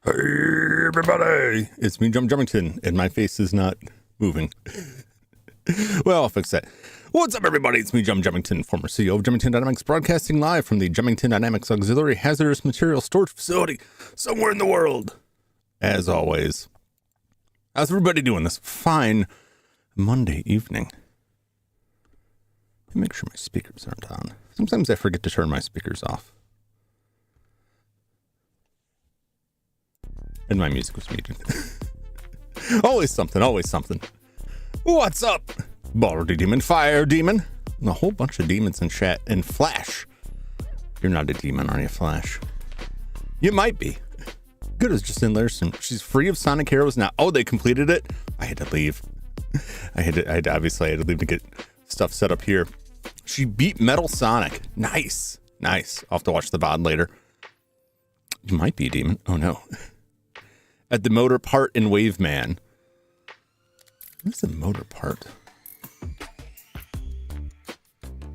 Hey everybody, it's me, Jum Jumington, and my face is not moving. Well, I'll fix that. What's up, everybody? It's me, Jum Jumington, former CEO of Jumington Dynamics, broadcasting live from the Jumington Dynamics Auxiliary Hazardous Material Storage Facility somewhere in the world. As always, how's everybody doing this fine Monday evening? Make sure my speakers aren't on. Sometimes I forget to turn my speakers off. And my music was muted. Always something, always something. What's up, Baldy Demon, Fire Demon? A whole bunch of demons in chat. And Flash. You're not a demon, are you, Flash? You might be. Good is just in there. She's free of Sonic Heroes now. Oh, they completed it? I had to leave. Obviously I had to leave to get stuff set up here. She beat Metal Sonic. Nice. Nice. I'll have to watch the VOD later. You might be a demon. Oh, no. At the motor part in Waveman. What's the motor part?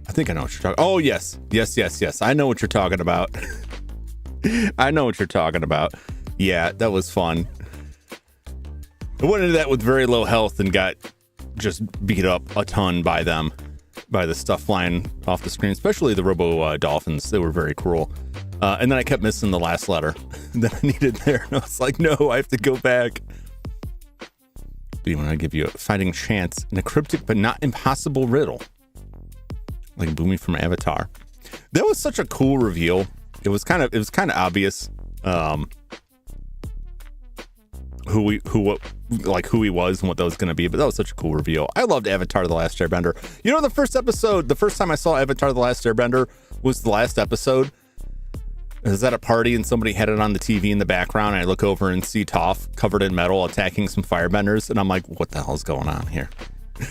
I think I know what you're talking. Oh, yes. Yes. I know what you're talking about. I know what you're talking about. Yeah, that was fun. I went into that with very low health and got just beat up a ton by them. By the stuff flying off the screen, especially the Robo Dolphins. They were very cruel. And then I kept missing the last letter that I needed there. And I was like, no, I have to go back. But when I give you a fighting chance in a cryptic but not impossible riddle. Like Boomy from Avatar. That was such a cool reveal. It was kind of obvious who he was and what that was going to be, but that was such a cool reveal. I loved Avatar: The Last Airbender. You know, the first time I saw Avatar: The Last Airbender was the last episode. I was at a party and somebody had it on the TV in the background, and I look over and see Toph covered in metal attacking some firebenders, and I'm like, what the hell is going on here?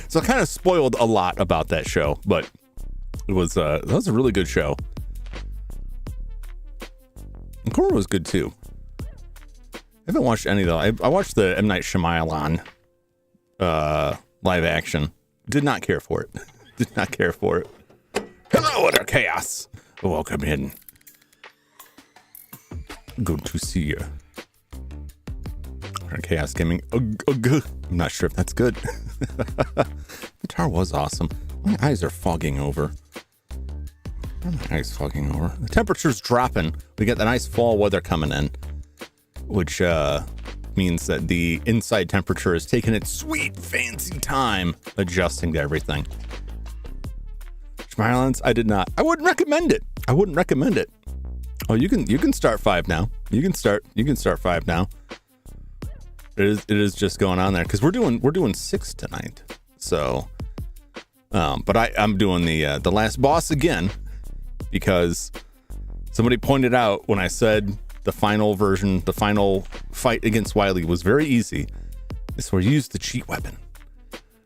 So I kind of spoiled a lot about that show, but it was that was a really good show. And Korra was good too. I haven't watched any though. I watched the M. Night Shyamalan live action. Did not care for it. Did not care for it. Hello, Utter Chaos. Welcome in. Good to see you. Utter Chaos Gaming. I'm not sure if that's good. The guitar was awesome. My eyes are fogging over. My eyes fogging over. The temperature's dropping. We got the nice fall weather coming in, which means that the inside temperature is taking its sweet, fancy time adjusting to everything. Smilands, I did not. I wouldn't recommend it. I wouldn't recommend it. Oh, you can start 5 now. You can start 5 now. It is just going on there because we're doing 6 tonight. So, but I'm doing the last boss again because somebody pointed out when I said the final version, the final fight against Wily was very easy. This where you used the cheat weapon,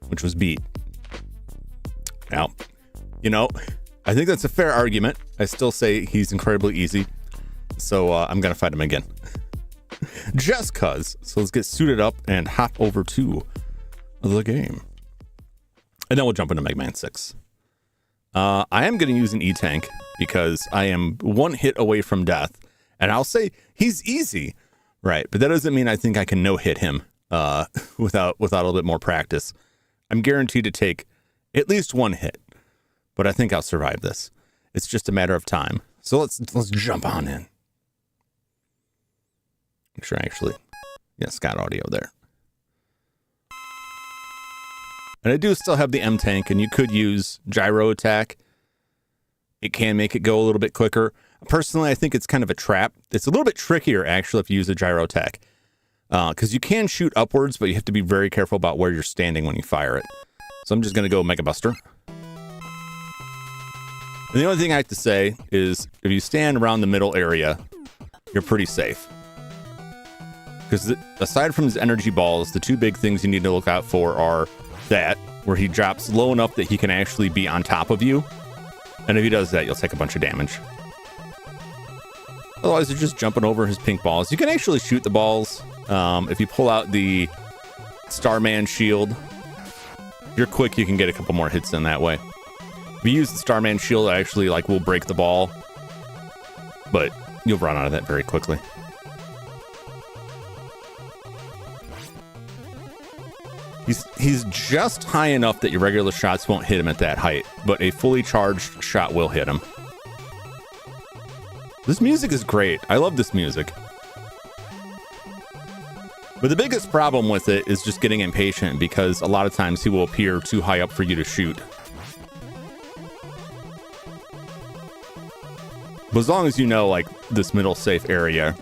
which was beat. Now, you know, I think that's a fair argument. I still say he's incredibly easy. So I'm going to fight him again. Just cuz. So let's get suited up and hop over to the game. And then we'll jump into Mega Man 6. I am going to use an E-Tank because I am 1 hit away from death. And I'll say he's easy, right? But that doesn't mean I think I can no-hit him without a little bit more practice. I'm guaranteed to take at least 1 hit, but I think I'll survive this. It's just a matter of time. So let's jump on in. Make sure I actually, yes, got audio there. And I do still have the M-Tank, and you could use gyro attack. It can make it go a little bit quicker. Personally, I think it's kind of a trap. It's a little bit trickier, actually, if you use a gyro attack. Because you can shoot upwards, but you have to be very careful about where you're standing when you fire it. So I'm just going to go Mega Buster. And the only thing I have to say is, if you stand around the middle area, you're pretty safe. Because aside from his energy balls, the 2 big things you need to look out for are that, where he drops low enough that he can actually be on top of you. And if he does that, you'll take a bunch of damage. Otherwise, you're just jumping over his pink balls. You can actually shoot the balls. If you pull out the Starman shield, if you're quick, you can get a couple more hits in that way. If you use the Starman shield, it actually will break the ball. But you'll run out of that very quickly. He's just high enough that your regular shots won't hit him at that height, but a fully charged shot will hit him. This music is great. I love this music. But the biggest problem with it is just getting impatient because a lot of times he will appear too high up for you to shoot. But as long as you know, this middle safe area,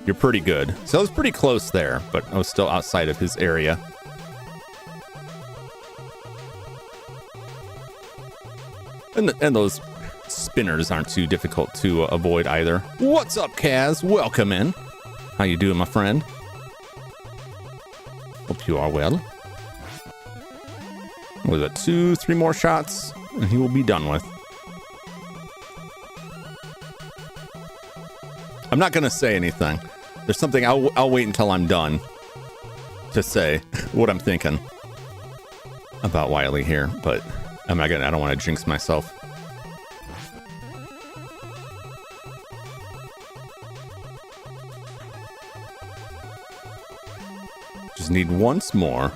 you're pretty good. So I was pretty close there, but I was still outside of his area. And those spinners aren't too difficult to avoid either. What's up, Kaz? Welcome in. How you doing, my friend? Hope you are well. With 2-3 more shots, and he will be done with. I'm not gonna say anything. There's something I'll wait until I'm done to say what I'm thinking about Wily here, but I don't want to jinx myself. Just need once more.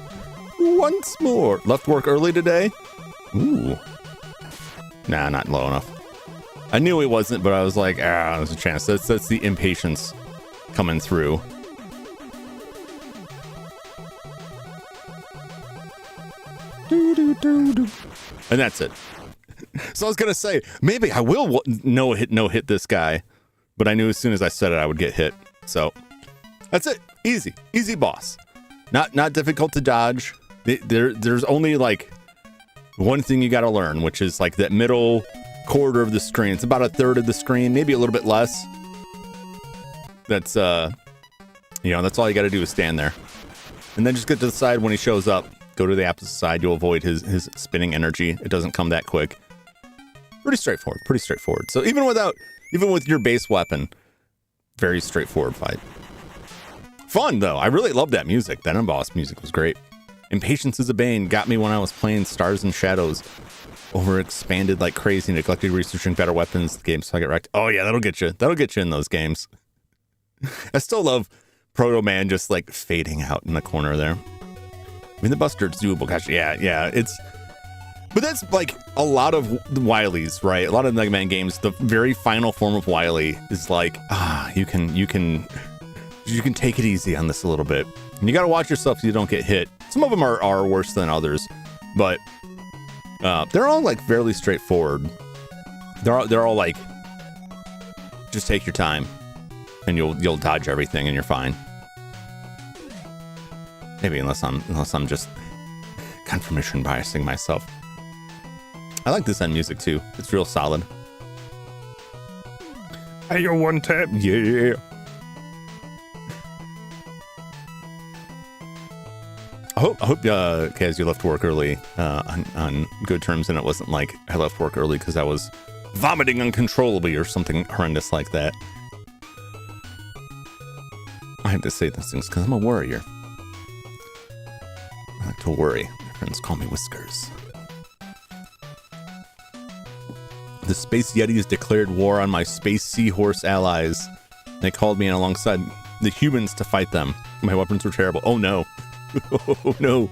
Once more. Left work early today? Ooh. Nah, not low enough. I knew he wasn't, but I was like, there's a chance. That's the impatience coming through. And that's it. So I was gonna say, maybe I will no hit this guy, but I knew as soon as I said it, I would get hit. So that's it. Easy boss. Not difficult to dodge. There's only like one thing you got to learn, which is like that middle quarter of the screen. It's about a third of the screen, maybe a little bit less. That's that's all you got to do is stand there, and then just get to the side when he shows up. Go to the opposite side. You'll avoid his spinning energy. It doesn't come that quick. Pretty straightforward. So even with your base weapon, very straightforward fight. Fun though. I really love that music. That unboss music was great. Impatience is a bane. Got me when I was playing Stars and Shadows. Overexpanded like crazy. Neglected researching better weapons. The game, so I get wrecked. Oh yeah, that'll get you. That'll get you in those games. I still love Proto Man just like fading out in the corner there. I mean, the Bustard's doable. Gosh, yeah. But that's like a lot of Wily's, right? A lot of Mega Man games, the very final form of Wily is like, you can take it easy on this a little bit. And you got to watch yourself so you don't get hit. Some of them are worse than others, but they're all like fairly straightforward. They're all like, just take your time and you'll dodge everything and you're fine. Maybe unless I'm just confirmation biasing myself. I like this end music too. It's real solid. Hey, your one tap. Yeah. I hope Kaz, you left work early on good terms, and it wasn't like I left work early because I was vomiting uncontrollably or something horrendous like that. I had to say those things because I'm a worrier. I like to worry. My friends call me Whiskers. The Space Yetis declared war on my Space Seahorse allies. They called me in alongside the humans to fight them. My weapons were terrible. Oh no. Oh no.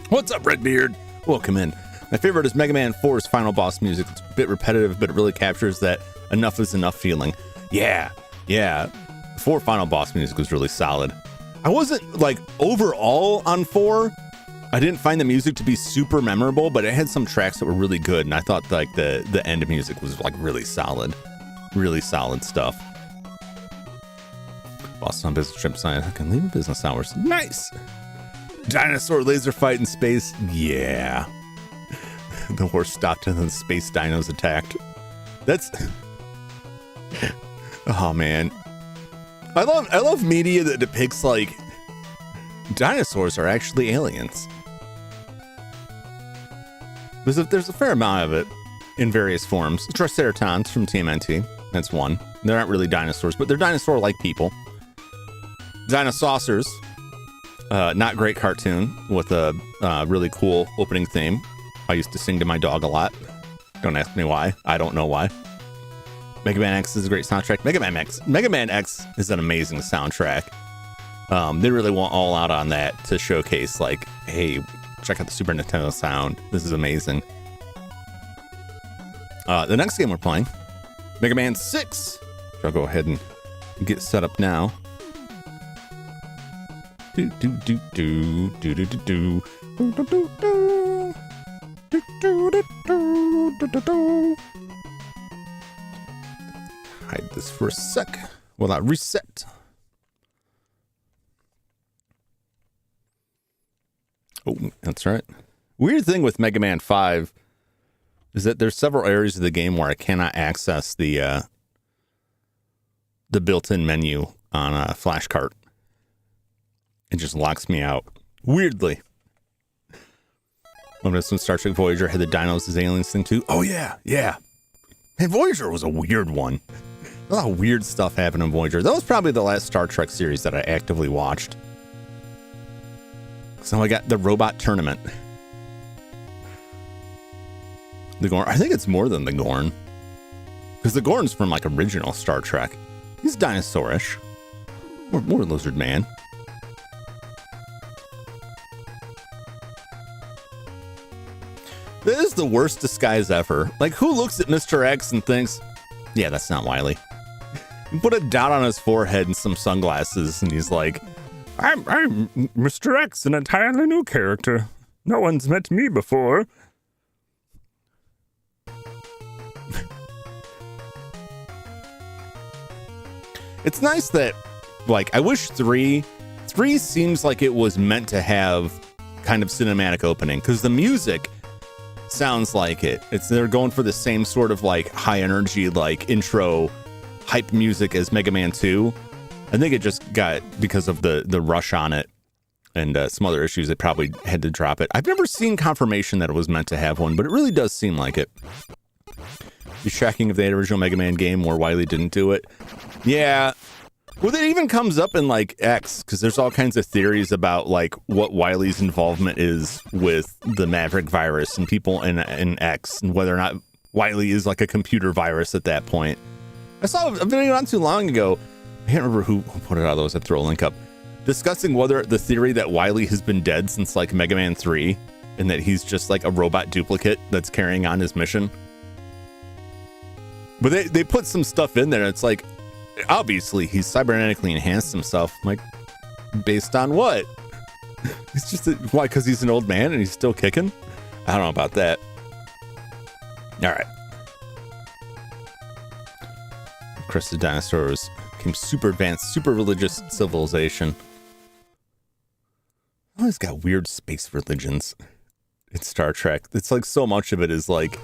What's up, Redbeard? Welcome in. My favorite is Mega Man 4's final boss music. It's a bit repetitive, but it really captures that enough is enough feeling. Yeah. 4 final boss music was really solid. I wasn't like overall on 4. I didn't find the music to be super memorable, but it had some tracks that were really good, and I thought like the end music was like really solid stuff. Boss on business trip sign. I can leave business hours. Nice. Dinosaur laser fight in space. Yeah. The horse stopped and then the space dinos attacked. That's. Oh man. I love media that depicts like dinosaurs are actually aliens. There's a fair amount of it in various forms. Triceratons from TMNT. That's one. They aren't really dinosaurs, but they're dinosaur-like people. Dinosaucers. Not great cartoon with a really cool opening theme. I used to sing to my dog a lot. Don't ask me why. I don't know why. Mega Man X is a great soundtrack. Mega Man X is an amazing soundtrack. They really went all out on that to showcase like, hey, check out the Super Nintendo sound. This is amazing. The next game we're playing, Mega Man 6. I'll go ahead and get set up now. Hide this for a sec while I reset. Oh, that's right. Weird thing with Mega Man 5 is that there's several areas of the game where I cannot access the built-in menu on a flash cart. It just locks me out. Weirdly. When Star Trek Voyager had the dinos as aliens thing too. Oh yeah. And Voyager was a weird one. A lot of weird stuff happened in Voyager. That was probably the last Star Trek series that I actively watched. So I got the robot tournament. The Gorn. I think it's more than the Gorn. Because the Gorn's from like original Star Trek. He's dinosaurish. More lizard man. This is the worst disguise ever. Like, who looks at Mr. X and thinks, yeah, that's not Wily. You put a dot on his forehead and some sunglasses, and he's like, I'm Mr. X, an entirely new character. No one's met me before. It's nice that, like, I wish 3 seems like it was meant to have kind of cinematic opening, because the music sounds like it. They're going for the same sort of like high energy, like intro hype music as Mega Man 2. I think it just got, because of the rush on it and some other issues, they probably had to drop it. I've never seen confirmation that it was meant to have one, but it really does seem like it. You're tracking of the original Mega Man game where Wily didn't do it. Yeah. Well, it even comes up in like X, because there's all kinds of theories about like what Wily's involvement is with the Maverick virus and people in X, and whether or not Wily is like a computer virus at that point. I saw a video not too long ago. I can't remember who put it out. Those I throw a link up, discussing whether the theory that Wily has been dead since like Mega Man 3, and that he's just like a robot duplicate that's carrying on his mission. But they put some stuff in there. And it's like, obviously he's cybernetically enhanced himself. I'm like, based on what? It's just why? Because he's an old man and he's still kicking. I don't know about that. All right. Crested dinosaurs became super advanced, super religious civilization. Oh, it's got weird space religions. It's Star Trek. It's like so much of it is like,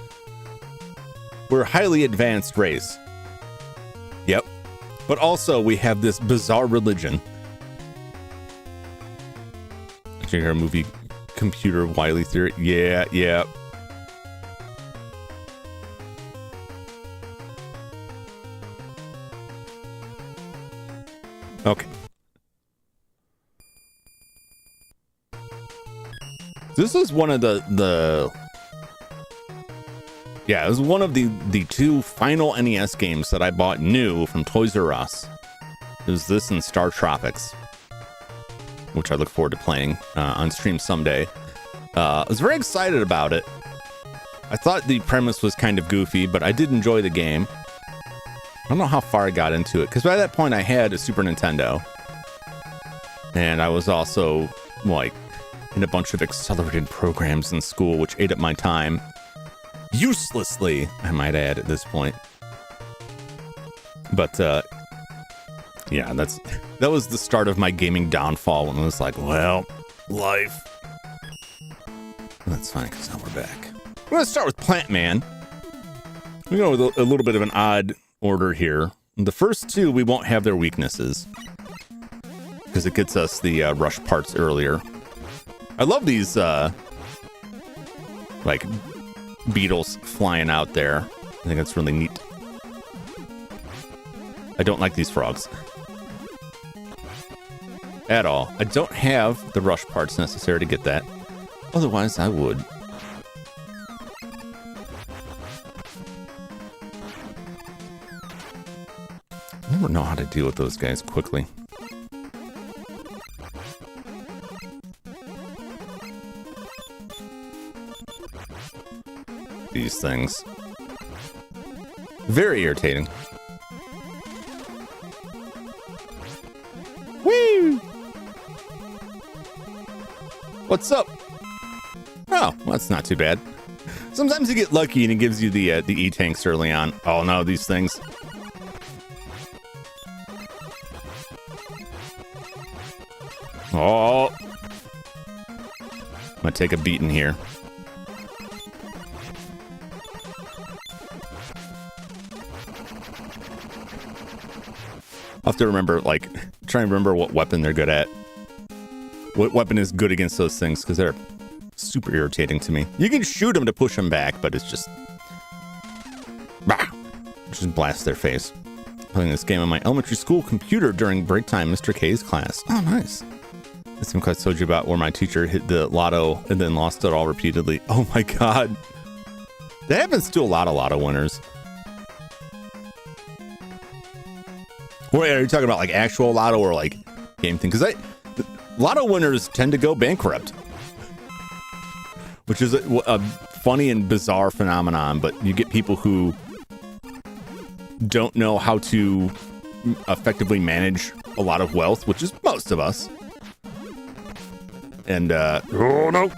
we're a highly advanced race. Yep. But also we have this bizarre religion. Did you hear a movie, Computer Wily Theory? Yeah. Okay. This is one of the yeah, it was one of the 2 final NES games that I bought new from Toys R Us. It was this and Star Tropics, which I look forward to playing on stream someday. I was very excited about it. I thought the premise was kind of goofy, but I did enjoy the game. I don't know how far I got into it, because by that point I had a Super Nintendo. And I was also, like, in a bunch of accelerated programs in school, which ate up my time. Uselessly, I might add, at this point. But, yeah, that was the start of my gaming downfall, when it was like, well, life. That's fine, because now we're back. We're going to start with Plant Man. We're going with a little bit of an odd order here. The first 2, we won't have their weaknesses, because it gets us the rush parts earlier. I love these, like, beetles flying out there. I think that's really neat. I don't like these frogs at all. I don't have the rush parts necessary to get that. Otherwise, I would. I never know how to deal with those guys quickly. These things. Very irritating. Woo! What's up? Oh, well, that's not too bad. Sometimes you get lucky and it gives you the E-tanks early on. Oh no, these things. Oh. I'm gonna take a beating here. I'll have to remember, like, try and remember what weapon they're good at. What weapon is good against those things, because they're super irritating to me. You can shoot them to push them back, but it's just... Bah! Just blast their face. Playing this game on my elementary school computer during break time, Mr. K's class. Oh, nice. That's some class I told you about where my teacher hit the lotto and then lost it all repeatedly. Oh my god. That happens to a lot of lotto winners. Wait, are you talking about like actual lotto or like game thing? Because lotto winners tend to go bankrupt, which is a funny and bizarre phenomenon. But you get people who don't know how to effectively manage a lot of wealth, which is most of us. And oh no,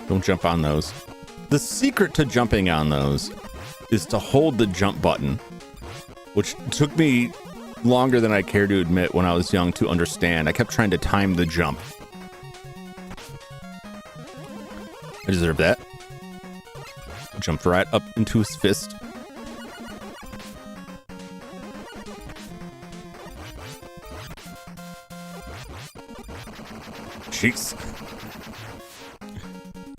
don't jump on those. The secret to jumping on those is to hold the jump button, which took me longer than I care to admit when I was young to understand. I kept trying to time the jump. I deserve that. Jumped right up into his fist. Jeez.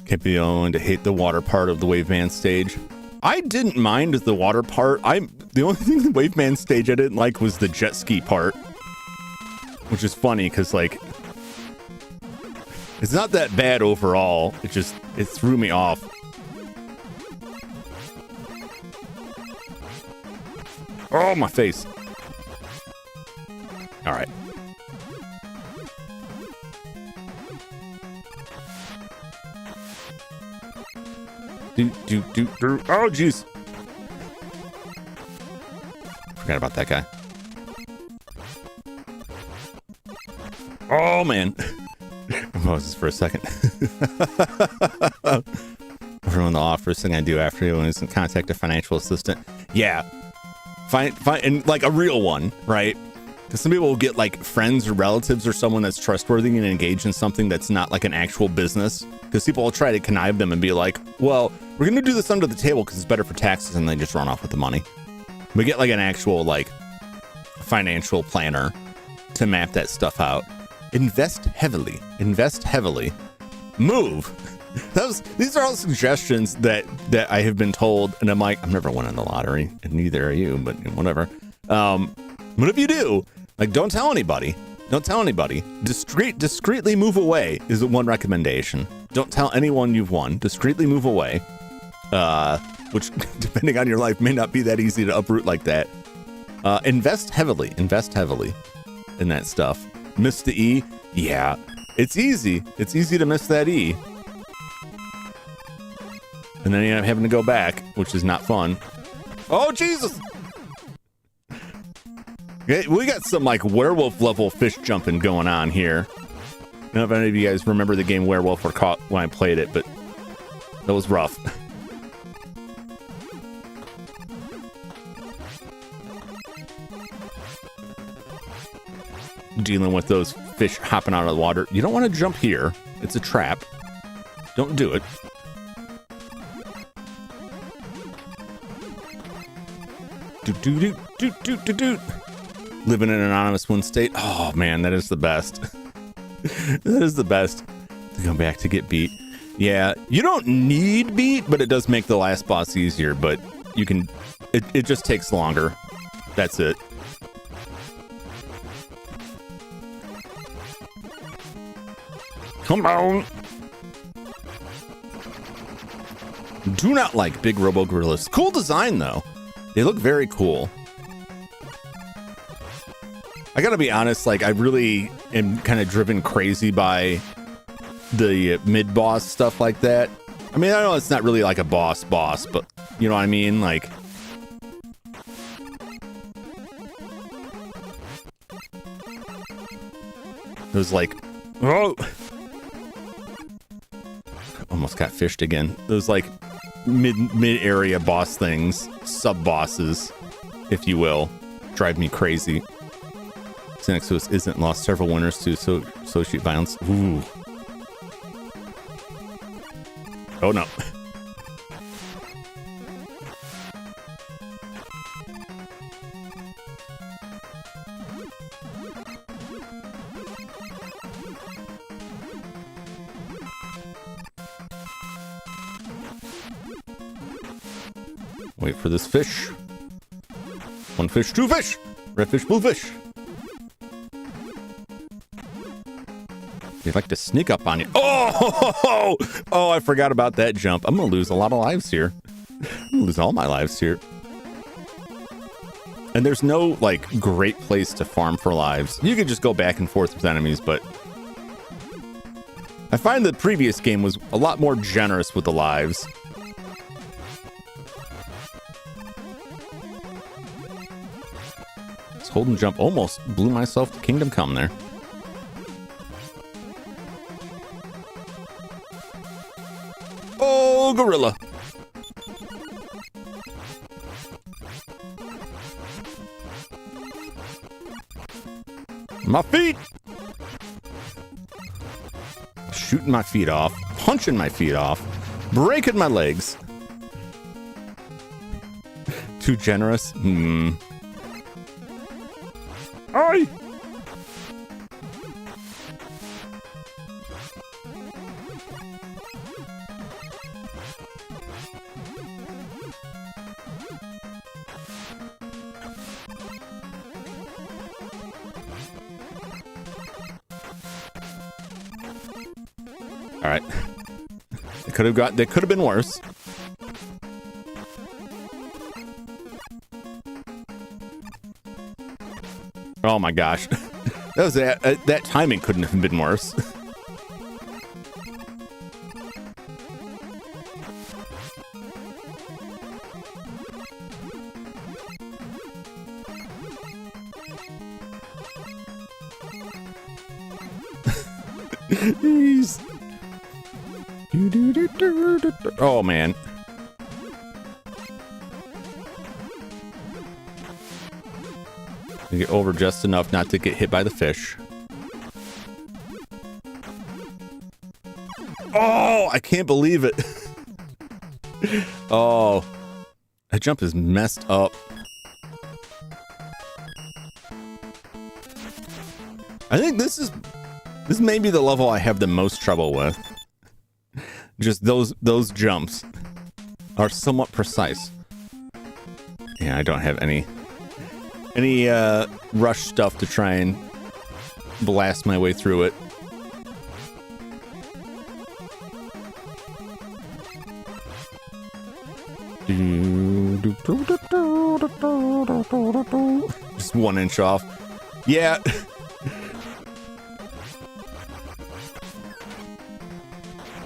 Can't be the only one to hate the water part of the Waveman stage. I didn't mind the water part. The only thing the Waveman stage I didn't like was the jet ski part, which is funny because like it's not that bad overall. It threw me off. Oh, my face. All right. Oh, jeez. Forgot about that guy. Oh, man. I paused for a second. Everyone the first thing I do after you is contact a financial assistant. Yeah. Find and like a real one, right? Because some people will get like friends or relatives or someone that's trustworthy and engage in something that's not like an actual business. Because people will try to connive them and be like, well, we're going to do this under the table because it's better for taxes, and they just run off with the money. We get like an actual like financial planner to map that stuff out. Invest heavily. Invest heavily. Move. These are all suggestions that I have been told, and I'm like, I'm never winning the lottery, and neither are you, but whatever. But if you do, like, don't tell anybody. Don't tell anybody. Discreetly move away is one recommendation. Don't tell anyone you've won. Discreetly move away. Which, depending on your life, may not be that easy to uproot like that. Invest heavily. Invest heavily in that stuff. Miss the E? Yeah. It's easy. It's easy to miss that E. And then you end up having to go back, which is not fun. Oh, Jesus! We got some, like, werewolf level fish jumping going on here. I don't know if any of you guys remember the game Werewolf or caught when I played it, but that was rough. Dealing with those fish hopping out of the water. You don't want to jump here. It's a trap. Don't do it. Living in an anonymous one state. Oh man, that is the best. That is the best. To go back to get beat. Yeah, you don't need beat, but it does make the last boss easier. But you can. It just takes longer. That's it. Come on. Do not like big robo gorillas. Cool design though. They look very cool. I gotta be honest, like I really am kind of driven crazy by the mid-boss stuff like that. I mean, I know it's not really like a boss, but you know what I mean? Like, those like, oh, almost got fished again. Those like mid-area boss things, sub-bosses, if you will, drive me crazy. Next to us isn't lost several winners to associate violence. Ooh. Oh no. Wait for this fish. One fish, two fish. Red fish, blue fish. They'd like to sneak up on you. Oh, oh, I forgot about that jump. I'm going to lose a lot of lives here. I'm going to lose all my lives here. And there's no, like, great place to farm for lives. You could just go back and forth with enemies, but I find the previous game was a lot more generous with the lives. This hold and jump almost blew myself to Kingdom Come there. Oh, gorilla. My feet. Shooting my feet off, punching my feet off, breaking my legs. Too generous? Aye. All right. They could have been worse. Oh my gosh. That timing couldn't have been worse. Oh man. You get over just enough not to get hit by the fish. Oh, I can't believe it. Oh, that jump is messed up. I think this may be the level I have the most trouble with. Just those jumps are somewhat precise. Yeah, I don't have any rush stuff to try and blast my way through it. Just 1 inch off. Yeah.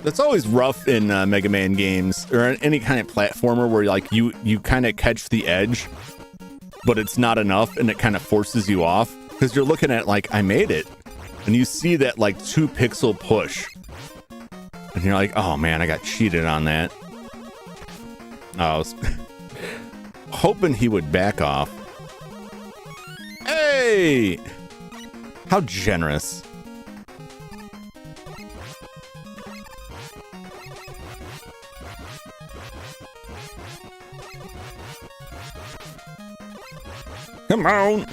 That's always rough in Mega Man games or any kind of platformer where like you kind of catch the edge, but it's not enough and it kind of forces you off because you're looking at like, I made it, and you see that like 2 pixel push and you're like, oh man, I got cheated on that. I was hoping he would back off. Hey, how generous. Come on,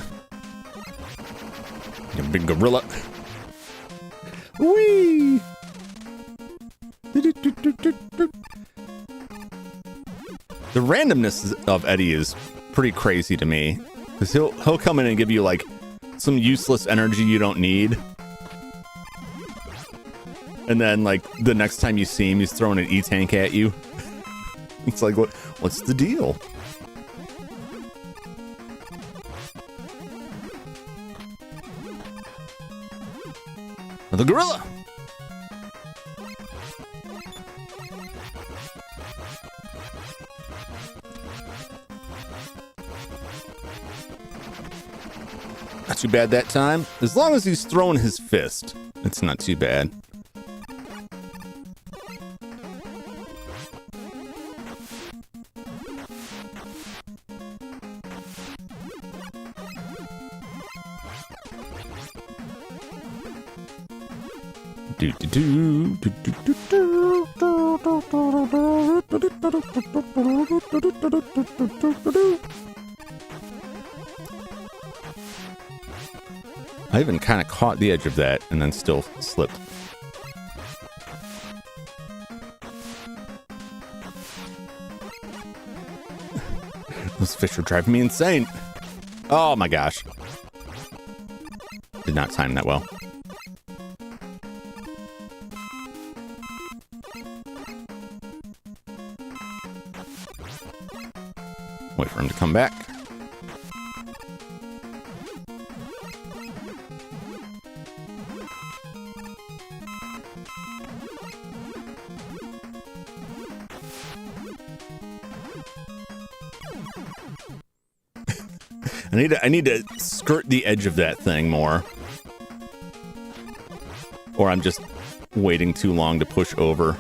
you big gorilla. Whee! The randomness of Eddie is pretty crazy to me, because he'll come in and give you like some useless energy you don't need, and then like the next time you see him, he's throwing an E-tank at you. It's like, what's the deal? The gorilla. Not too bad that time. As long as he's throwing his fist, it's not too bad. I even kind of caught the edge of that and then still slipped. Those fish are driving me insane. Oh my gosh. Did not time that well. Wait for him to come back. I need to skirt the edge of that thing more. Or I'm just waiting too long to push over.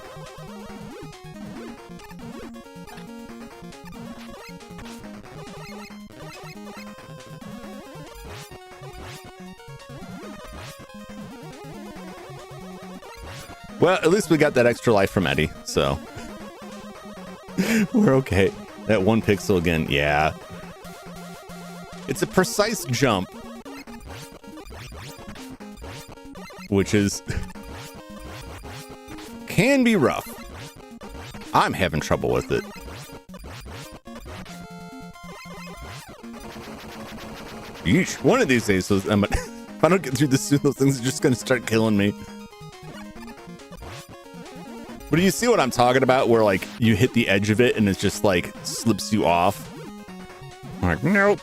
Well, at least we got that extra life from Eddie, so we're okay. That 1 pixel again, yeah. It's a precise jump, which is can be rough. I'm having trouble with it. Yeesh. One of these days, if I don't get through this soon, those things are just going to start killing me. But do you see what I'm talking about? Where like you hit the edge of it and it just like slips you off. I'm like, nope.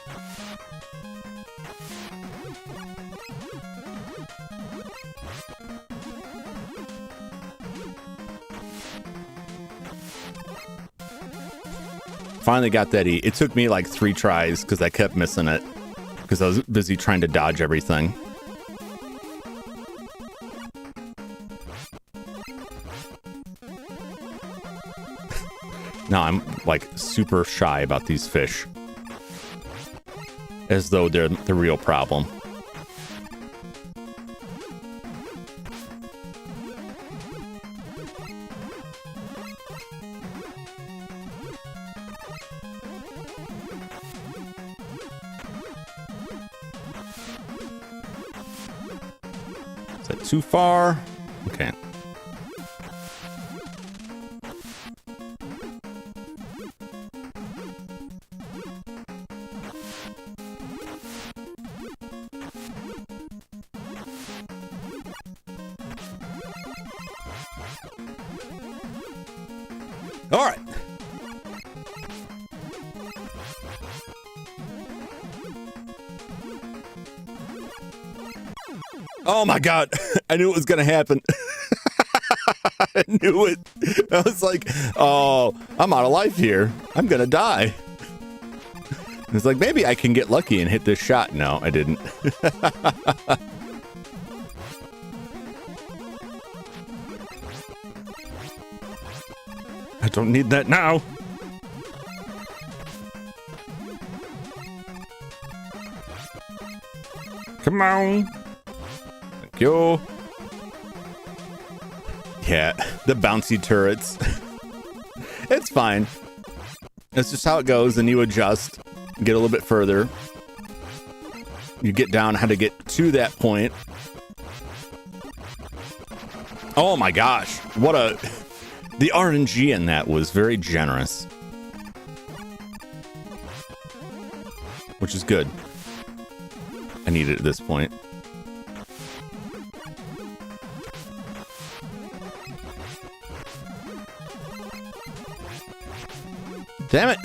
Finally got that E. It took me like 3 tries because I kept missing it because I was busy trying to dodge everything. Now I'm like super shy about these fish, as though they're the real problem. Is that too far? Okay. All right. Oh my God. I knew it was going to happen. I knew it. I was like, oh, I'm out of life here. I'm going to die. It's like, maybe I can get lucky and hit this shot. No, I didn't. I don't need that now. Come on. Thank you. Yeah, the bouncy turrets. It's fine. That's just how it goes, and you adjust, get a little bit further. You get down how to get to that point. Oh my gosh, what a... The RNG in that was very generous. Which is good. I need it at this point. Damn it!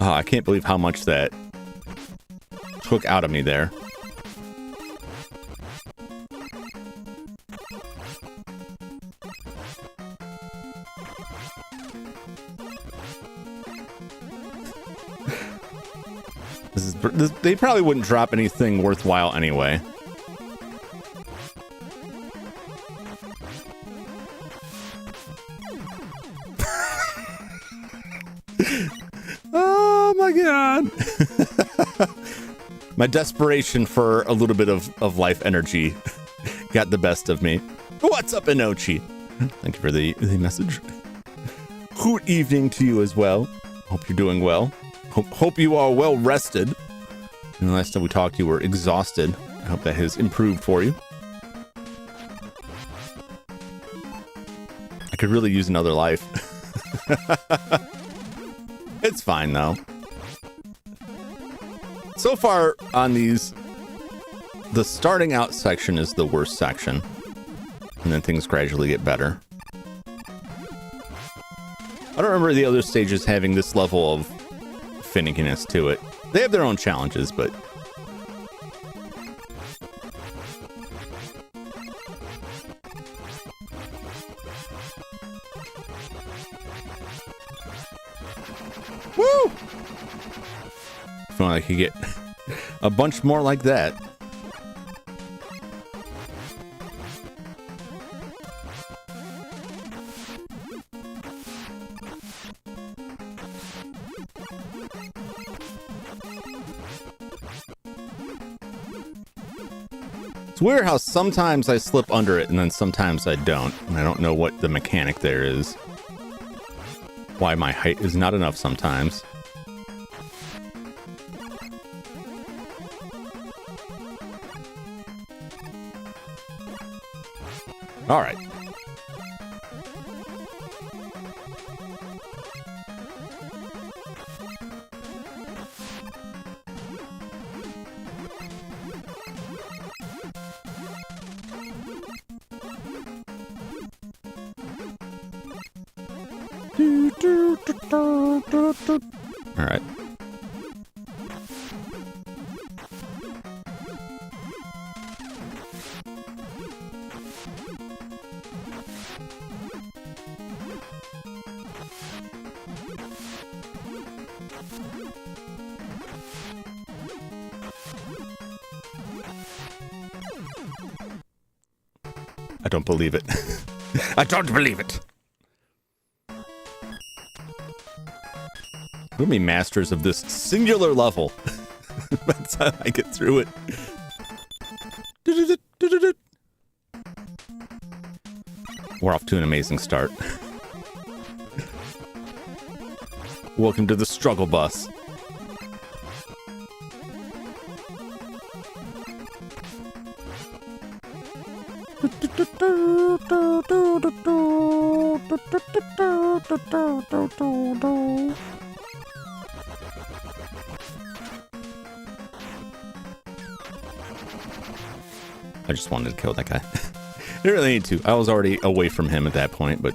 Oh, I can't believe how much that took out of me there. They probably wouldn't drop anything worthwhile anyway. Oh my God. My desperation for a little bit of life energy got the best of me. What's up, Inochi? Thank you for the message. Good evening to you as well. Hope you're doing well. Hope you are well rested. And the last time we talked, you were exhausted. I hope that has improved for you. I could really use another life. It's fine, though. So far on these, the starting out section is the worst section. And then things gradually get better. I don't remember the other stages having this level of finickiness to it. They have their own challenges, but... Woo! If only I could get a bunch more like that. It's weird how sometimes I slip under it and then sometimes I don't. And I don't know what the mechanic there is. Why my height is not enough sometimes. All right. All right. I don't believe it. I don't believe it. We'll be masters of this singular level. That's how I get through it. We're off to an amazing start. Welcome to the struggle bus. I just wanted to kill that guy. Didn't really need to. I was already away from him at that point, but...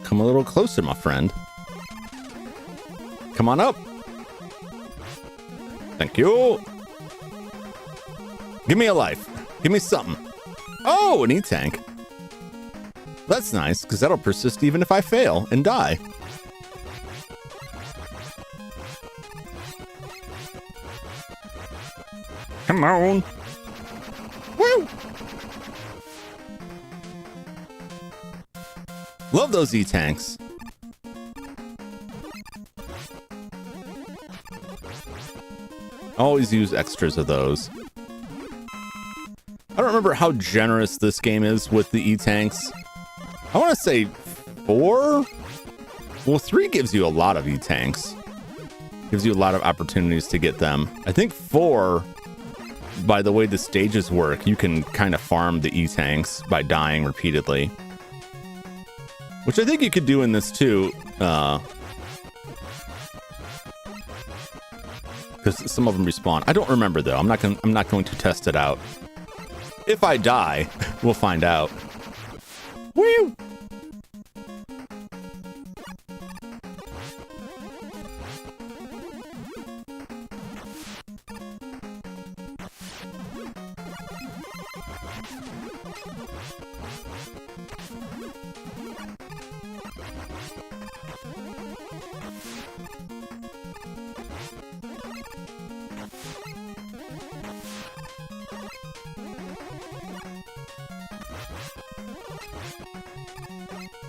Come a little closer, my friend. Come on up. Thank you. Give me a life. Give me something. Oh, an E-tank. That's nice, because that'll persist even if I fail and die. Come on. Woo! Love those E-tanks. Always use extras of those. I don't remember how generous this game is with the E-tanks. I want to say 4? Well, 3 gives you a lot of E-tanks. Gives you a lot of opportunities to get them. I think 4, by the way the stages work, you can kind of farm the E-tanks by dying repeatedly. Which I think you could do in this too. Because some of them respawn. I don't remember though. I'm not going to test it out. If I die, we'll find out. Woo!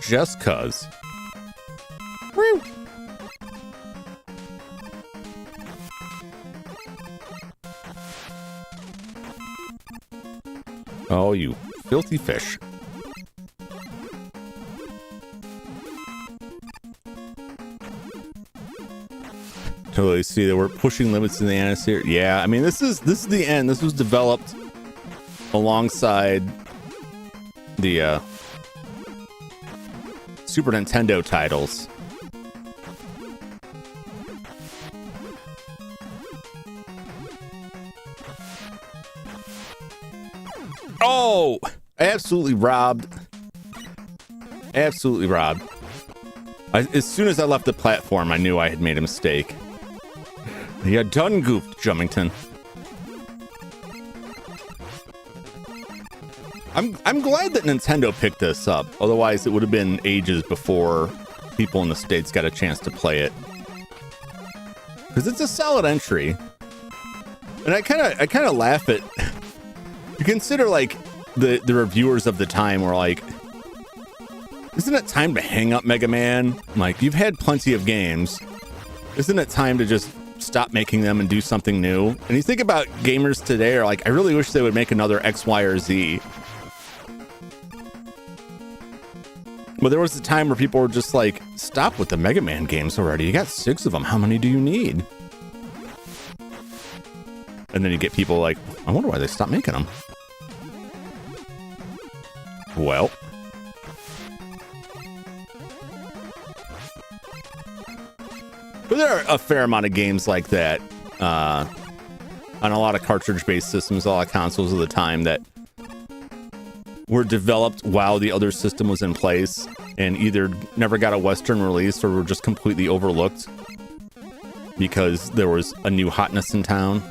Just cuz. Woo! Oh, you filthy fish. Totally see that we're pushing limits in the atmosphere. Yeah, I mean this is the end. This was developed alongside the Super Nintendo titles. Oh, absolutely robbed. Absolutely robbed. As soon as I left the platform, I knew I had made a mistake. You done goofed, Jumington. I'm glad that Nintendo picked this up. Otherwise, it would have been ages before people in the States got a chance to play it. Because it's a solid entry. And I kind of laugh at... You consider, like, the reviewers of the time were like, isn't it time to hang up Mega Man? Like, you've had plenty of games. Isn't it time to just stop making them and do something new? And you think about gamers today are like, I really wish they would make another X, Y, or Z. But there was a time where people were just like, stop with the Mega Man games already. You got 6 of them. How many do you need? And then you get people like, I wonder why they stopped making them. Well. But there are a fair amount of games like that on a lot of cartridge-based systems, a lot of consoles of the time that were developed while the other system was in place and either never got a Western release or were just completely overlooked because there was a new hotness in town.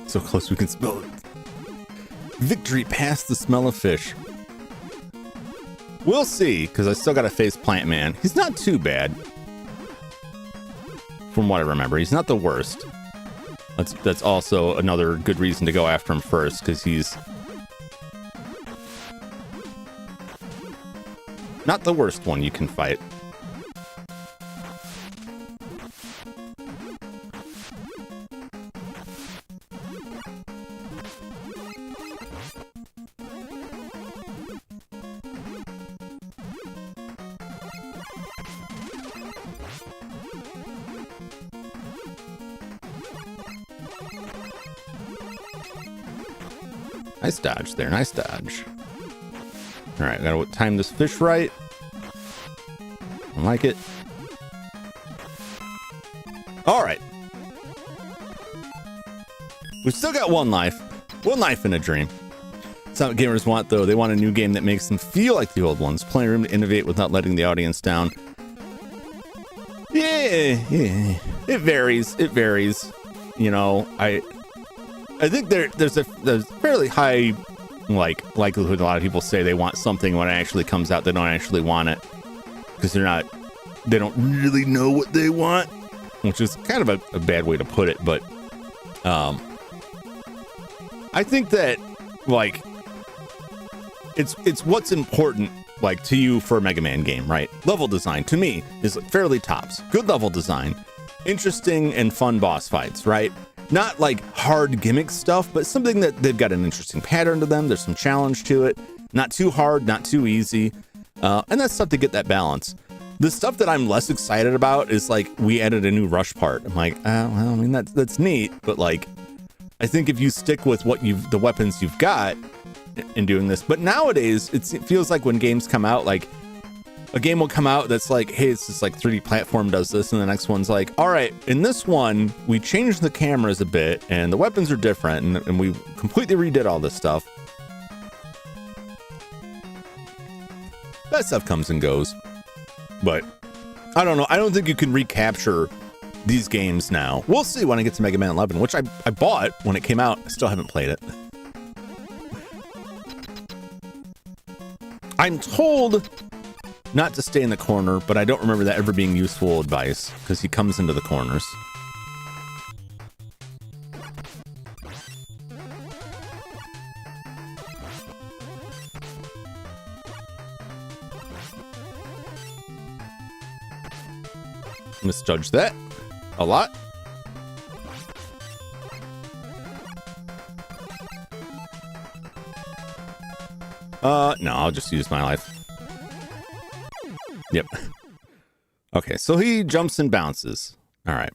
So close we can smell it. Victory past the smell of fish. We'll see, because I still got to face Plant Man. He's not too bad. From what I remember, he's not the worst. That's also another good reason to go after him first, because he's not the worst one you can fight. Nice dodge there, nice dodge. All right, gotta time this fish right. I like it. All right. We've still got one life. One life in a dream. That's not what gamers want, though. They want a new game that makes them feel like the old ones. Plenty of room to innovate without letting the audience down. Yeah. It varies. It varies. You know, I think there's a fairly high likelihood a lot of people say they want something when it actually comes out they don't actually want it because they don't really know what they want, which is kind of a bad way to put it, but I think that like it's what's important like to you for a Mega Man game, right? Level design to me is fairly tops. Good level design, interesting and fun boss fights, right? Not like hard gimmick stuff, but something that they've got an interesting pattern to them. There's some challenge to it. Not too hard, not too easy. And that's tough to get that balance. The stuff that I'm less excited about is like we added a new rush part. I'm like, well, I mean, that's neat. But like, I think if you stick with the weapons you've got in doing this. But nowadays, it feels like when games come out, like a game will come out that's like, hey, it's this like 3D platform does this, and the next one's like, all right, in this one, we changed the cameras a bit, and the weapons are different, and we completely redid all this stuff. That stuff comes and goes. But I don't know. I don't think you can recapture these games now. We'll see when I get to Mega Man 11, which I bought when it came out. I still haven't played it. I'm told not to stay in the corner, but I don't remember that ever being useful advice because he comes into the corners. Misjudged that a lot. No, I'll just use my life. Yep. Okay, so he jumps and bounces. All right.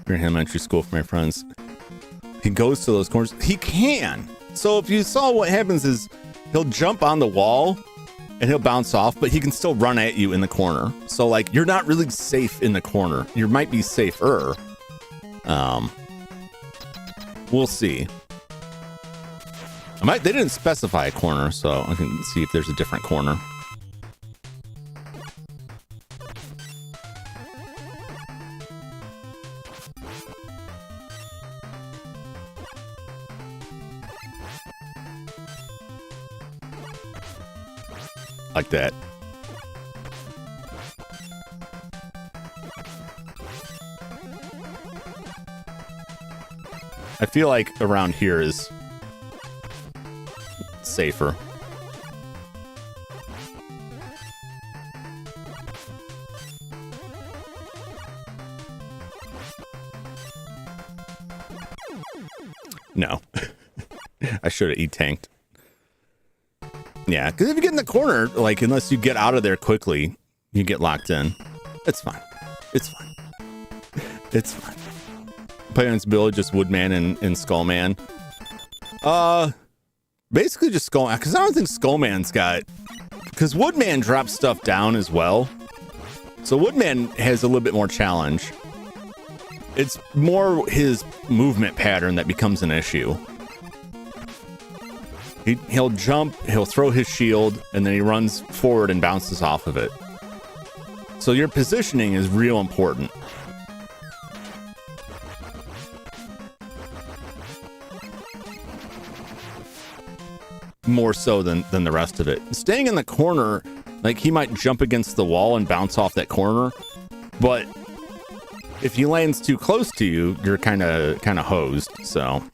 You're in elementary school for my friends. He goes to those corners. He can. So if you saw what happens is he'll jump on the wall and he'll bounce off, but he can still run at you in the corner. So like you're not really safe in the corner. You might be safer. We'll see. They didn't specify a corner, so I can see if there's a different corner. Like that. I feel like around here is safer. No. I should have E-tanked. Yeah, because if you get in the corner, like, unless you get out of there quickly, you get locked in. It's fine. It's fine. It's fine. Players build just Woodman and Skullman. Basically just Skullman, because I don't think Skullman's got... Because Woodman drops stuff down as well. So Woodman has a little bit more challenge. It's more his movement pattern that becomes an issue. He'll jump, he'll throw his shield, and then he runs forward and bounces off of it. So your positioning is real important. More so than the rest of it. Staying in the corner, like he might jump against the wall and bounce off that corner, but if he lands too close to you, you're kind of hosed. So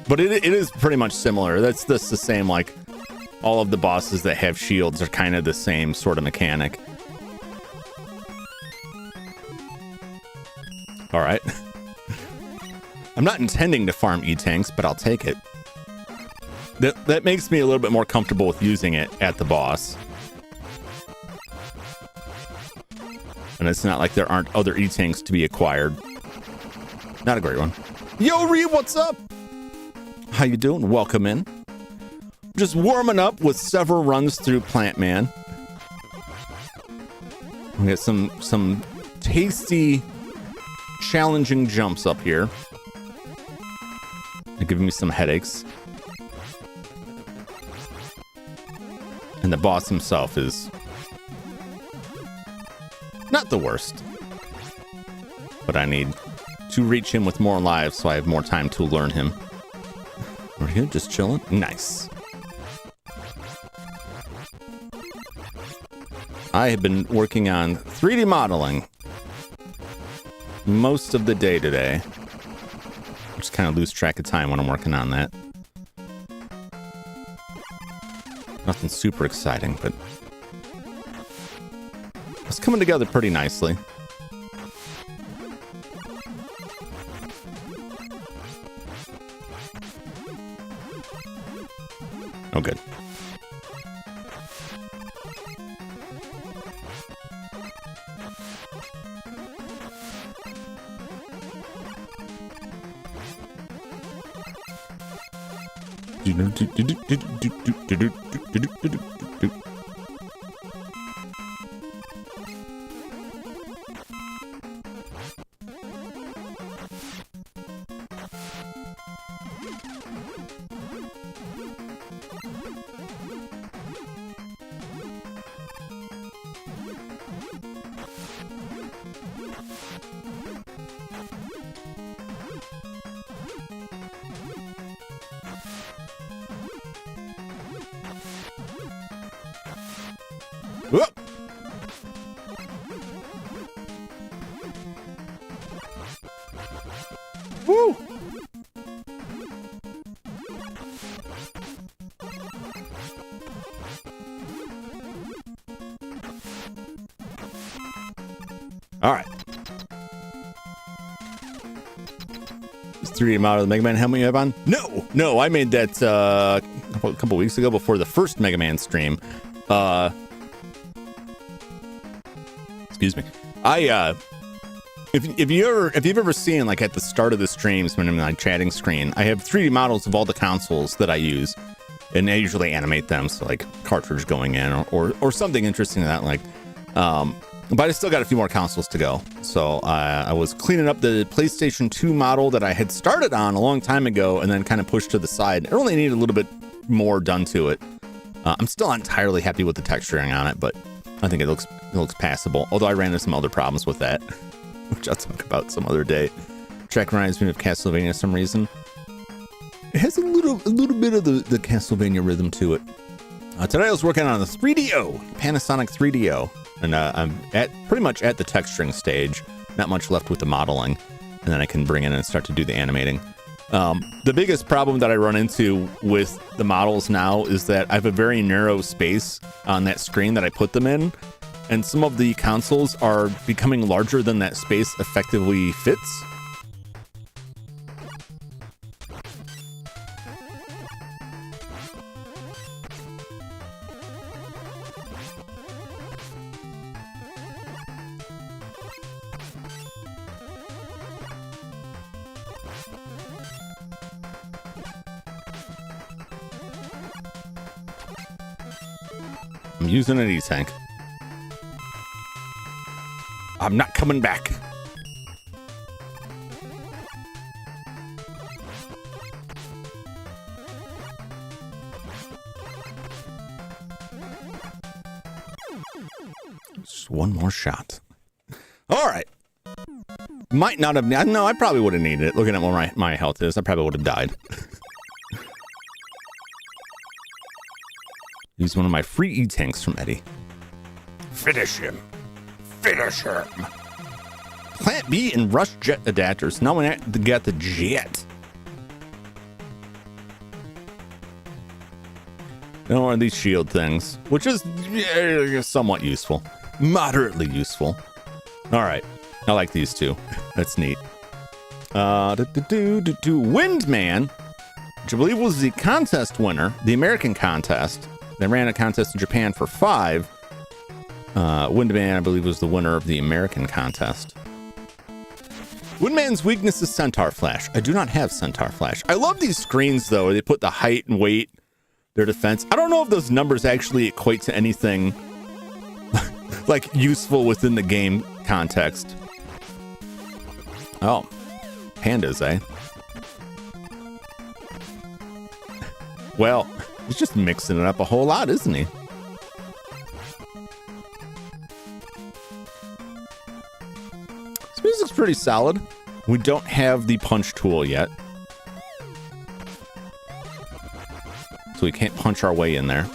but it is pretty much similar. That's the same, like all of the bosses that have shields are kind of the same sort of mechanic. All right. I'm not intending to farm E-tanks, but I'll take it. That makes me a little bit more comfortable with using it at the boss. And it's not like there aren't other E-tanks to be acquired. Not a great one. Yo, Reed, what's up? How you doing? Welcome in. Just warming up with several runs through Plant Man. We got some tasty, challenging jumps up here. They're giving me some headaches. And the boss himself is not the worst. But I need to reach him with more lives so I have more time to learn him. We're here just chilling. Nice. I have been working on 3D modeling most of the day today. I just kind of lose track of time when I'm working on that. Nothing super exciting, but it's coming together pretty nicely. Oh, good. Whoop. Woo! All right. 3D model of the Mega Man helmet you have on? No, I made that a couple weeks ago before the first Mega Man stream. Excuse me. If you've ever seen, like, at the start of the streams when I'm in my chatting screen, I have 3D models of all the consoles that I use, and I usually animate them, so like cartridge going in or something interesting like that, like. But I still got a few more consoles to go. So I was cleaning up the PlayStation 2 model that I had started on a long time ago and then kind of pushed to the side. It only needed a little bit more done to it. I'm still not entirely happy with the texturing on it, but I think it looks passable. Although I ran into some other problems with that, which I'll talk about some other day. Track reminds me of Castlevania for some reason. It has a little bit of the Castlevania rhythm to it. Today I was working on the 3DO, Panasonic 3DO. And I'm pretty much at the texturing stage. Not much left with the modeling. And then I can bring in and start to do the animating. The biggest problem that I run into with the models now is that I have a very narrow space on that screen that I put them in. And some of the consoles are becoming larger than that space effectively fits. I'm using an E-Tank. I'm not coming back. Just one more shot. All right. Might not have... No, I probably would have needed it. Looking at what my health is, I probably would have died. Use one of my free E-Tanks from Eddie. Finish him. Finish him. Plant B and Rush Jet adapters. Now we got the jet. No one of these shield things, which is somewhat useful. Moderately useful. All right. I like these two. That's neat. Windman, which I believe was the contest winner, the American contest. They ran a contest in Japan for 5. Windman, I believe, was the winner of the American contest. Windman's weakness is Centaur Flash. I do not have Centaur Flash. I love these screens, though, where they put the height and weight, their defense. I don't know if those numbers actually equate to anything like useful within the game context. Oh, pandas, eh? Well, he's just mixing it up a whole lot, isn't he? This music's pretty solid. We don't have the punch tool yet, so we can't punch our way in there.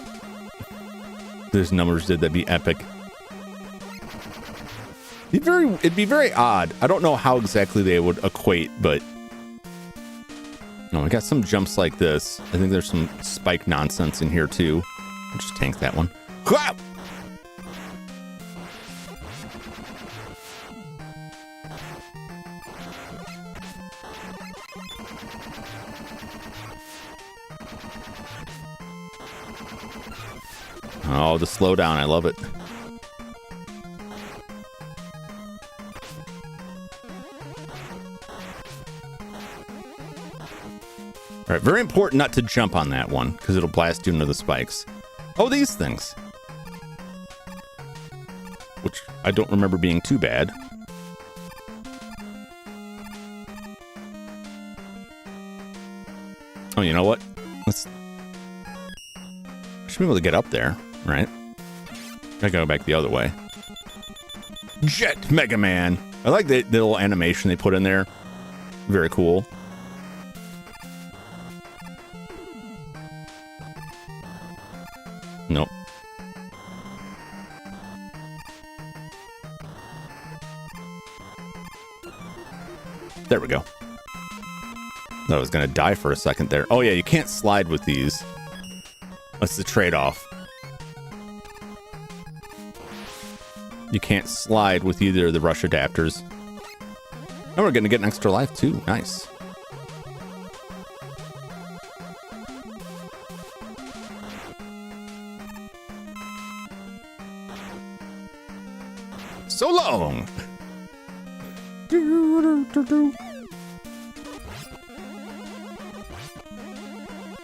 If those numbers did, that'd be epic. It'd be very odd. I don't know how exactly they would equate, but no, we got some jumps like this. I think there's some spike nonsense in here too. I'll just tank that one. Oh, the slowdown. I love it. All right, very important not to jump on that one because it'll blast you into the spikes. Oh, these things. Which I don't remember being too bad. Oh, you know what? I should be able to get up there, right? I gotta go back the other way. Jet Mega Man. I like the little animation they put in there. Very cool. Nope. There we go. Thought I was gonna die for a second there. Oh yeah, you can't slide with these. That's the trade-off. You can't slide with either of the rush adapters. And we're gonna get an extra life too. Nice. So long.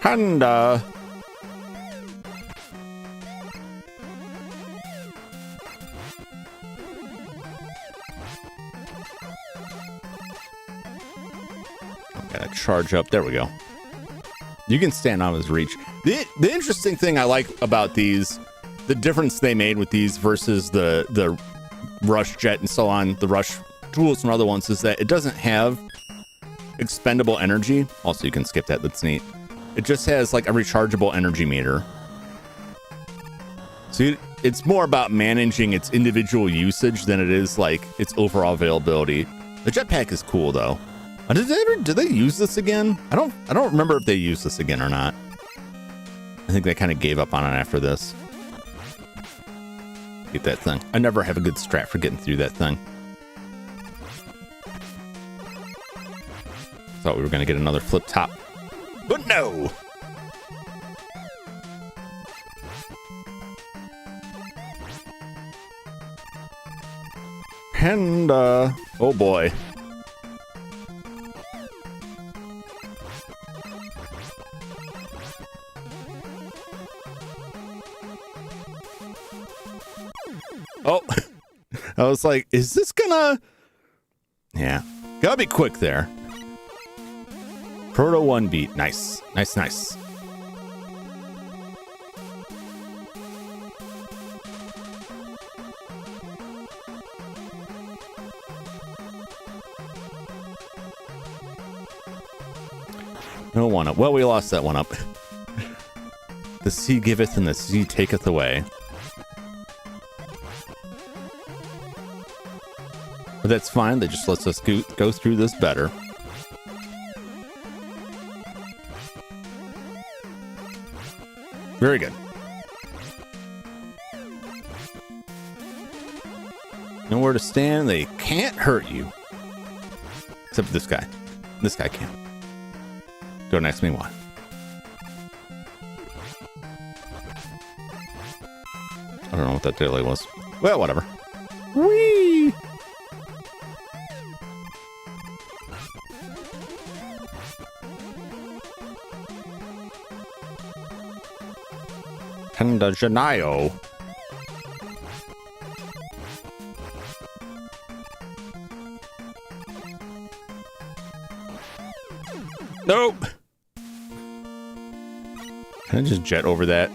Panda. Gotta charge up. There we go. You can stand on his reach. The interesting thing I like about these, the difference they made with these versus the Rush Jet and so on, the Rush tools and other ones, is that it doesn't have expendable energy. Also, you can skip that. That's neat. It just has like a rechargeable energy meter. So it's more about managing its individual usage than it is like its overall availability. The jetpack is cool though. Did they use this again? I don't remember if they used this again or not. I think they kind of gave up on it after this. Get that thing. I never have a good strat for getting through that thing. Thought we were going to get another flip top. But no! Panda. Oh boy. Oh, I was like, is this gonna... Yeah, gotta be quick there. Proto 1 beat. Nice. Nice, nice. No one up. Well, we lost that one up. The sea giveth and the sea taketh away. But that's fine. That just lets us go through this better. Very good. Nowhere to stand. They can't hurt you. Except for this guy. This guy can. Don't ask me why. I don't know what that daily was. Well, whatever. Whee! Panda Janio. Nope. Can I just jet over that? I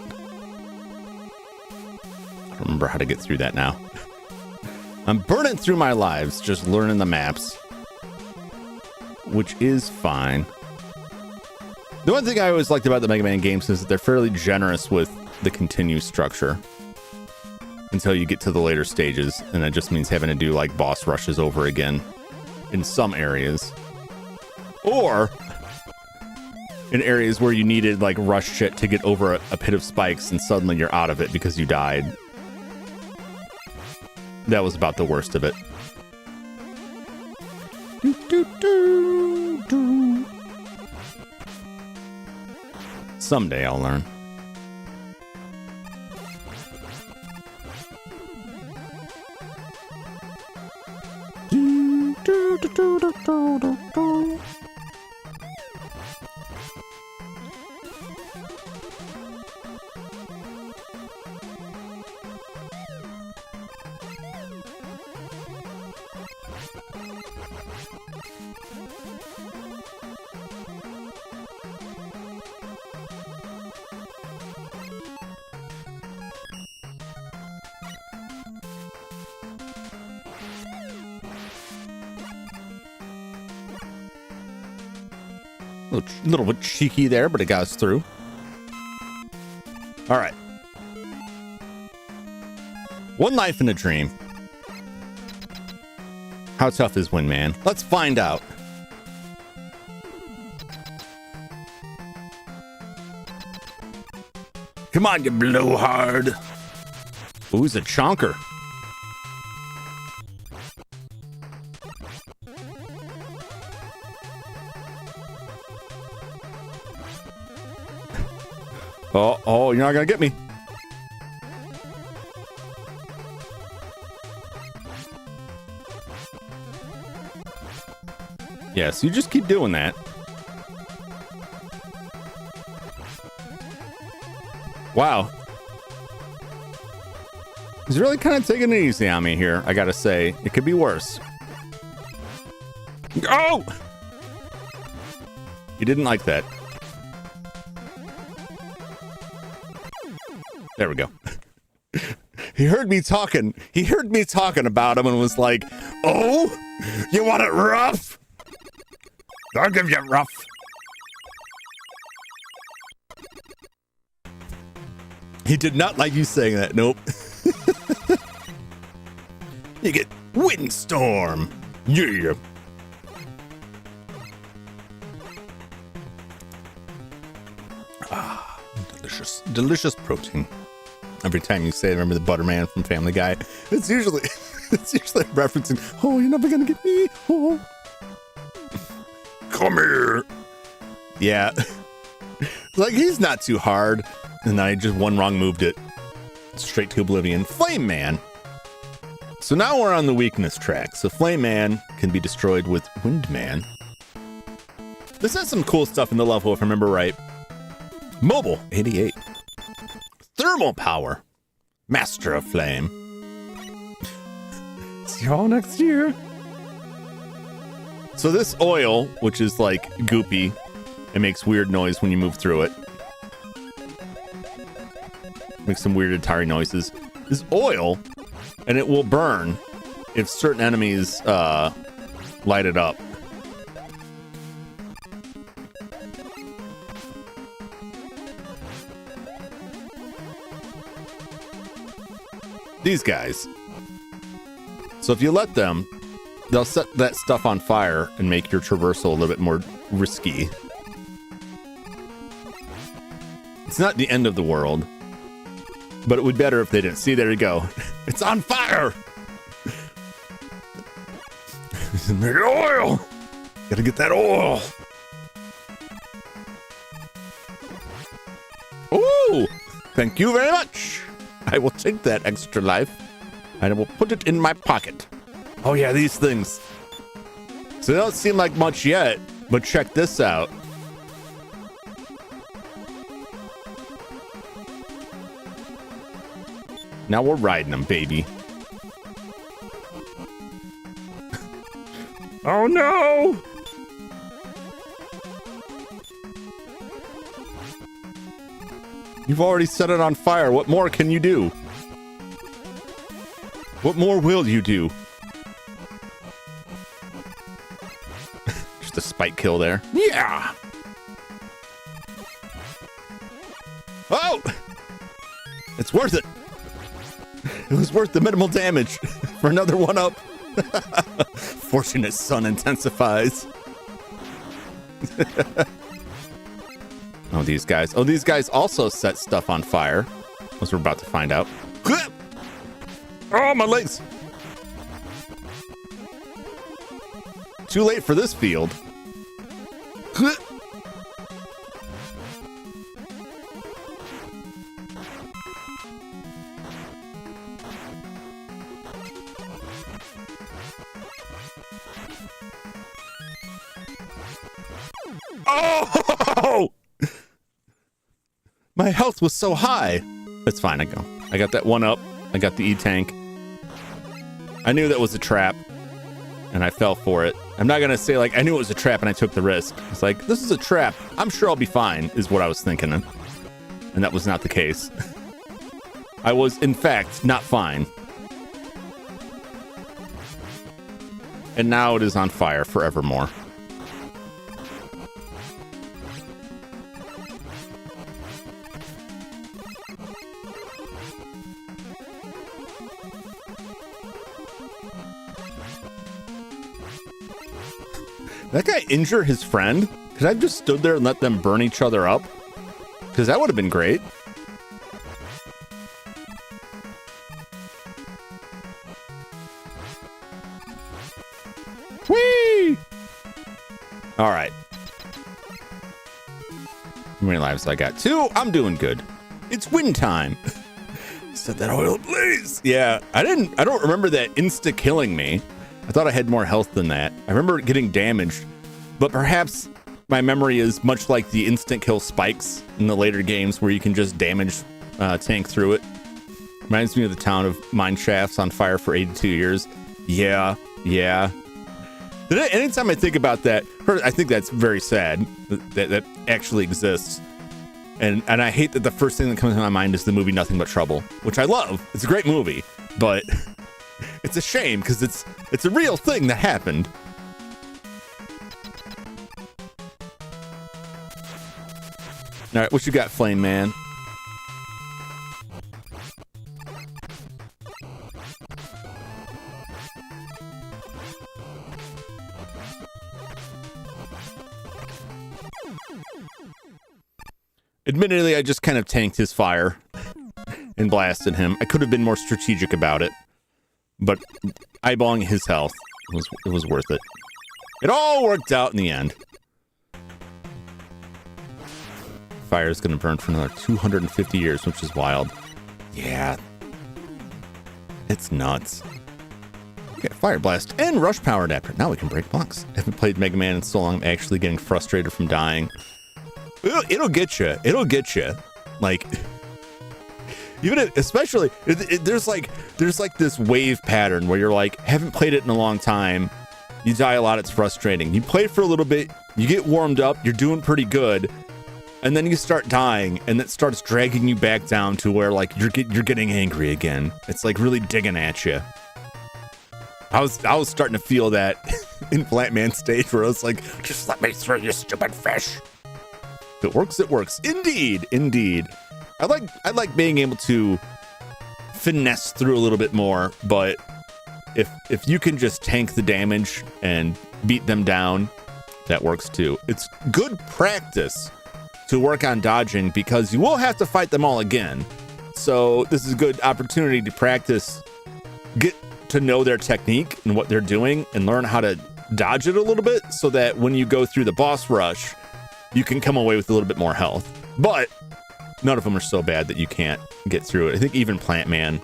don't remember how to get through that now. I'm burning through my lives just learning the maps, which is fine. The one thing I always liked about the Mega Man games is that they're fairly generous with the continue structure until you get to the later stages, and that just means having to do like boss rushes over again in some areas, or in areas where you needed like rush shit to get over a pit of spikes and suddenly you're out of it because you died. That was about the worst of it. Someday I'll learn. A little bit cheeky there, but it got us through. All right. One life in a dream. How tough is Windman? Let's find out. Come on, you blowhard. Ooh, he's a chonker. Oh, you're not gonna get me. Yes, you just keep doing that. Wow. He's really kind of taking it easy on me here, I gotta say. It could be worse. Oh! He didn't like that. There we go. He heard me talking. He heard me talking about him and was like, "Oh, you want it rough? I'll give you rough." He did not like you saying that. Nope. You get windstorm. Yeah. Ah, delicious. Delicious protein. Every time you say, remember the Butterman from Family Guy? It's usually referencing, "Oh, you're never gonna get me. Oh. Come here." Yeah. Like, he's not too hard. And I just one wrong moved it straight to oblivion. Flame Man. So now we're on the weakness track. So Flame Man can be destroyed with Wind Man. This has some cool stuff in the level, if I remember right. Mobile, 88. Thermal power, Master of Flame. See y'all next year. So this oil, which is like goopy, it makes weird noise when you move through it. Makes some weird Atari noises. Is oil, and it will burn if certain enemies light it up. These guys. So if you let them, they'll set that stuff on fire and make your traversal a little bit more risky. It's not the end of the world. But it would be better if they didn't. See, there you go. It's on fire! Make it oil! Gotta get that oil! Ooh! Thank you very much! I will take that extra life, and I will put it in my pocket. Oh yeah, these things. So they don't seem like much yet, but check this out. Now we're riding them, baby. Oh no! You've already set it on fire. What more can you do? What more will you do? Just a spike kill there. Yeah! Oh! It's worth it. It was worth the minimal damage for another one up. Fortunate Son intensifies. Oh, these guys. Oh, these guys also set stuff on fire, as we're about to find out. Oh, my legs. Too late for this field. Oh! My health was so high. It's fine. I got that one up. I got the E-tank. I knew that was a trap, and I fell for it. I'm not gonna say like I knew it was a trap and I took the risk. It's like, this is a trap. I'm sure I'll be fine, is what I was thinking. And that was not the case. I was, in fact, not fine. And now it is on fire forevermore. That guy injure his friend? Could I have just stood there and let them burn each other up? Because that would have been great. Whee! All right. How many lives I got? 2. I'm doing good. It's win time. Set that oil ablaze. Yeah, I don't remember that insta killing me. I thought I had more health than that. I remember getting damaged But perhaps my memory is much like the instant kill spikes in the later games where you can just damage tank through it. Reminds me of the town of mine shafts on fire for 82 years. Yeah. Anytime I think about that, I think that's very sad that actually exists. And I hate that the first thing that comes to my mind is the movie Nothing But Trouble, which I love. It's a great movie, but it's a shame because it's a real thing that happened. All right, what you got, Flame Man? Admittedly, I just kind of tanked his fire and blasted him. I could have been more strategic about it, but eyeballing his health was worth it. It all worked out in the end. Fire is going to burn for another 250 years, which is wild. Yeah. It's nuts. Okay, Fire Blast and Rush Power Adapter. Now we can break blocks. I haven't played Mega Man in so long, I'm actually getting frustrated from dying. It'll get you. It'll get you. Like, even if, especially, there's like this wave pattern where you're like, haven't played it in a long time. You die a lot. It's frustrating. You play for a little bit. You get warmed up. You're doing pretty good. And then you start dying, and that starts dragging you back down to where like you're getting angry again. It's like really digging at you. I was starting to feel that in Flatman stage where I was like, just let me through, you stupid fish. If it works, it works. Indeed. I like being able to finesse through a little bit more, but if you can just tank the damage and beat them down, that works too. It's good practice to work on dodging because you will have to fight them all again. So this is a good opportunity to practice, get to know their technique and what they're doing and learn how to dodge it a little bit so that when you go through the boss rush, you can come away with a little bit more health. But none of them are so bad that you can't get through it. I think even Plant Man,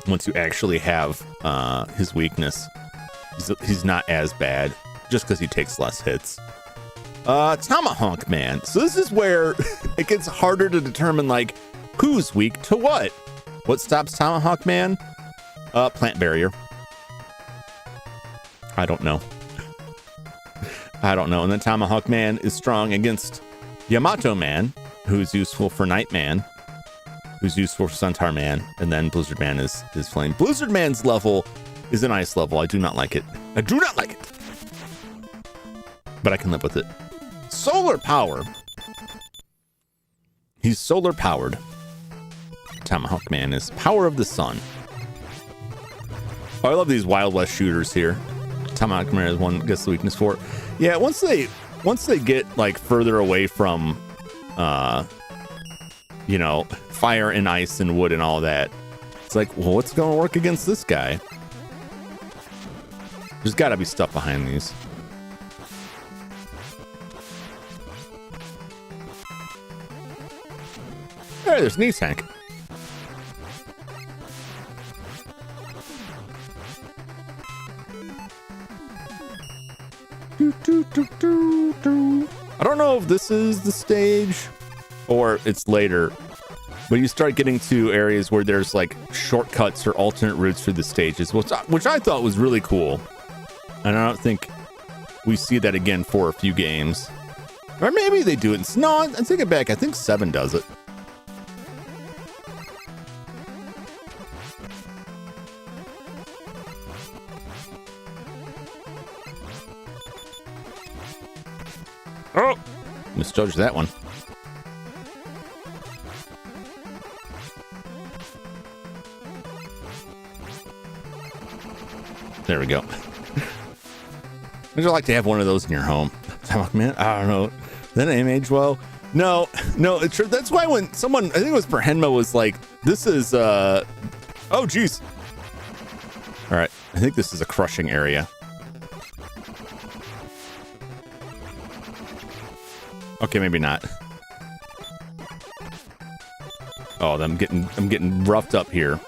once you actually have his weakness, he's not as bad just because he takes less hits. Tomahawk Man. So this is where it gets harder to determine like who's weak to what. What stops Tomahawk Man? Plant Barrier. I don't know. And then Tomahawk Man is strong against Yamato Man, who's useful for Night Man, who's useful for Centaur Man, and then Blizzard Man is Flame. Blizzard Man's level is an ice level. I do not like it. But I can live with it. Solar Power. He's solar powered. Tomahawk Man is Power of the Sun. Oh, I love these Wild West shooters here. Tomahawk Man is one gets the weakness for. Yeah, once they get like further away from fire and ice and wood and all that, it's like, well, what's going to work against this guy? There's got to be stuff behind these. Hey, there's knee tank. I don't know if this is the stage or it's later, but you start getting to areas where there's like shortcuts or alternate routes through the stages, which I thought was really cool. And I don't think we see that again for a few games. Or maybe they do it. No, I take it back. I think 7 does it. Oh, misjudged that one. There we go. Would you like to have one of those in your home? Man, I don't know. That ain't age well. No, it's true. That's why when someone, I think it was for Henma, was like, this is, oh, geez. All right. I think this is a crushing area. Okay, maybe not. Oh, I'm getting roughed up here.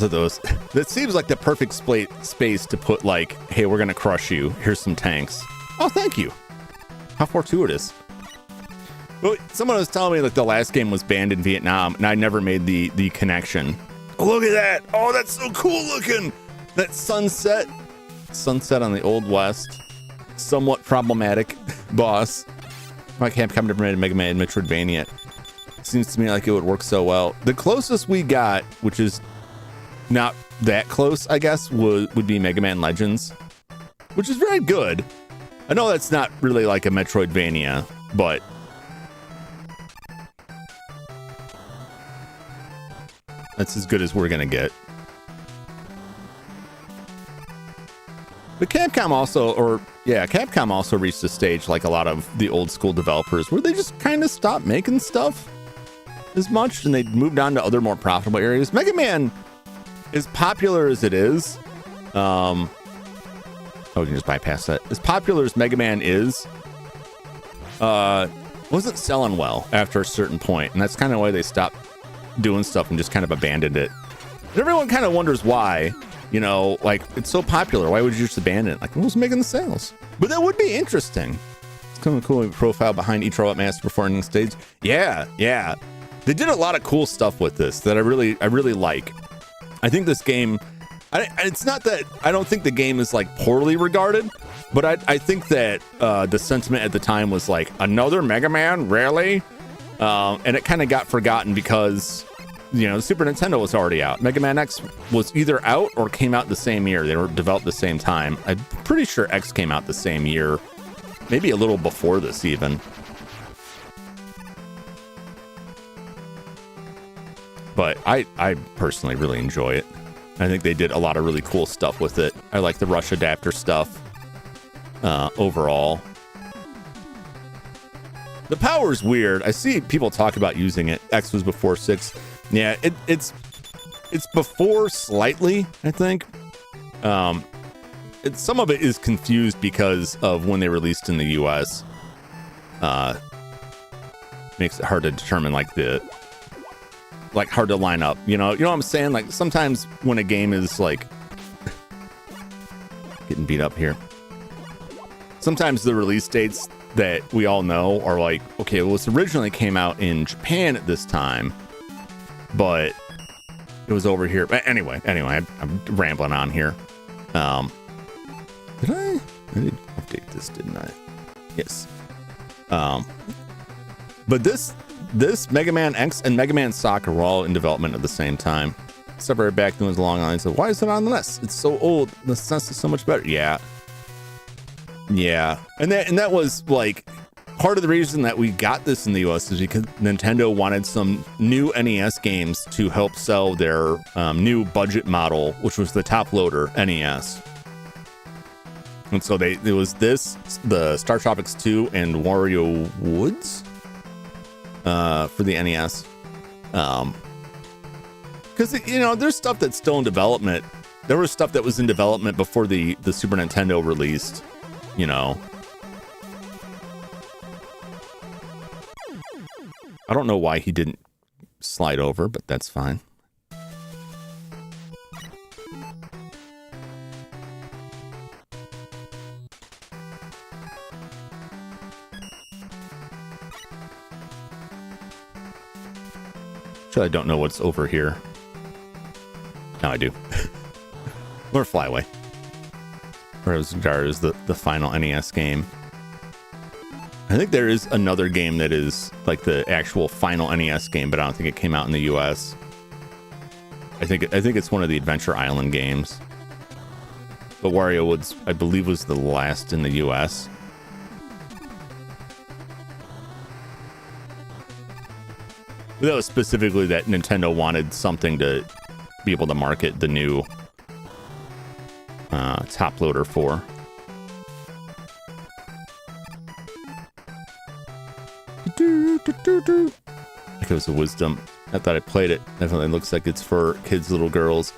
of those. That seems like the perfect space to put like, hey, we're gonna crush you. Here's some tanks. Oh, thank you. How fortuitous. Well, someone was telling me that the last game was banned in Vietnam, and I never made the connection. Oh, look at that. Oh, that's so cool looking. That sunset on the Old West. Somewhat problematic boss. I can't come to Mega Man Metroidvania. Seems to me like it would work so well. The closest we got, which is not that close, I guess, would be Mega Man Legends, which is very good. I know that's not really like a Metroidvania, but that's as good as we're gonna get. But Capcom also reached a stage like a lot of the old school developers where they just kind of stopped making stuff as much and they moved on to other more profitable areas. Mega Man, as popular as it is, oh, we can just bypass that. As popular as Mega Man is, wasn't selling well after a certain point, and that's kind of why they stopped doing stuff and just kind of abandoned it. And everyone kind of wonders why. You know, like, it's so popular. Why would you just abandon it? Like, who's making the sales? But that would be interesting. It's kind of a cool profile behind each Robot Master performing stage. Yeah. They did a lot of cool stuff with this that I really like. I think this game, it's not that I don't think the game is like poorly regarded, but I think that the sentiment at the time was like, another Mega Man, really? And it kind of got forgotten because, you know, the Super Nintendo was already out. Mega Man X was either out or came out the same year. They were developed the same time. I'm pretty sure X came out the same year, maybe a little before this even. But I personally really enjoy it. I think they did a lot of really cool stuff with it. I like the Rush adapter stuff overall. The power's weird. I see people talk about using it. X was before 6. Yeah, it's before slightly, I think. Some of it is confused because of when they released in the US. Makes it hard to determine hard to line up. You know what I'm saying? Like sometimes when a game is like getting beat up here. Sometimes the release dates that we all know are like, okay, well, this originally came out in Japan at this time, but it was over here. But anyway, I'm rambling on here. I did update this, didn't I? Yes. But this Mega Man X and Mega Man Soccer were all in development at the same time. Separated back then was along the lines of, why is it on the NES? It's so old. The SNES is so much better. Yeah. And that was like part of the reason that we got this in the US is because Nintendo wanted some new NES games to help sell their new budget model, which was the top loader NES. And so it was this, the Star Tropics 2 and Wario Woods for the NES. Because, there's stuff that's still in development. There was stuff that was in development before the Super Nintendo released. I don't know why he didn't slide over, but that's fine. Actually, I don't know what's over here. Now I do. Or Flyway. Rose Guard is the final NES game. I think there is another game that is like the actual final NES game, but I don't think it came out in the US. I think it's one of the Adventure Island games. But Wario Woods, I believe, was the last in the US. But that was specifically that Nintendo wanted something to be able to market the new top loader for. Like it was a Wisdom. I thought I played it. Definitely looks like it's for kids, little girls.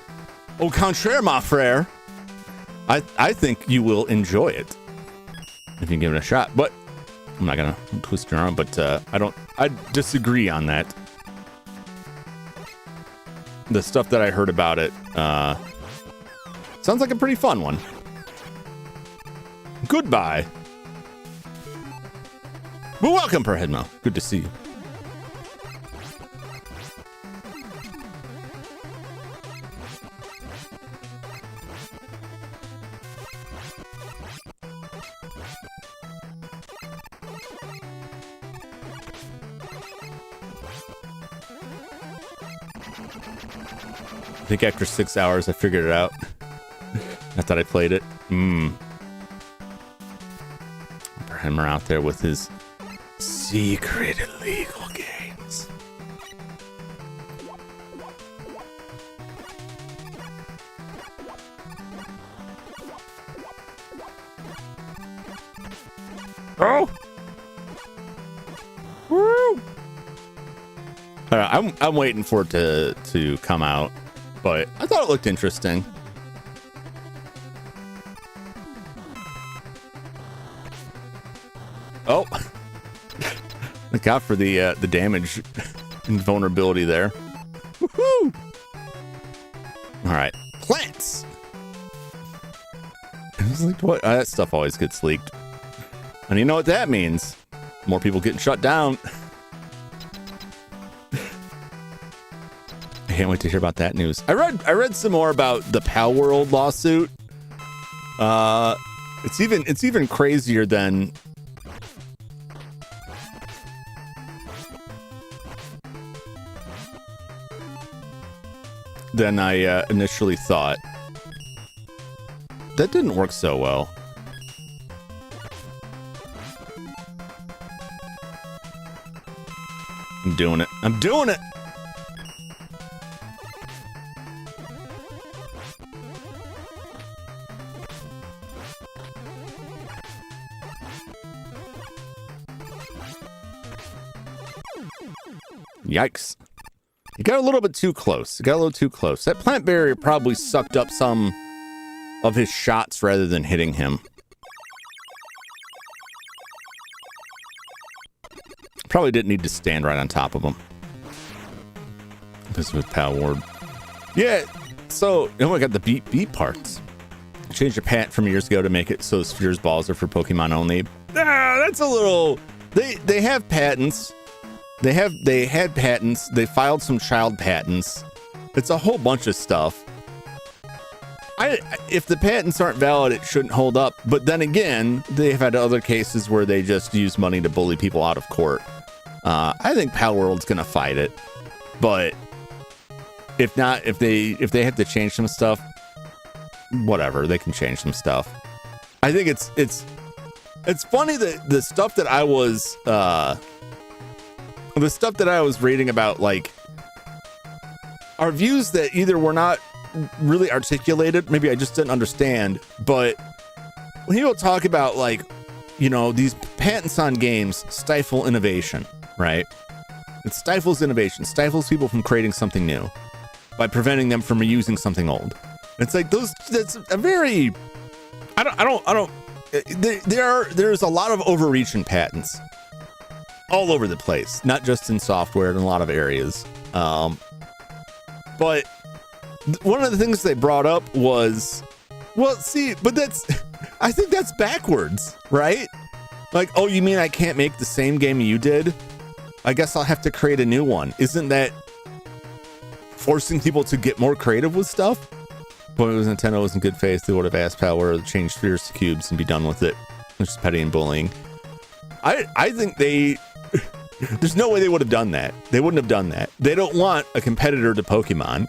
Au contraire, my frère. I think you will enjoy it if you give it a shot. But I'm not gonna twist your arm. But I disagree on that. the stuff that I heard about it sounds like a pretty fun one. Goodbye. Well, welcome, Perheadmo. Good to see you. I think after 6 hours, I figured it out. I thought I played it. Perheadmo out there with his secret illegal games. Oh! Woo! I'm waiting for it to come out, but I thought it looked interesting. Oh, look out for the damage and vulnerability there. Woohoo! All right, plants. I was like, what? That stuff always gets leaked, and you know what that means? More people getting shut down. I can't wait to hear about that news. I read some more about the Pal World lawsuit. It's even crazier than I initially thought. That didn't work so well. I'm doing it. I'm doing it. Yikes. You got a little bit too close. You got a little too close. That plant barrier probably sucked up some of his shots rather than hitting him. Probably didn't need to stand right on top of him. This was Pal Ward. Yeah, so, I got the beat parts. Changed the patent from years ago to make it so Sphere's balls are for Pokemon only. That's a little... They have patents. They had patents. They filed some child patents. It's a whole bunch of stuff. If the patents aren't valid, it shouldn't hold up. But then again, they've had other cases where they just use money to bully people out of court. I think Pal World's gonna fight it, but if not, if they have to change some stuff, whatever, they can change some stuff. I think it's funny that the stuff that I was reading about, like, are views that either were not really articulated, maybe I just didn't understand, but when people talk about, like, you know, these patents on games stifle innovation, right? It stifles innovation, stifles people from creating something new by preventing them from reusing something old. It's like that's a very, there's a lot of overreach in patents all over the place, not just in software, in a lot of areas. But one of the things they brought up was, well, see, but I think that's backwards, right? Like, oh, you mean I can't make the same game you did? I guess I'll have to create a new one. Isn't that forcing people to get more creative with stuff? But it was Nintendo was in good faith, they would have asked Power to change spheres to cubes and be done with it. It's just petty and bullying. I think there's no way they would have done that. They wouldn't have done that. They don't want a competitor to Pokemon.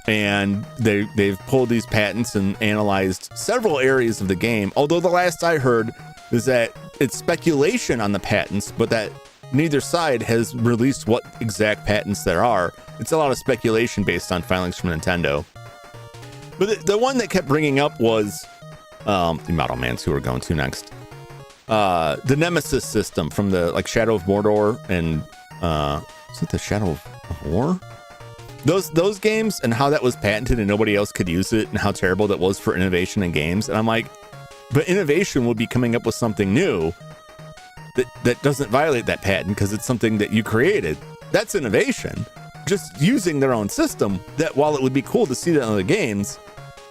And they've pulled these patents and analyzed several areas of the game. Although the last I heard is that it's speculation on the patents, but that neither side has released what exact patents there are. It's a lot of speculation based on filings from Nintendo. But the one that kept bringing up was the Model Mans who we're going to next. The Nemesis system from the Shadow of Mordor and is it the Shadow of War? Those games and how that was patented and nobody else could use it and how terrible that was for innovation in games. And I'm like, but innovation would be coming up with something new that doesn't violate that patent because it's something that you created. That's innovation. just using their own system, that while it would be cool to see that in other games,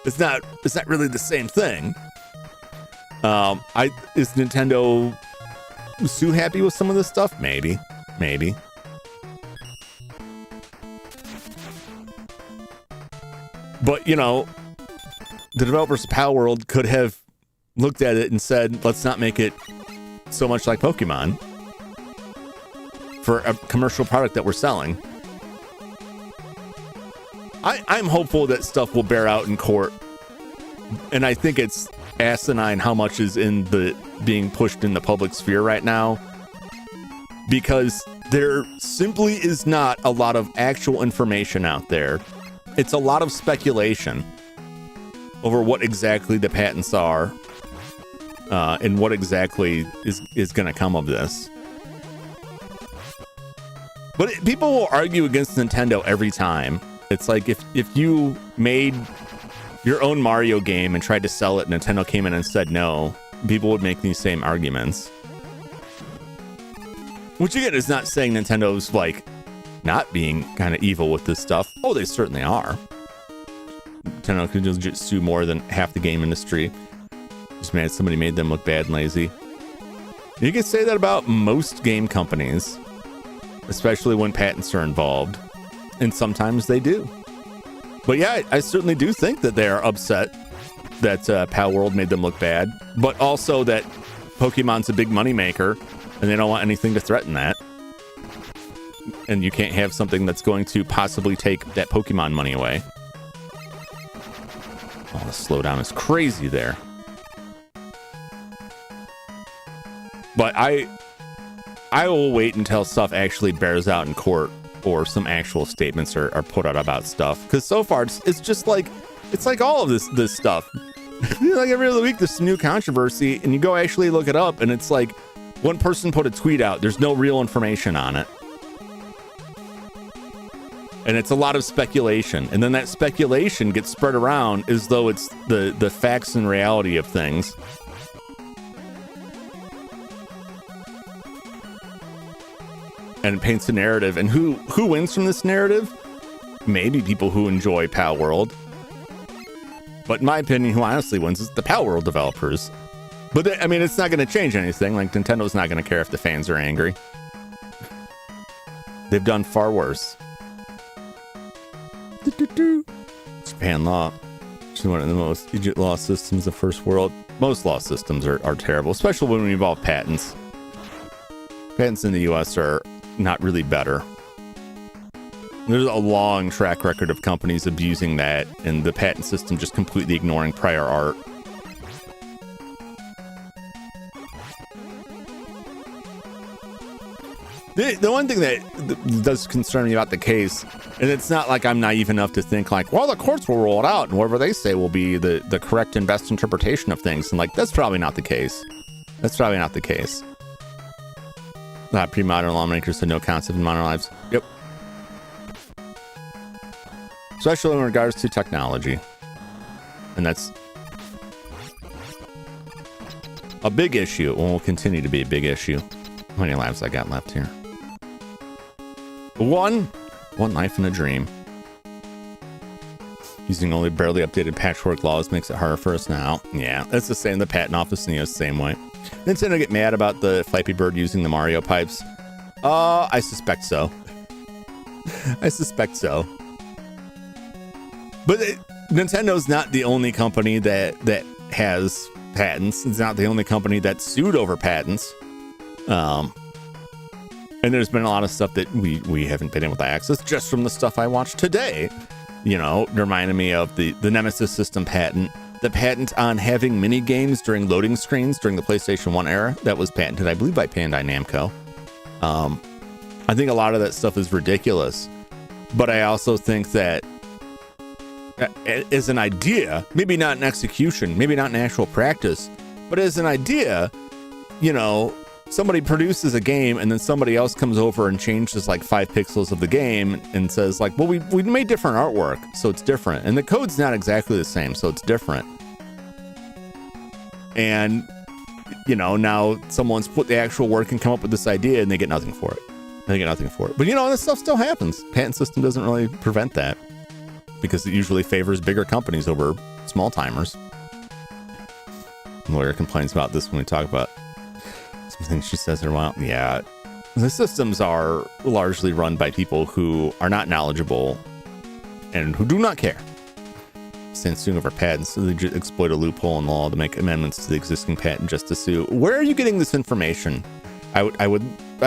it's not really the same thing. Is Nintendo too happy with some of this stuff? Maybe. But, you know, the developers of Pal World could have looked at it and said, let's not make it so much like Pokemon for a commercial product that we're selling. I'm hopeful that stuff will bear out in court. And I think it's asinine how much is being pushed in the public sphere right now, because there simply is not a lot of actual information out there. It's a lot of speculation over what exactly the patents are, and what exactly is going to come of this. But people will argue against Nintendo every time. It's like if you made your own Mario game and tried to sell it, Nintendo came in and said no, people would make these same arguments. Which again is not saying Nintendo's like not being kind of evil with this stuff. Oh, they certainly are. Nintendo could just sue more than half the game industry. Just mad somebody made them look bad and lazy. You can say that about most game companies, especially when patents are involved. And sometimes they do. But yeah, I certainly do think that they are upset that Pal World made them look bad, but also that Pokemon's a big moneymaker and they don't want anything to threaten that. And you can't have something that's going to possibly take that Pokemon money away. Oh, the slowdown is crazy there. But I will wait until stuff actually bears out in court, or some actual statements are put out about stuff. Because so far, it's just like, it's like all of this stuff. Like every other week, there's some new controversy, and you go actually look it up, and it's like, one person put a tweet out, there's no real information on it. And it's a lot of speculation. And then that speculation gets spread around as though it's the facts and reality of things. And it paints a narrative. And who wins from this narrative? Maybe people who enjoy Pal World. But in my opinion, who honestly wins is the Pal World developers. But I mean, it's not going to change anything. Like, Nintendo's not going to care if the fans are angry. They've done far worse. Japan law. Which is one of the most legit law systems of first world. Most law systems are terrible, especially when we involve patents. Patents in the US are not really better. There's a long track record of companies abusing that, and the patent system just completely ignoring prior art. The one thing that does concern me about the case, and it's not like I'm naive enough to think like, well, the courts will roll it out and whatever they say will be the correct and best interpretation of things. And like, that's probably not the case. That's probably not the case. Pre-modern lawmakers had no concept in modern lives. Yep. Especially in regards to technology. And that's a big issue. It will continue to be a big issue. How many lives I got left here? One life in a dream. Using only barely updated patchwork laws makes it harder for us now. Yeah, that's the same. The patent office in the US, same way. Nintendo get mad about the Flappy Bird using the Mario pipes. I suspect so. I suspect so. But Nintendo's not the only company that has patents. It's not the only company that's sued over patents. And there's been a lot of stuff that we haven't been able to access just from the stuff I watched today. You know, reminding me of the Nemesis system patent, the patent on having mini games during loading screens during the PlayStation 1 era that was patented, I believe, by Bandai Namco. I think a lot of that stuff is ridiculous, but I also think that as an idea, maybe not in execution, maybe not in actual practice, but as an idea, you know, somebody produces a game and then somebody else comes over and changes like 5 pixels of the game and says like, well, we made different artwork, so it's different. And the code's not exactly the same, so it's different. And, you know, now someone's put the actual work and come up with this idea and they get nothing for it. They get nothing for it. But this stuff still happens. Patent system doesn't really prevent that because it usually favors bigger companies over small timers. Lawyer complains about this when we talk about some things she says are wild. Yeah. The systems are largely run by people who are not knowledgeable and who do not care. Stand suing over patents, so they just exploit a loophole in law to make amendments to the existing patent just to sue. Where are you getting this information? I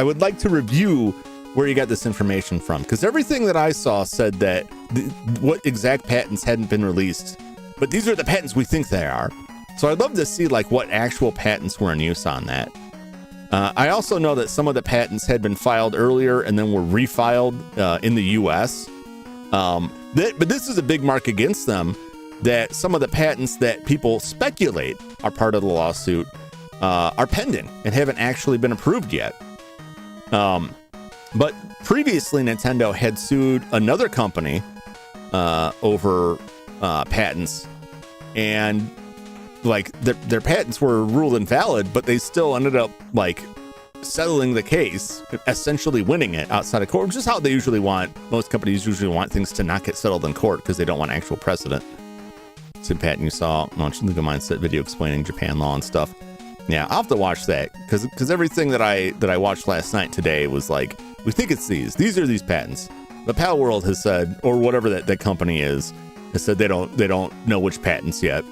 would like to review where you got this information from, because everything that I saw said that what exact patents hadn't been released, but these are the patents we think they are. So I'd love to see like what actual patents were in use on that. I also know that some of the patents had been filed earlier and then were refiled in the U.S. But this is a big mark against them, that some of the patents that people speculate are part of the lawsuit are pending and haven't actually been approved yet. But previously, Nintendo had sued another company over patents, and like their patents were ruled invalid, but they still ended up like settling the case, essentially winning it outside of court, which is how they usually want. Most companies usually want things to not get settled in court because they don't want actual precedent. Same patent you saw, launch Legal Mindset video explaining Japan law and stuff. Yeah, I'll have to watch that because everything that I watched last night today was like, we think it's these are these patents. The Pal World has said, or whatever that company is, has said they don't know which patents yet.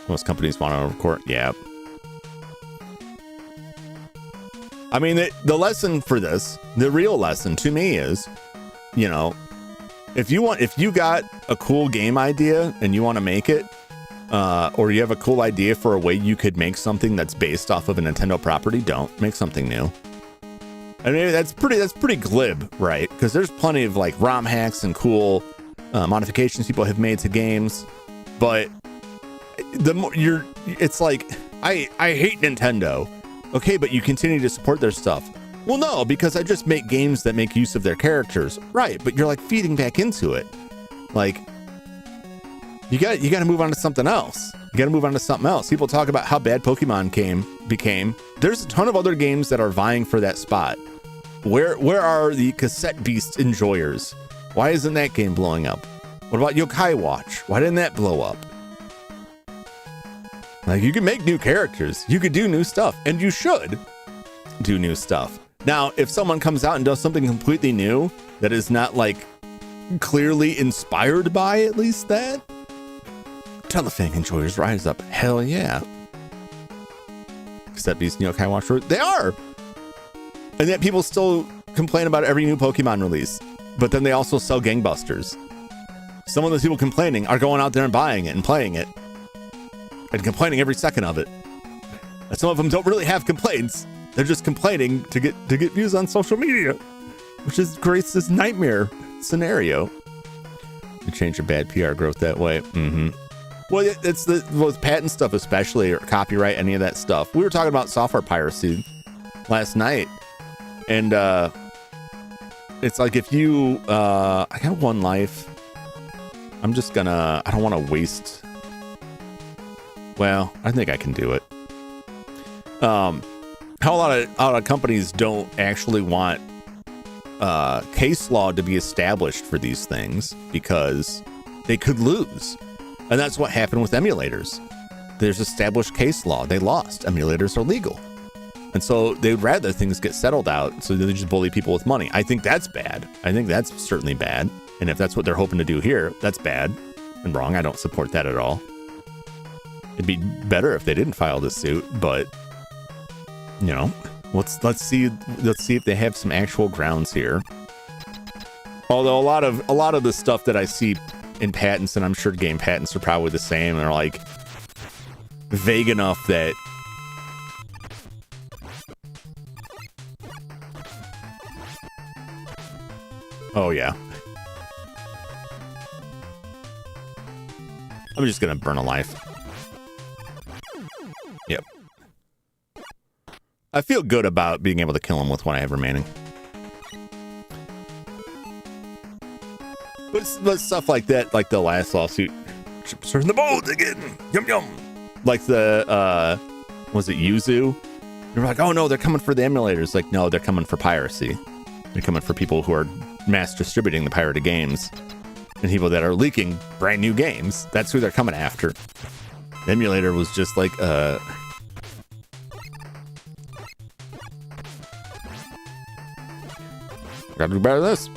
Most companies want to over court. Yeah. I mean, the lesson for this, the real lesson to me is, if you got a cool game idea and you want to make it, or you have a cool idea for a way you could make something that's based off of a Nintendo property, don't make something new. I mean, that's pretty glib, right? Because there's plenty of like ROM hacks and cool modifications people have made to games, but it's like, I hate Nintendo. Okay, but you continue to support their stuff. Well, no, because I just make games that make use of their characters. Right, but you're like feeding back into it. Like, you got to move on to something else. People talk about how bad Pokemon became. There's a ton of other games that are vying for that spot. Where are the cassette beast enjoyers? Why isn't that game blowing up? What about Yokai Watch? Why didn't that blow up? Like, you can make new characters. You could do new stuff, and you should do new stuff. Now, if someone comes out and does something completely new that is not like clearly inspired by at least that, Telefang enjoyers rise up. Hell yeah. Cassette Beast and Yokai Watch, they are. And yet people still complain about every new Pokemon release, but then they also sell gangbusters. Some of those people complaining are going out there and buying it and playing it, and complaining every second of it. And some of them don't really have complaints. They're just complaining to get views on social media, which is Grace's nightmare scenario. You change your bad PR growth that way. Mm-hmm. Well, it's with patent stuff especially, or copyright, any of that stuff. We were talking about software piracy last night, and it's like if you I got one life. I don't want to waste. Well, I think I can do it. How a lot of companies don't actually want case law to be established for these things because they could lose. And that's what happened with emulators. There's established case law. They lost. Emulators are legal. And so they'd rather things get settled out, so they just bully people with money. I think that's bad. I think that's certainly bad. And if that's what they're hoping to do here, that's bad and wrong. I don't support that at all. It'd be better if they didn't file this suit, but let's see if they have some actual grounds here. Although a lot of the stuff that I see in patents, and I'm sure game patents are probably the same, are like vague enough that oh yeah. I'm just gonna burn a life. Yep. I feel good about being able to kill him with what I have remaining. But stuff like that, like the last lawsuit, chips are in the bones again. Yum yum. Like the was it Yuzu? You're like, oh no, they're coming for the emulators. Like, no, they're coming for piracy. They're coming for people who are mass distributing the pirated games and people that are leaking brand new games. That's who they're coming after. The emulator was just like, gotta do better than this.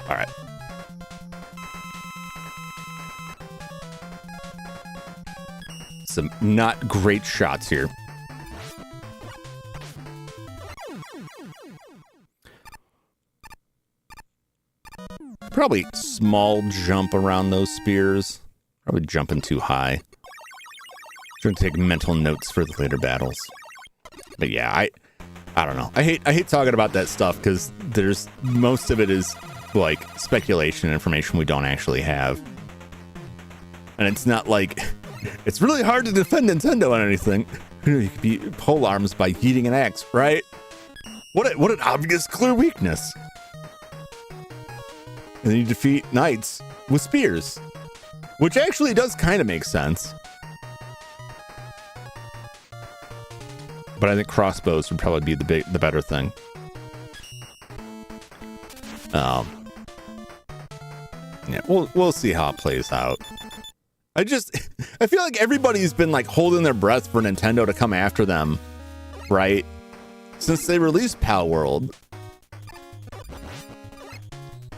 All right. Some not great shots here. Probably small jump around those spears. Probably jumping too high. Trying to take mental notes for the later battles. But yeah, I don't know. I hate talking about that stuff because there's most of it is like speculation and information we don't actually have. And it's not like it's really hard to defend Nintendo on anything. You could be pole arms by yeeting an axe, right? What an obvious clear weakness. And then you defeat knights with spears, which actually does kind of make sense. But I think crossbows would probably be the better thing. Yeah, we'll see how it plays out. I feel like everybody's been like holding their breath for Nintendo to come after them, right? Since they released Pal World.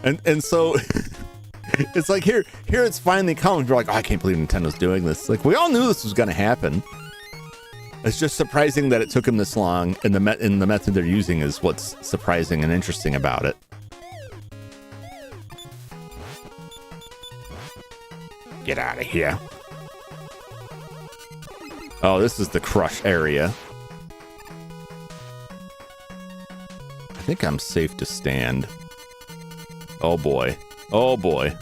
And so it's like here it's finally coming. We're like, oh, I can't believe Nintendo's doing this. Like, we all knew this was gonna happen. It's just surprising that it took them this long, and the method they're using is what's surprising and interesting about it. Get out of here. Oh, this is the crush area. I think I'm safe to stand. Oh boy. Oh boy.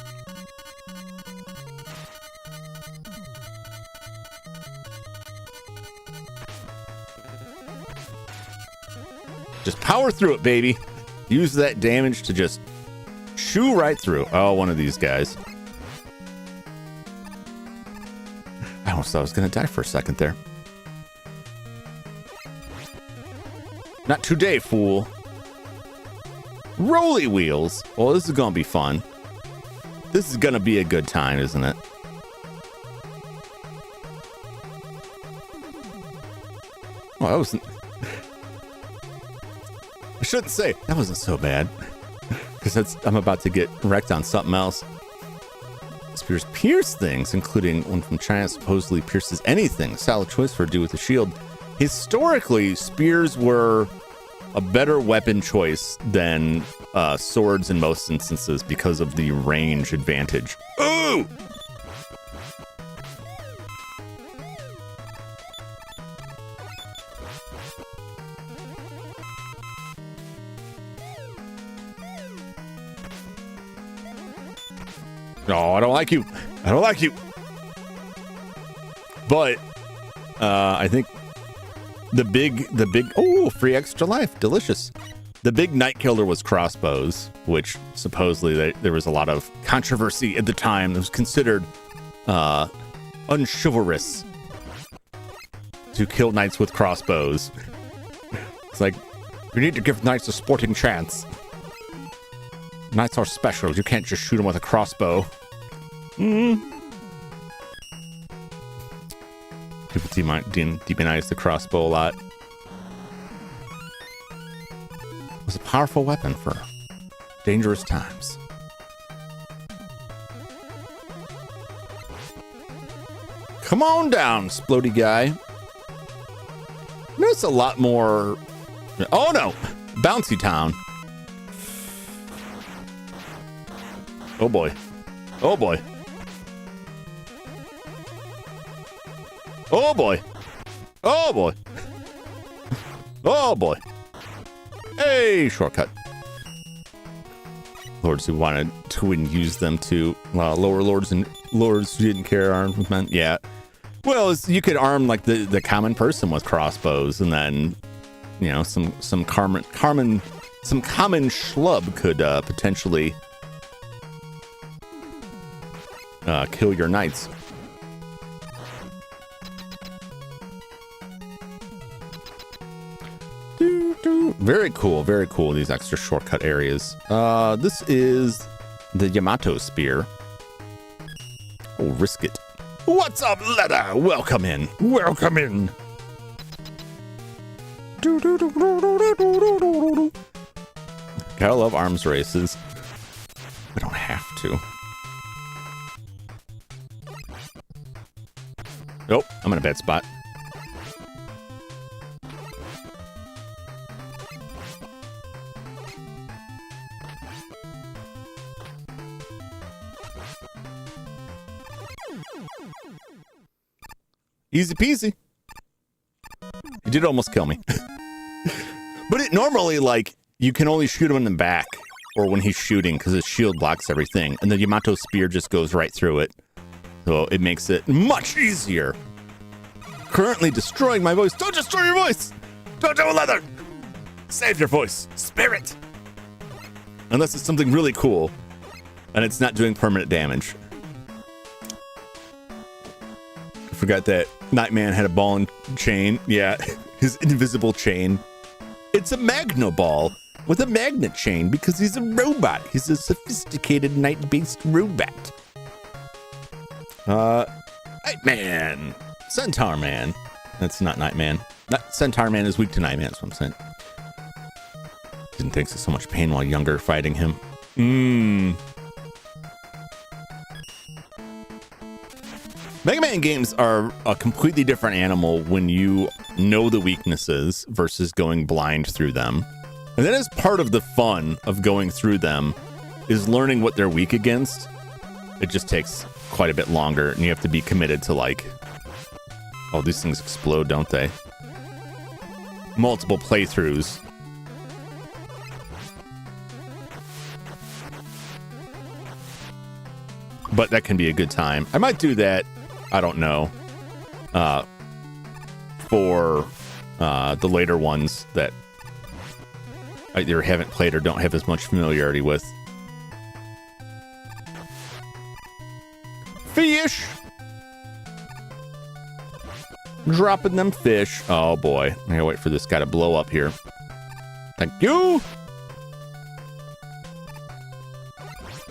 Just power through it, baby. Use that damage to just shoo right through. Oh, one of these guys. I almost thought I was going to die for a second there. Not today, fool. Rolly wheels. Well, this is going to be fun. This is going to be a good time, isn't it? Oh, that wasn't... I shouldn't say. That wasn't so bad. Because I'm about to get wrecked on something else. Spears pierce things, including one from China supposedly pierces anything. Solid choice for a dude with a shield. Historically, spears were a better weapon choice than swords in most instances because of the range advantage. Ooh! No, I don't like you. I don't like you. But I think the big oh, free extra life, delicious. The big night killer was crossbows, which supposedly there was a lot of controversy at the time. It was considered unchivalrous to kill knights with crossbows. It's like, you need to give knights a sporting chance. Knights are special. You can't just shoot them with a crossbow. People demonize the crossbow a lot. It was a powerful weapon for dangerous times. Come on down, splody guy. Notice a lot more... Oh no! Bouncy town. Oh boy. Oh boy. Oh boy. Oh boy. Oh boy. Hey, shortcut. Lords who wanted to use them to lower lords and lords who didn't care armed with men. Yeah. Well, you could arm like the common person with crossbows, and then, you know, some common schlub could potentially kill your knights. Very cool, these extra shortcut areas. This is the Yamato Spear. Oh, risk it. What's up, leather? Welcome in. Welcome in. Gotta love arms races. We don't have to. Nope, I'm in a bad spot. Easy peasy. He did almost kill me. But it normally, like, you can only shoot him in the back or when he's shooting because his shield blocks everything. And the Yamato Spear just goes right through it. So it makes it much easier. Currently destroying my voice. Don't destroy your voice. Don't do a leather. Save your voice. Spirit. Unless it's something really cool and it's not doing permanent damage. I forgot that Nightman had a ball and chain. Yeah, his invisible chain. It's a Magno ball with a magnet chain because he's a robot. He's a sophisticated night-based robot. Nightman. Centaur Man. That's not Nightman. Centaur Man is weak to Nightman, that's what I'm saying. Didn't take so much pain while younger fighting him. Mega Man games are a completely different animal when you know the weaknesses versus going blind through them. And that is part of the fun of going through them, is learning what they're weak against. It just takes quite a bit longer, and you have to be committed to, like, oh, these things explode, don't they? Multiple playthroughs. But that can be a good time. I might do that, I don't know, for the later ones that I either haven't played or don't have as much familiarity with. Fish! Dropping them fish. Oh boy, I gotta wait for this guy to blow up here. Thank you!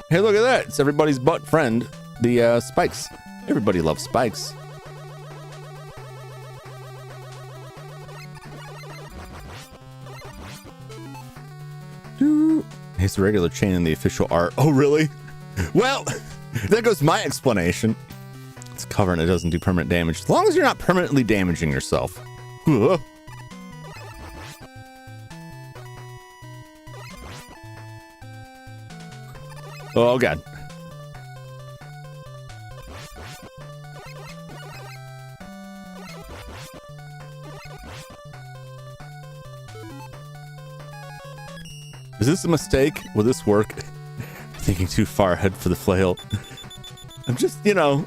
Hey, look at that. It's everybody's butt friend, the spikes. Everybody loves spikes. Here's the regular chain in the official art. Oh, really? Well, there goes my explanation. It's cover and it doesn't do permanent damage. As long as you're not permanently damaging yourself. Oh, God. Is this a mistake? Will this work? Thinking too far ahead for the flail. I'm just, you know,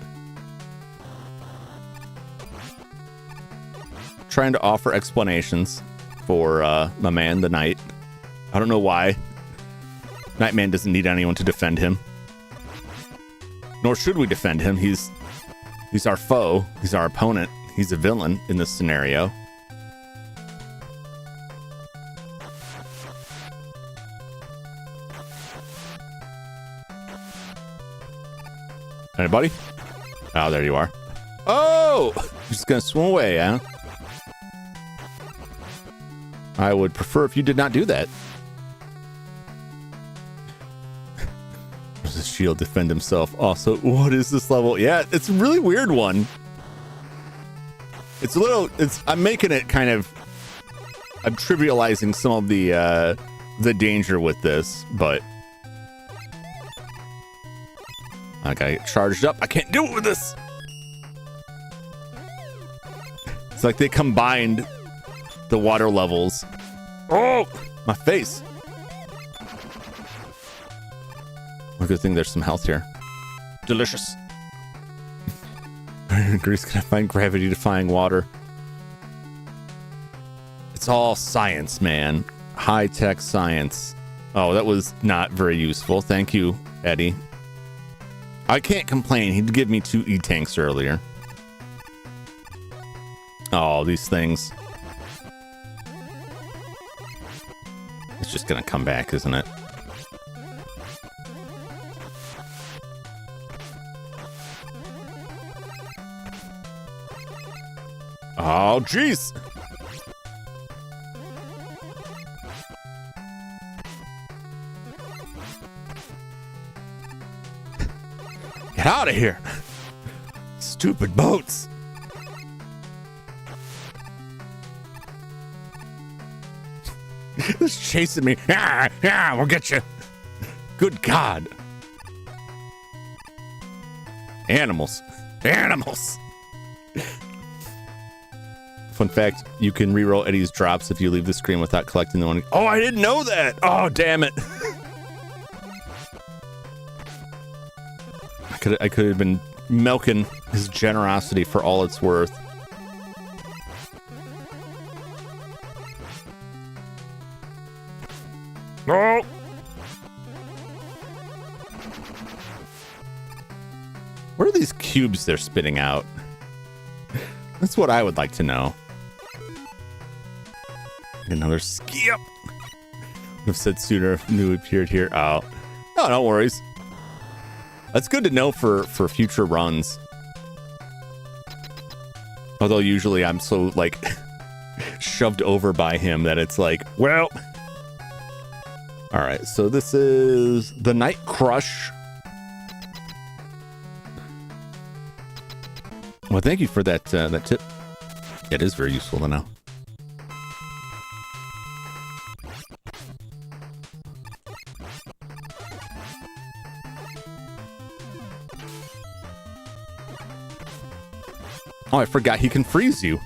trying to offer explanations for my man, the Knight. I don't know why. Nightman doesn't need anyone to defend him. Nor should we defend him. He's our foe. He's our opponent. He's a villain in this scenario. Anybody? Oh, there you are. Oh! You're just gonna swim away, huh? I would prefer if you did not do that. Does the shield defend himself? Also, what is this level? Yeah, it's a really weird one. It's a little, I'm making it kind of, I'm trivializing some of the danger with this, but I gotta get charged up. I can't do it with this. It's like they combined the water levels. Oh, my face. Well, good thing there's some health here. Delicious. Grease gonna find gravity defying water. It's all science, man. High-tech science. Oh, that was not very useful. Thank you, Eddie. I can't complain. He'd give me 2 E-tanks earlier. Oh, these things. It's just gonna come back, isn't it? Oh, jeez. Get out of here. Stupid boats. It's chasing me. Yeah, we'll get you. Good God. Animals. Animals. Fun fact, you can reroll Eddie's drops if you leave the screen without collecting the one. Oh, I didn't know that. Oh, damn it. I could have been milking his generosity for all it's worth. No. Where are these cubes they're spitting out? That's what I would like to know. Another skip. Would have said sooner if new appeared here. Oh, no worries. That's good to know for future runs. Although usually I'm so like shoved over by him that it's like, well. All right, so this is the Night Crush. Well, thank you for that that tip. It is very useful to know. Oh, I forgot he can freeze you.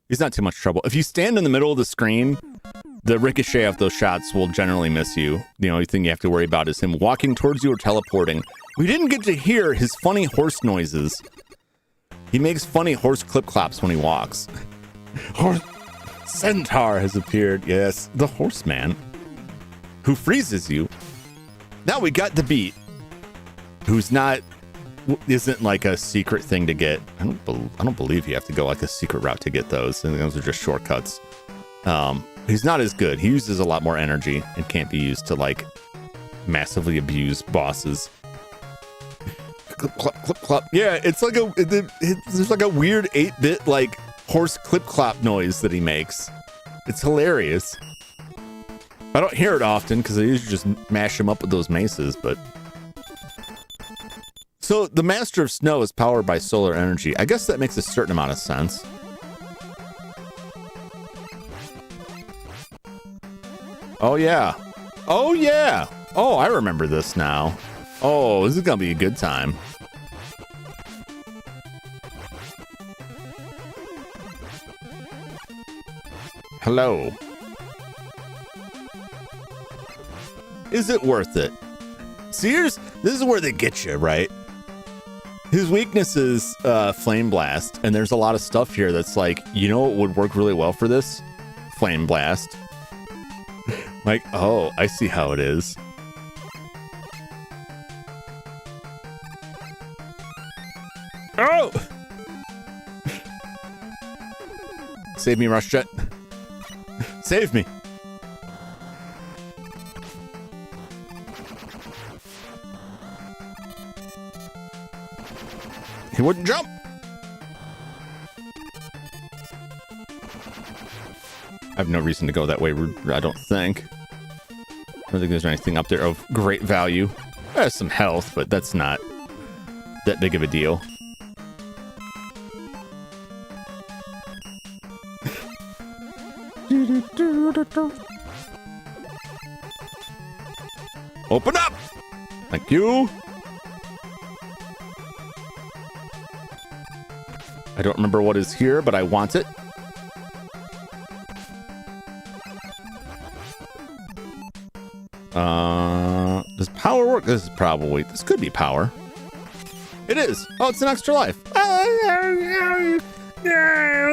He's not too much trouble. If you stand in the middle of the screen, the ricochet of those shots will generally miss you. The only thing you have to worry about is him walking towards you or teleporting. We didn't get to hear his funny horse noises. He makes funny horse clip-clops when he walks. Horse Centaur has appeared. Yes, the horseman who freezes you. Now we got the beat, who's not... isn't like a secret thing to get. I don't believe you have to go like a secret route to get those. I think those are just shortcuts. He's not as good. He uses a lot more energy and can't be used to like massively abuse bosses. Clip clop, clip clop. Yeah, it's like there's like a weird 8-bit like horse clip clop noise that he makes. It's hilarious. I don't hear it often because I usually just mash him up with those maces, but. So the Master of Snow is powered by solar energy. I guess that makes a certain amount of sense. Oh yeah. Oh yeah. Oh, I remember this now. Oh, this is gonna be a good time. Hello. Is it worth it? See, this is where they get you, right? His weakness is Flame Blast, and there's a lot of stuff here that's like, you know what would work really well for this? Flame Blast. Like, oh, I see how it is. Oh! Save me, Rush Jet. Save me. He wouldn't jump. I have no reason to go that way, I don't think. I don't think there's anything up there of great value. There's some health, but that's not that big of a deal. Open up! Thank you. I don't remember what is here, but I want it. Does power work? This could be power. It is. Oh, it's an extra life. Yeah,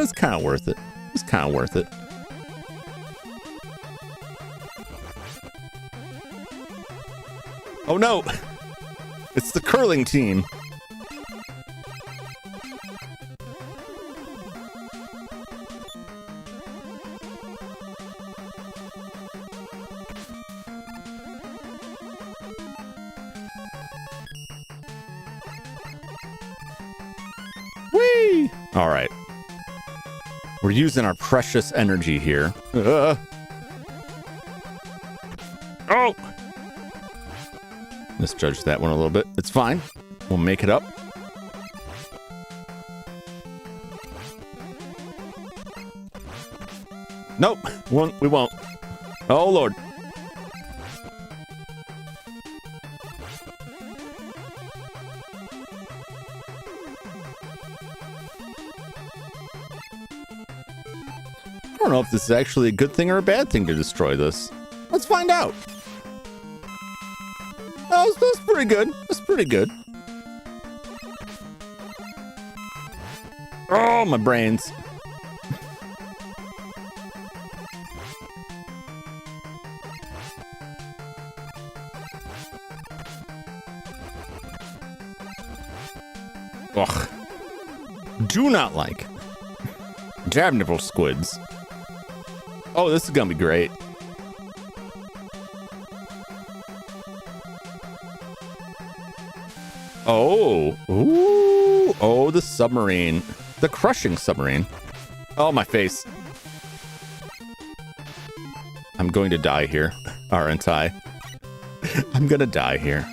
it's kind of worth it. It's kind of worth it. Oh no! It's the curling team. All right. We're using our precious energy here. Oh! Misjudged that one a little bit. It's fine. We'll make it up. Nope. We won't. Oh, Lord. I don't know if this is actually a good thing or a bad thing to destroy this. Let's find out. Oh, that's pretty good. That's pretty good. Oh, my brains. Ugh. Do not like jab nipple squids. Oh, this is gonna be great. Oh, ooh, oh, the submarine, the crushing submarine. Oh, my face. I'm going to die here, aren't I? I'm gonna die here.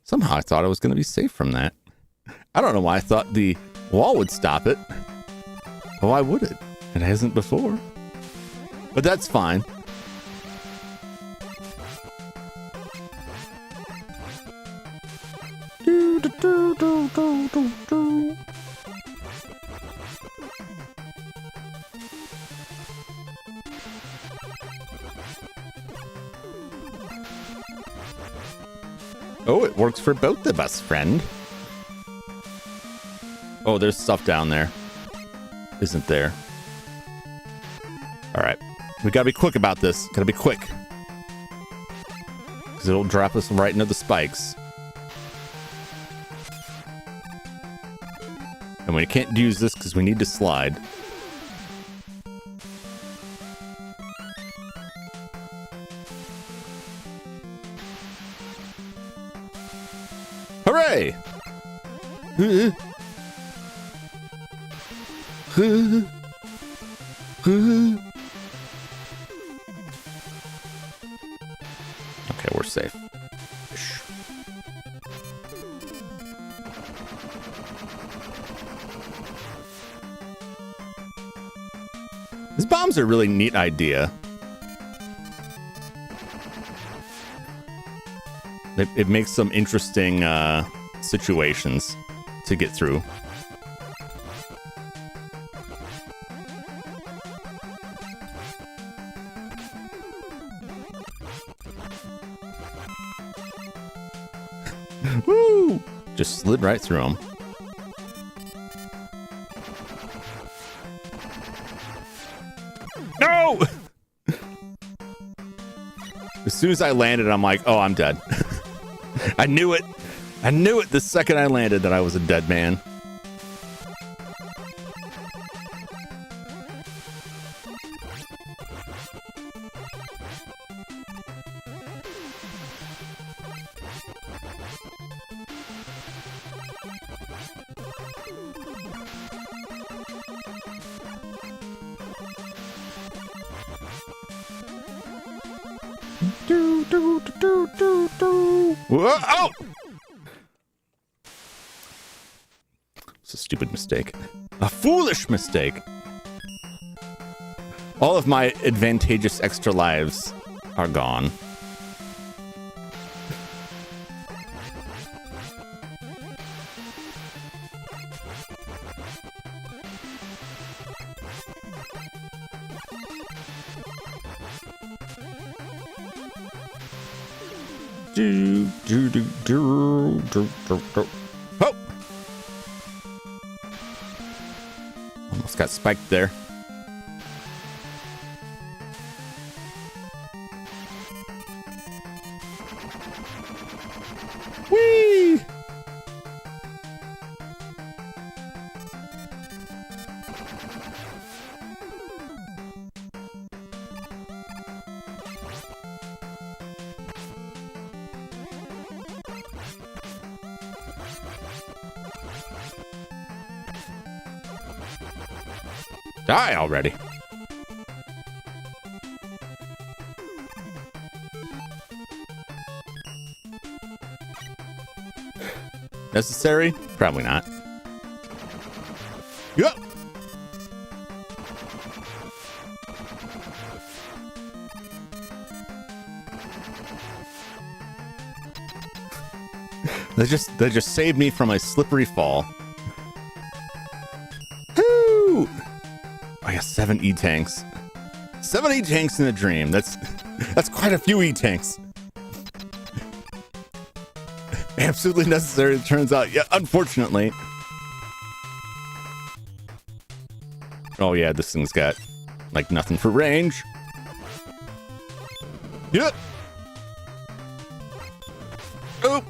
Somehow I thought I was going to be safe from that. I don't know why I thought the wall would stop it. Oh, why would it? It hasn't before. But that's fine. Oh, it works for both of us, friend. Oh, there's stuff down there. Isn't there? All right. We gotta be quick about this. Gotta be quick. Because it'll drop us right into the spikes. And we can't use this because we need to slide. Hooray! Okay, we're safe. These bombs are a really neat idea. It makes some interesting situations to get through. Woo! Just slid right through them. No! As soon as I landed, I'm like, oh, I'm dead. I knew it. I knew it the second I landed that I was a dead man. Whoa! Oh! It's a stupid mistake. A foolish mistake. All of my advantageous extra lives are gone. Oh! Almost got spiked there. Whee! Die already. Necessary? Probably not. Yep. They just saved me from a slippery fall. Woo! I got 7 E-tanks. 7 E-tanks in a dream. That's quite a few E-tanks. Absolutely necessary, it turns out. Yeah, unfortunately. Oh yeah, this thing's got like nothing for range. Yep. Oh.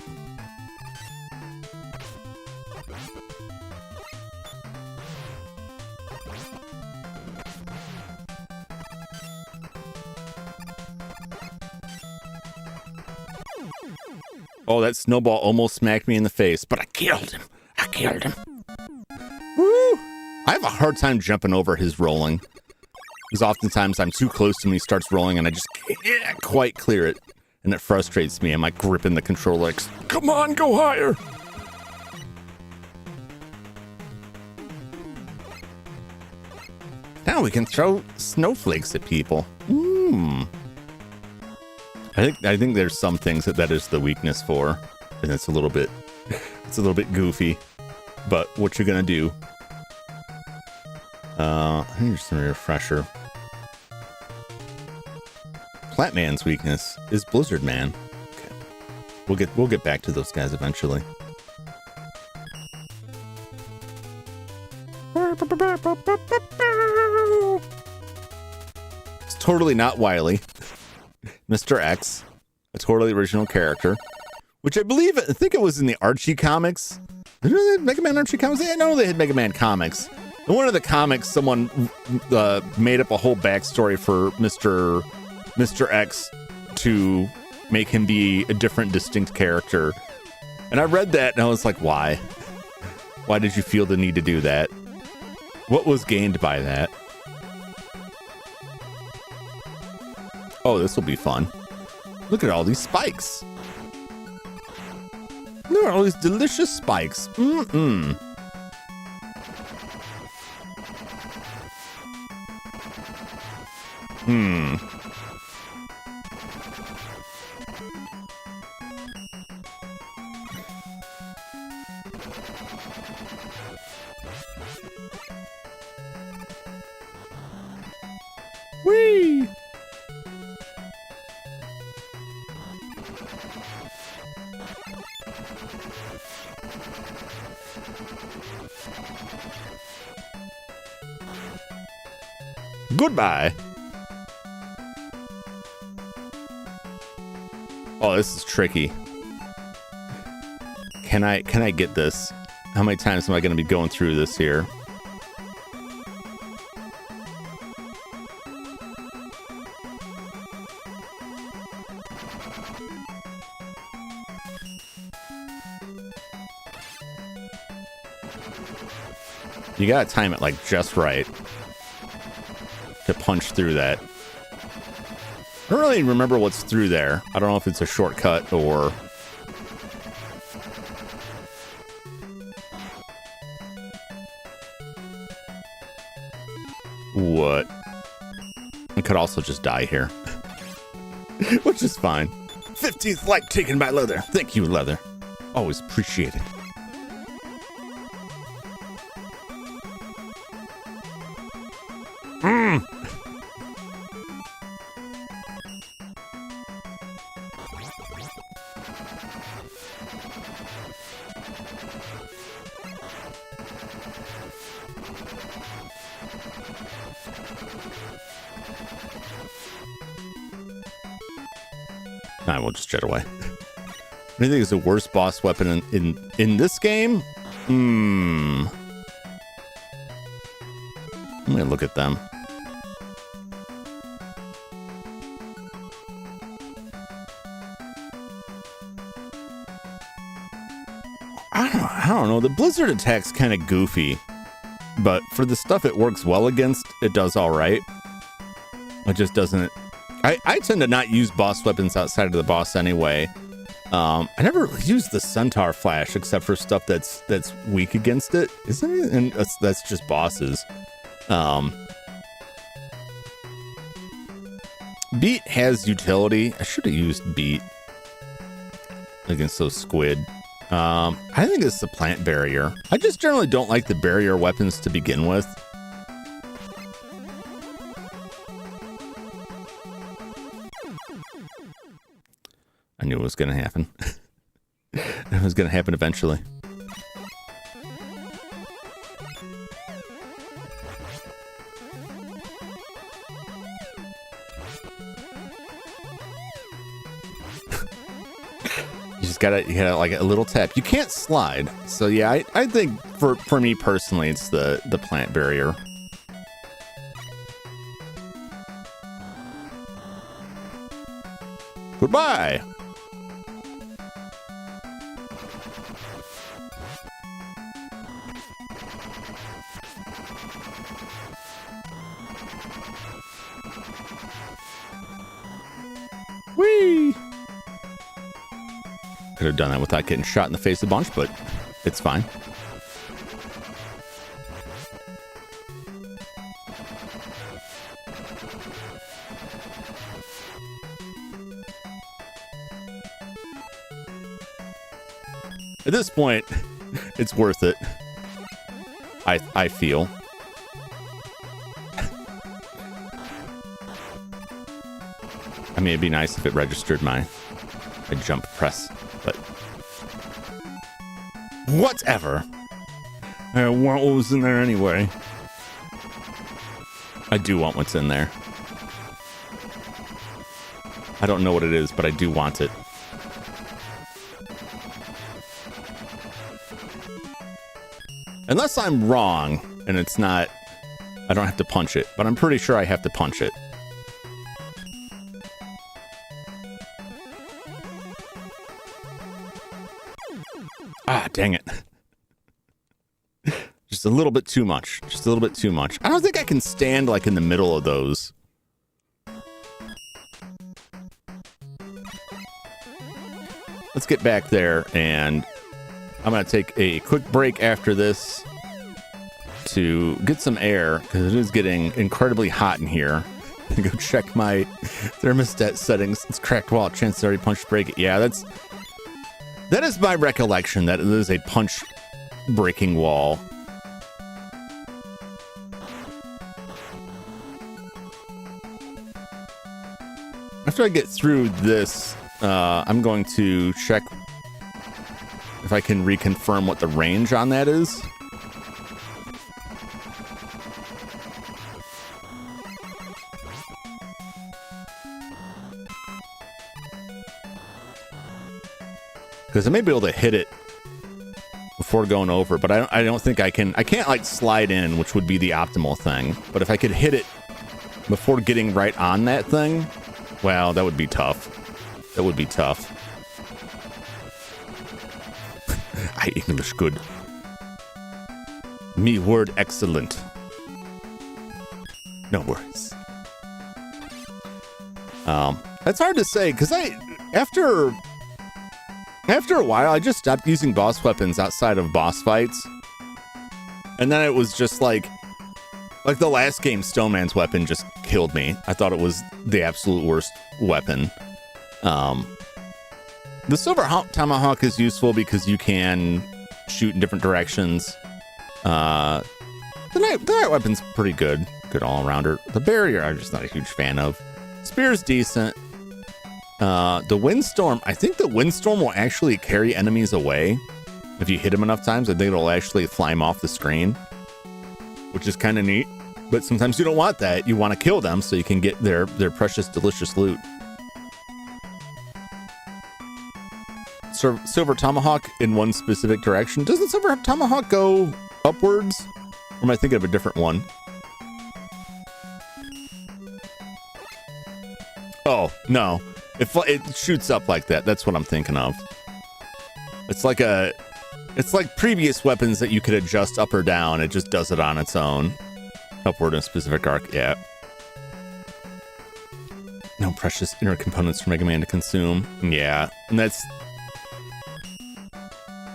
Oh, that snowball almost smacked me in the face, but I killed him. I killed him. Woo! I have a hard time jumping over his rolling. Because oftentimes I'm too close to him, he starts rolling, and I just can't quite clear it. And it frustrates me. I'm like gripping the controller like, come on, go higher. Now we can throw snowflakes at people. I think there's some things that is the weakness for, and it's a little bit goofy. But what you're gonna do? Here's some refresher. Plantman's weakness is Blizzard Man. Okay, we'll get back to those guys eventually. It's totally not Wily. Mr. X, a totally original character, which I think it was in the Archie comics. Mega Man Archie comics? I know they had Mega Man comics. In one of the comics, someone made up a whole backstory for Mr. X to make him be a different, distinct character. And I read that and I was like, why? Why did you feel the need to do that? What was gained by that? Oh, this will be fun. Look at all these spikes. Look at all these delicious spikes. Mm-mm. Whee! Goodbye. Oh, this is tricky. Can I get this? How many times am I going to be going through this here? You gotta time it like just right to punch through that. I don't really remember what's through there. I don't know if it's a shortcut or... what? I could also just die here. Which is fine. 15th light taken by Leather. Thank you, Leather. Always appreciate it. I will just jet away. What do you think is the worst boss weapon in this game? I'm gonna look at them. I don't know. The Blizzard attack's kind of goofy. but for the stuff it works well against, it does all right. It just doesn't. I tend to not use boss weapons outside of the boss anyway. I never use the Centaur Flash except for stuff that's weak against it, isn't it? And that's just bosses. Beat has utility. I should have used Beat against those squid. I think it's the plant barrier. I just generally don't like the barrier weapons to begin with. I knew it was going to happen. It was going to happen eventually. You gotta like a little tap. You can't slide. So yeah, I think for me personally, it's the plant barrier. Goodbye. Whee! Could have done that without getting shot in the face a bunch, but it's fine. At this point, it's worth it. I feel. I mean, it'd be nice if it registered my jump press, but whatever. I want what was in there anyway. I do want what's in there. I don't know what it is, but I do want it. Unless I'm wrong and it's not, I don't have to punch it, but I'm pretty sure I have to punch it. Ah, dang it. Just a little bit too much. Just a little bit too much. I don't think I can stand like in the middle of those. Let's get back there, and I'm going to take a quick break after this to get some air, because it is getting incredibly hot in here. Go check my thermostat settings. It's cracked wall. Chance to already punched break it. Yeah, that is my recollection, that it is a punch breaking wall. After I get through this, I'm going to check if I can reconfirm what the range on that is. Because I may be able to hit it before going over, but I don't think I can. I can't like slide in, which would be the optimal thing. But if I could hit it before getting right on that thing, well, that would be tough. That would be tough. I English good. Me word excellent. No worries. That's hard to say, because after a while, I just stopped using boss weapons outside of boss fights. And then it was just like the last game, Stoneman's weapon just killed me. I thought it was the absolute worst weapon. The Silver Tomahawk is useful because you can shoot in different directions. The night weapon's pretty good. Good all-arounder. The barrier, I'm just not a huge fan of. Spear's decent. The windstorm, I think the windstorm will actually carry enemies away. If you hit them enough times, I think it'll actually fly them off the screen, which is kind of neat. But sometimes you don't want that. You want to kill them so you can get their precious, delicious loot. Silver Tomahawk in one specific direction. Doesn't Silver Tomahawk go upwards? Or am I thinking of a different one? Oh, no. It shoots up like that. That's what I'm thinking of. It's like a It's like previous weapons that you could adjust up or down. It just does it on its own. Upward in a specific arc, yeah. No precious inner components for Mega Man to consume. Yeah, and that's...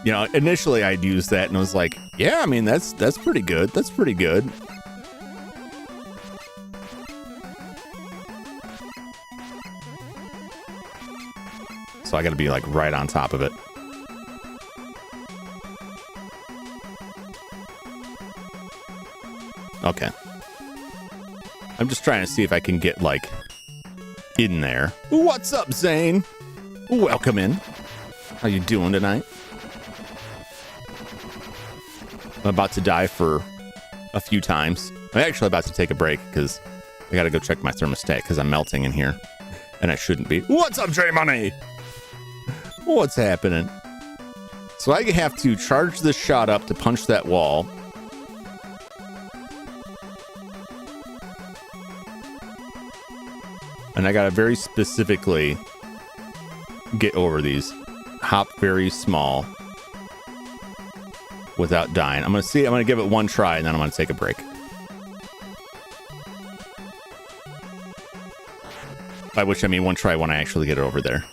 You know, initially I'd use that and I was like, yeah, I mean, that's pretty good. That's pretty good. So I gotta be like right on top of it. Okay. I'm just trying to see if I can get like in there. What's up, Zane? Welcome in. How you doing tonight? I'm about to die for a few times. I'm actually about to take a break because I gotta go check my thermostat because I'm melting in here. And I shouldn't be. What's up, J Money? What's happening? So I have to charge this shot up to punch that wall. And I gotta very specifically get over these. Hop very small without dying. I'm gonna give it one try and then I'm gonna take a break. By which I mean one try when I actually get it over there.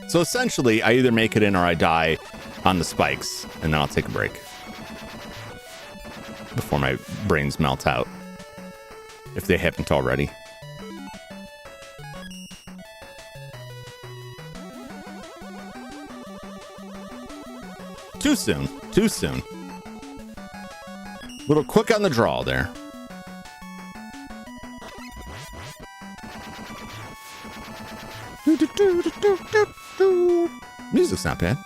So essentially, I either make it in or I die on the spikes, and then I'll take a break before my brains melt out, if they haven't already. Too soon. Too soon. Little quick on the draw there. Music's not bad.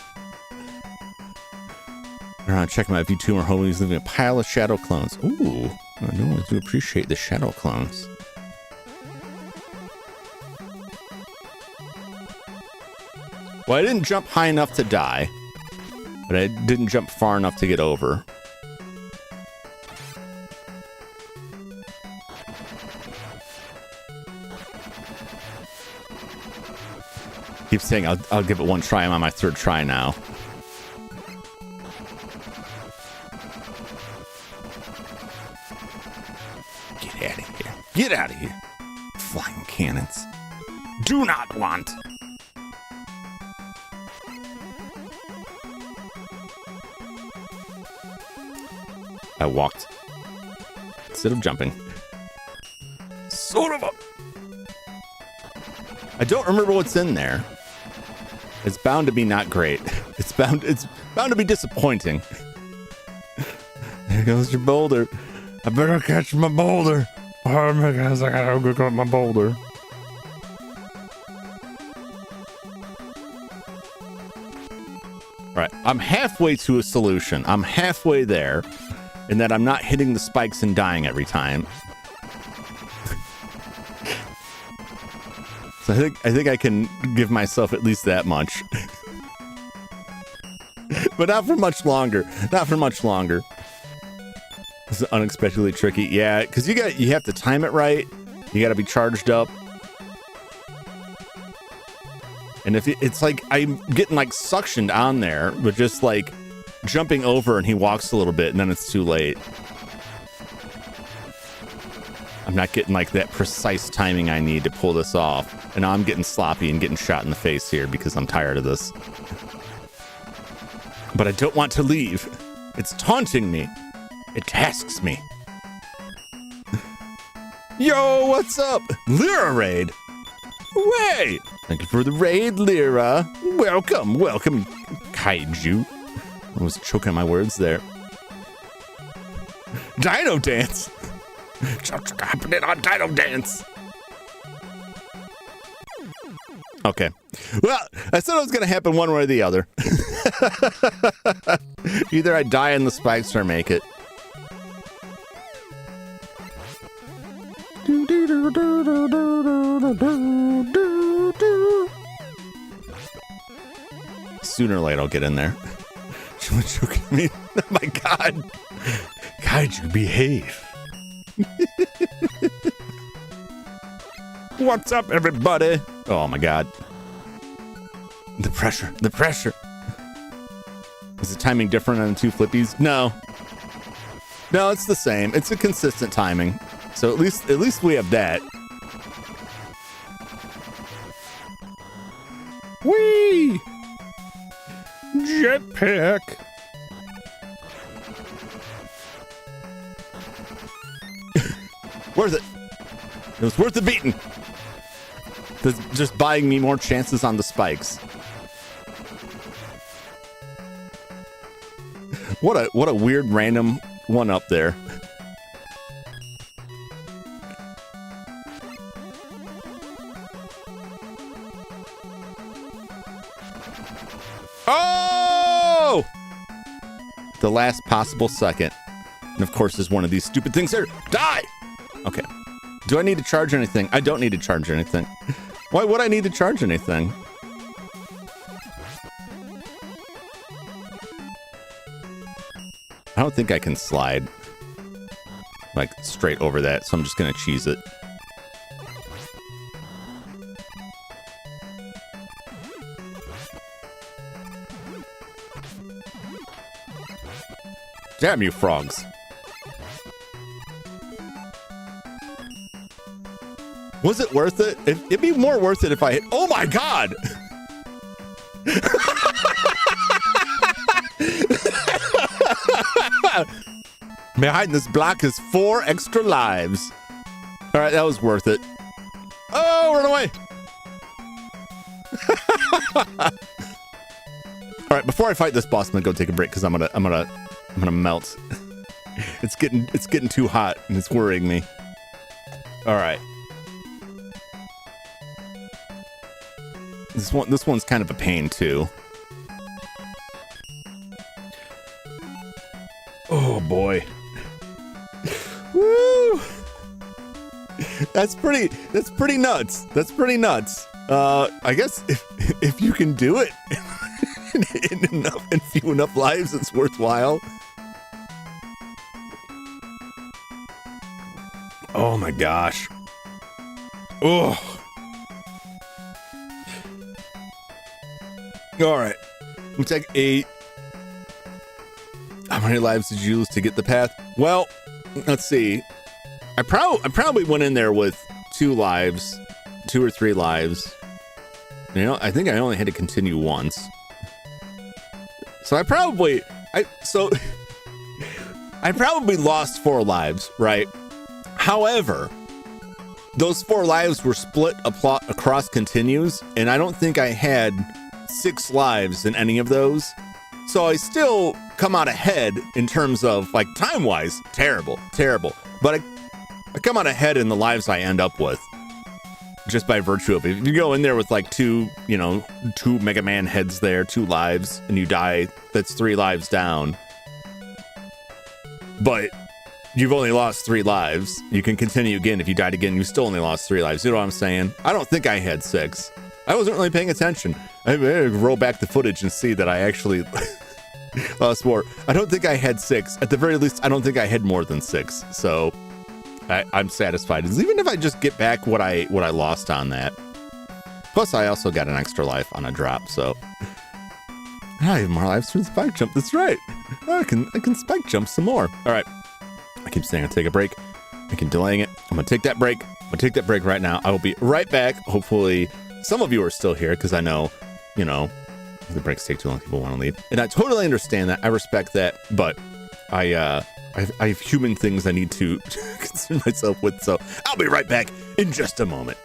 Around checking my Vtuber home, he's leaving a pile of shadow clones. Ooh, I know I do appreciate the shadow clones. Well, I didn't jump high enough to die, but I didn't jump far enough to get over. Keep saying I'll give it one try. I'm on my third try now. Get out of here. Get out of here. Flying cannons. Do not want. I walked instead of jumping. Sort of a... I don't remember what's in there. It's bound to be not great. It's bound to be disappointing. There goes your boulder. I better catch my boulder. Oh my gosh, I gotta go get my boulder. Right, I'm halfway to a solution. I'm halfway there, in that I'm not hitting the spikes and dying every time. So I think I can give myself at least that much. But not for much longer. Not for much longer. This is unexpectedly tricky. Yeah, because you have to time it right. You got to be charged up. And if it's like I'm getting like suctioned on there, but just like jumping over and he walks a little bit and then it's too late. I'm not getting like that precise timing I need to pull this off. And now I'm getting sloppy and getting shot in the face here because I'm tired of this. But I don't want to leave. It's taunting me. It tasks me. Yo, what's up? Lyra raid. Way. Thank you for the raid, Lyra. Welcome, welcome, kaiju. I was choking my words there. Dino dance. Happening on Dino Dance. Okay. Well, I said it was going to happen one way or the other. Either I die in the spikes or make it. Sooner or later, I'll get in there. Oh my God. Kaiju, behave. What's up, everybody? Oh my God. The pressure. Is the timing different on the two flippies? No. No, it's the same. It's a consistent timing. So at least we have that. Whee! Jetpack. Worth it. It was worth the beating. Just buying me more chances on the spikes. What a weird random one up there. Oh! The last possible second. And of course, there's one of these stupid things there. Die! Okay. Do I need to charge anything? I don't need to charge anything. Why would I need to charge anything? I don't think I can slide like straight over that, so I'm just gonna cheese it. Damn you, frogs. Was it worth it? It'd be more worth it if I hit. Oh my god! Behind this block is 4 extra lives. All right, that was worth it. Oh, run away! All right, before I fight this boss, I'm gonna go take a break because I'm gonna melt. It's getting too hot and it's worrying me. All right. This one's kind of a pain too. Oh boy. Woo! That's pretty nuts. That's pretty nuts. I guess if you can do it in few enough lives, it's worthwhile. Oh my gosh. Oh. All right. Looks like 8. How many lives did you lose to get the path? Well, let's see. I probably went in there with 2 lives, 2 or 3 lives. You know, I think I only had to continue once. So I probably lost 4 lives, right? However, those 4 lives were split across continues, and I don't think I had 6 lives in any of those. So I still come out ahead in terms of like time-wise. Terrible. But I come out ahead in the lives I end up with. Just by virtue of it. If you go in there with like 2 Mega Man heads there, 2 lives, and you die, that's 3 lives down. But you've only lost 3 lives. You can continue again. If you died again, you still only lost 3 lives. You know what I'm saying? I don't think I had 6. I wasn't really paying attention. I roll back the footage and see that I actually lost more. I don't think I had 6. At the very least, I don't think I had more than 6. So I'm satisfied. Even if I just get back what I lost on that. Plus, I also got an extra life on a drop. So I have more lives from the spike jump. That's right. I can spike jump some more. All right. I keep saying I'll take a break. I keep delaying it. I'm gonna take that break. I'm gonna take that break right now. I will be right back. Hopefully, some of you are still here because I know, the breaks take too long. People want to leave, and I totally understand that. I respect that, but I have human things I need to concern myself with. So I'll be right back in just a moment.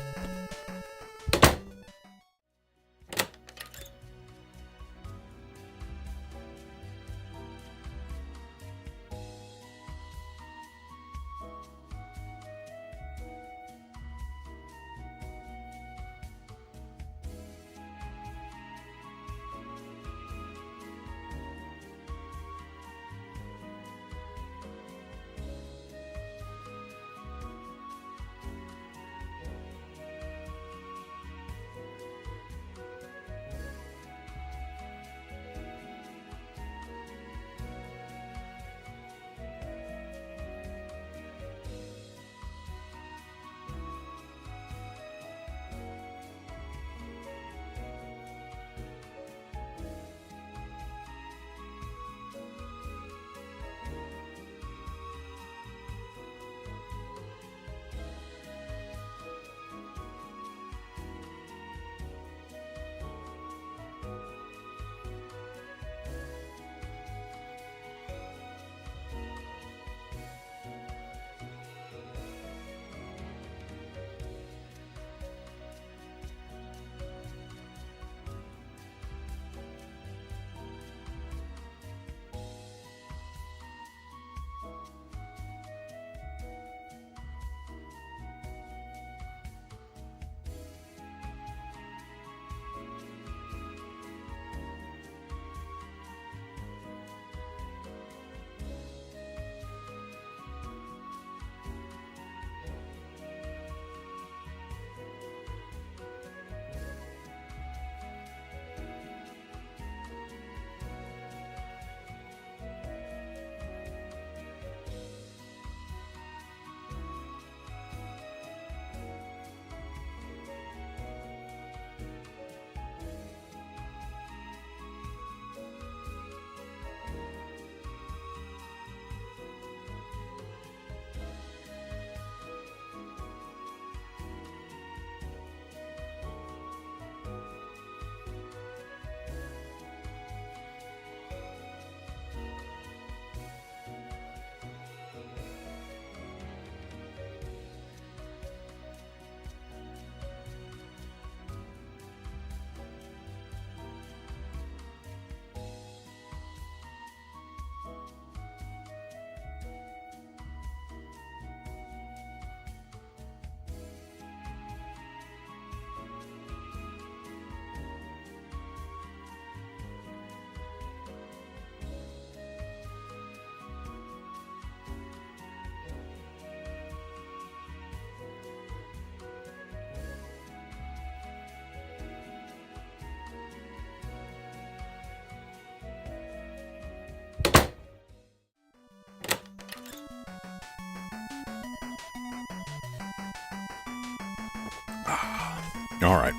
All right.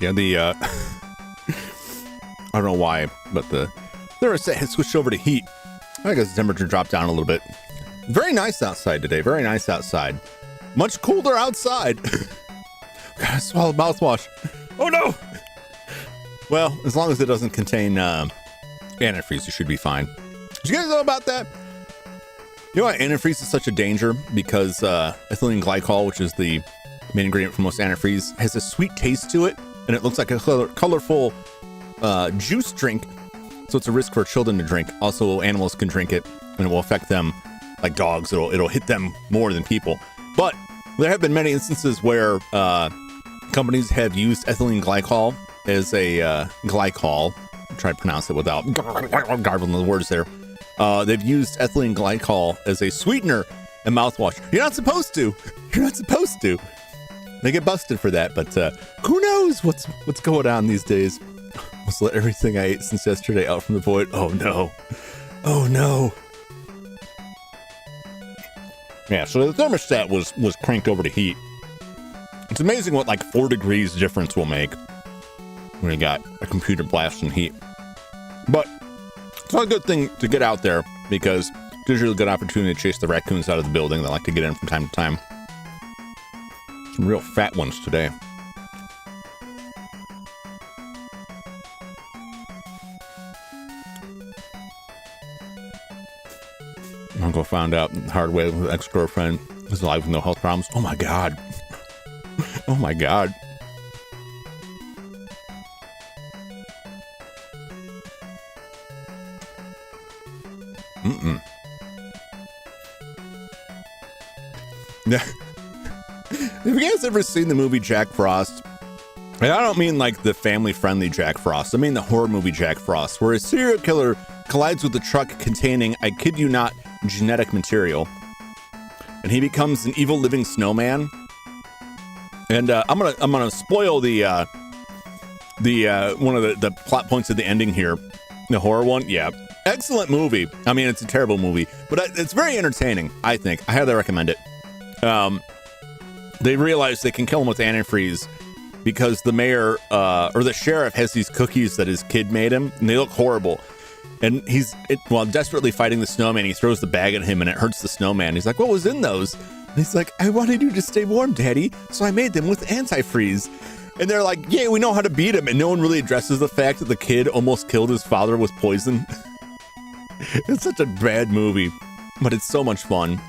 Yeah, I don't know why, but the thermostat has switched over to heat. I guess the temperature dropped down a little bit. Very nice outside today. Very nice outside. Much cooler outside. Gotta swallow mouthwash. Oh no! Well, as long as it doesn't contain antifreeze, you should be fine. Did you guys know about that? You know why antifreeze is such a danger? Because ethylene glycol, which is the main ingredient for most antifreeze, has a sweet taste to it, and it looks like a colorful juice drink. So it's a risk for children to drink. Also, animals can drink it, and it will affect them, like dogs. It'll hit them more than people. But there have been many instances where companies have used ethylene glycol as a glycol. I'll try to pronounce it without garbling the words there. They've used ethylene glycol as a sweetener in mouthwash. You're not supposed to. You're not supposed to. They get busted for that, but who knows what's going on these days. Let's let everything I ate since yesterday out from the void. Oh no. Oh no. Yeah, so the thermostat was cranked over to heat. It's amazing what like 4 degrees difference will make when you got a computer blasting heat. But it's not a good thing to get out there because it gives you a good opportunity to chase the raccoons out of the building that like to get in from time to time. Some real fat ones today. Uncle found out the hard way with ex-girlfriend is alive with no health problems. Oh my god. Oh my god. Yeah. Have you guys ever seen the movie Jack Frost? And I don't mean like the family-friendly Jack Frost. I mean the horror movie Jack Frost, where a serial killer collides with a truck containing, I kid you not, genetic material, and he becomes an evil living snowman. And I'm gonna spoil the one of the plot points of the ending here, the horror one. Yeah, excellent movie. I mean, it's a terrible movie, but it's very entertaining. I think I highly recommend it. They realize they can kill him with antifreeze because the mayor or the sheriff has these cookies that his kid made him, and they look horrible. And while desperately fighting the snowman, he throws the bag at him and it hurts the snowman. He's like, what was in those? And he's like, I wanted you to stay warm, Daddy, so I made them with antifreeze. And they're like, yeah, we know how to beat him. And no one really addresses the fact that the kid almost killed his father with poison. It's such a bad movie, but it's so much fun.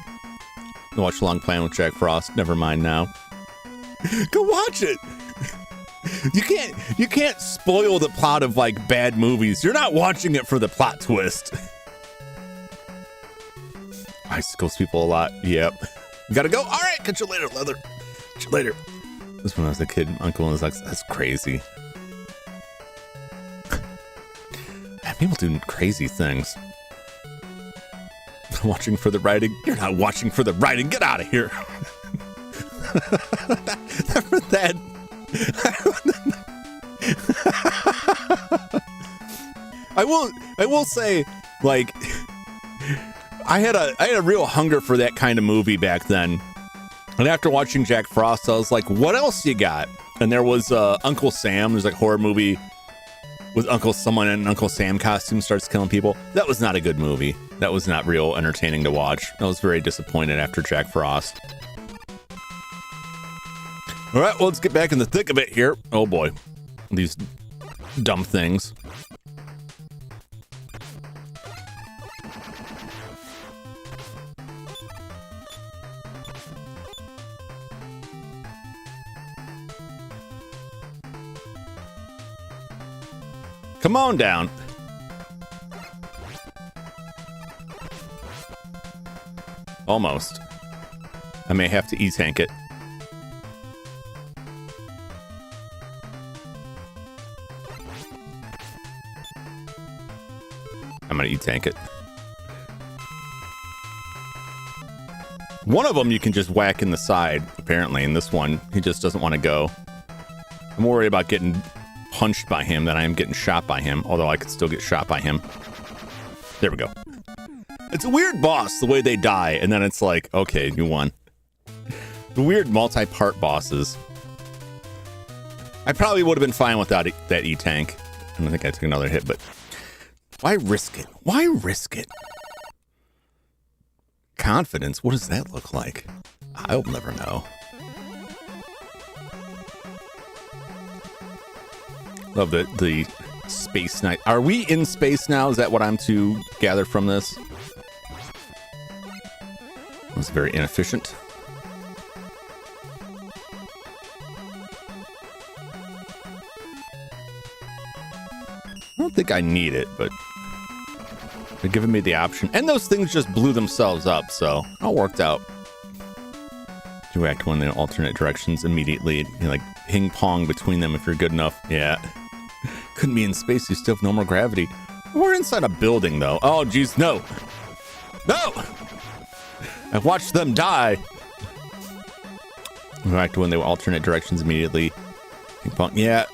Watch Long Plan with Jack Frost. Never mind now. Go watch it. You can't spoil the plot of like bad movies. You're not watching it for the plot twist. Icicles people a lot. Yep. You gotta go. All right. Catch you later, Leather. Catch you later. This when I was a kid, Uncle was like, that's crazy. People do crazy things. Watching for the writing. You're not watching for the writing. Get out of here. that. I will say, like, I had a real hunger for that kind of movie back then. And after watching Jack Frost, I was like, what else you got? And there was Uncle Sam. There's like a horror movie with someone in an Uncle Sam costume starts killing people. That was not a good movie. That was not real entertaining to watch. I was very disappointed after Jack Frost. All right, well, let's get back in the thick of it here. Oh boy, these dumb things. Come on down. Almost. I may have to E-tank it. I'm gonna E-tank it. One of them you can just whack in the side, apparently, and this one, he just doesn't want to go. I'm worried about getting punched by him than I am getting shot by him, although I could still get shot by him. There we go. It's a weird boss, the way they die, and then it's like, okay, you won. The weird multi-part bosses. I probably would have been fine without that E-tank. I don't think I took another hit, but why risk it? Why risk it? Confidence? What does that look like? I'll never know. Love the space night. Are we in space now? Is that what I'm to gather from this? That was very inefficient. I don't think I need it, but they're giving me the option. And those things just blew themselves up, so all worked out. You act one in alternate directions immediately. You like ping pong between them if you're good enough. Yeah. Couldn't be in space. You still have no more gravity. We're inside a building, though. Oh, geez, no. No! I've watched them die. You act when they were alternate directions immediately. Ping pong. Yeah.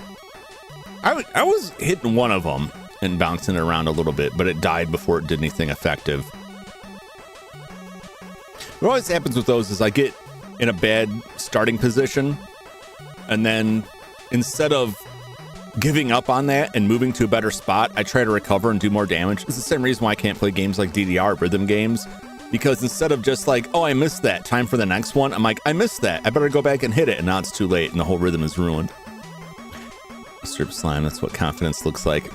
I was hitting one of them and bouncing it around a little bit, but it died before it did anything effective. What always happens with those is I get in a bad starting position, and then instead of giving up on that and moving to a better spot, I try to recover and do more damage. It's the same reason why I can't play games like DDR, rhythm games, because instead of just like, oh, I missed that, time for the next one, I'm like, I missed that, I better go back and hit it, and now it's too late, and the whole rhythm is ruined. Strip slime, that's what confidence looks like.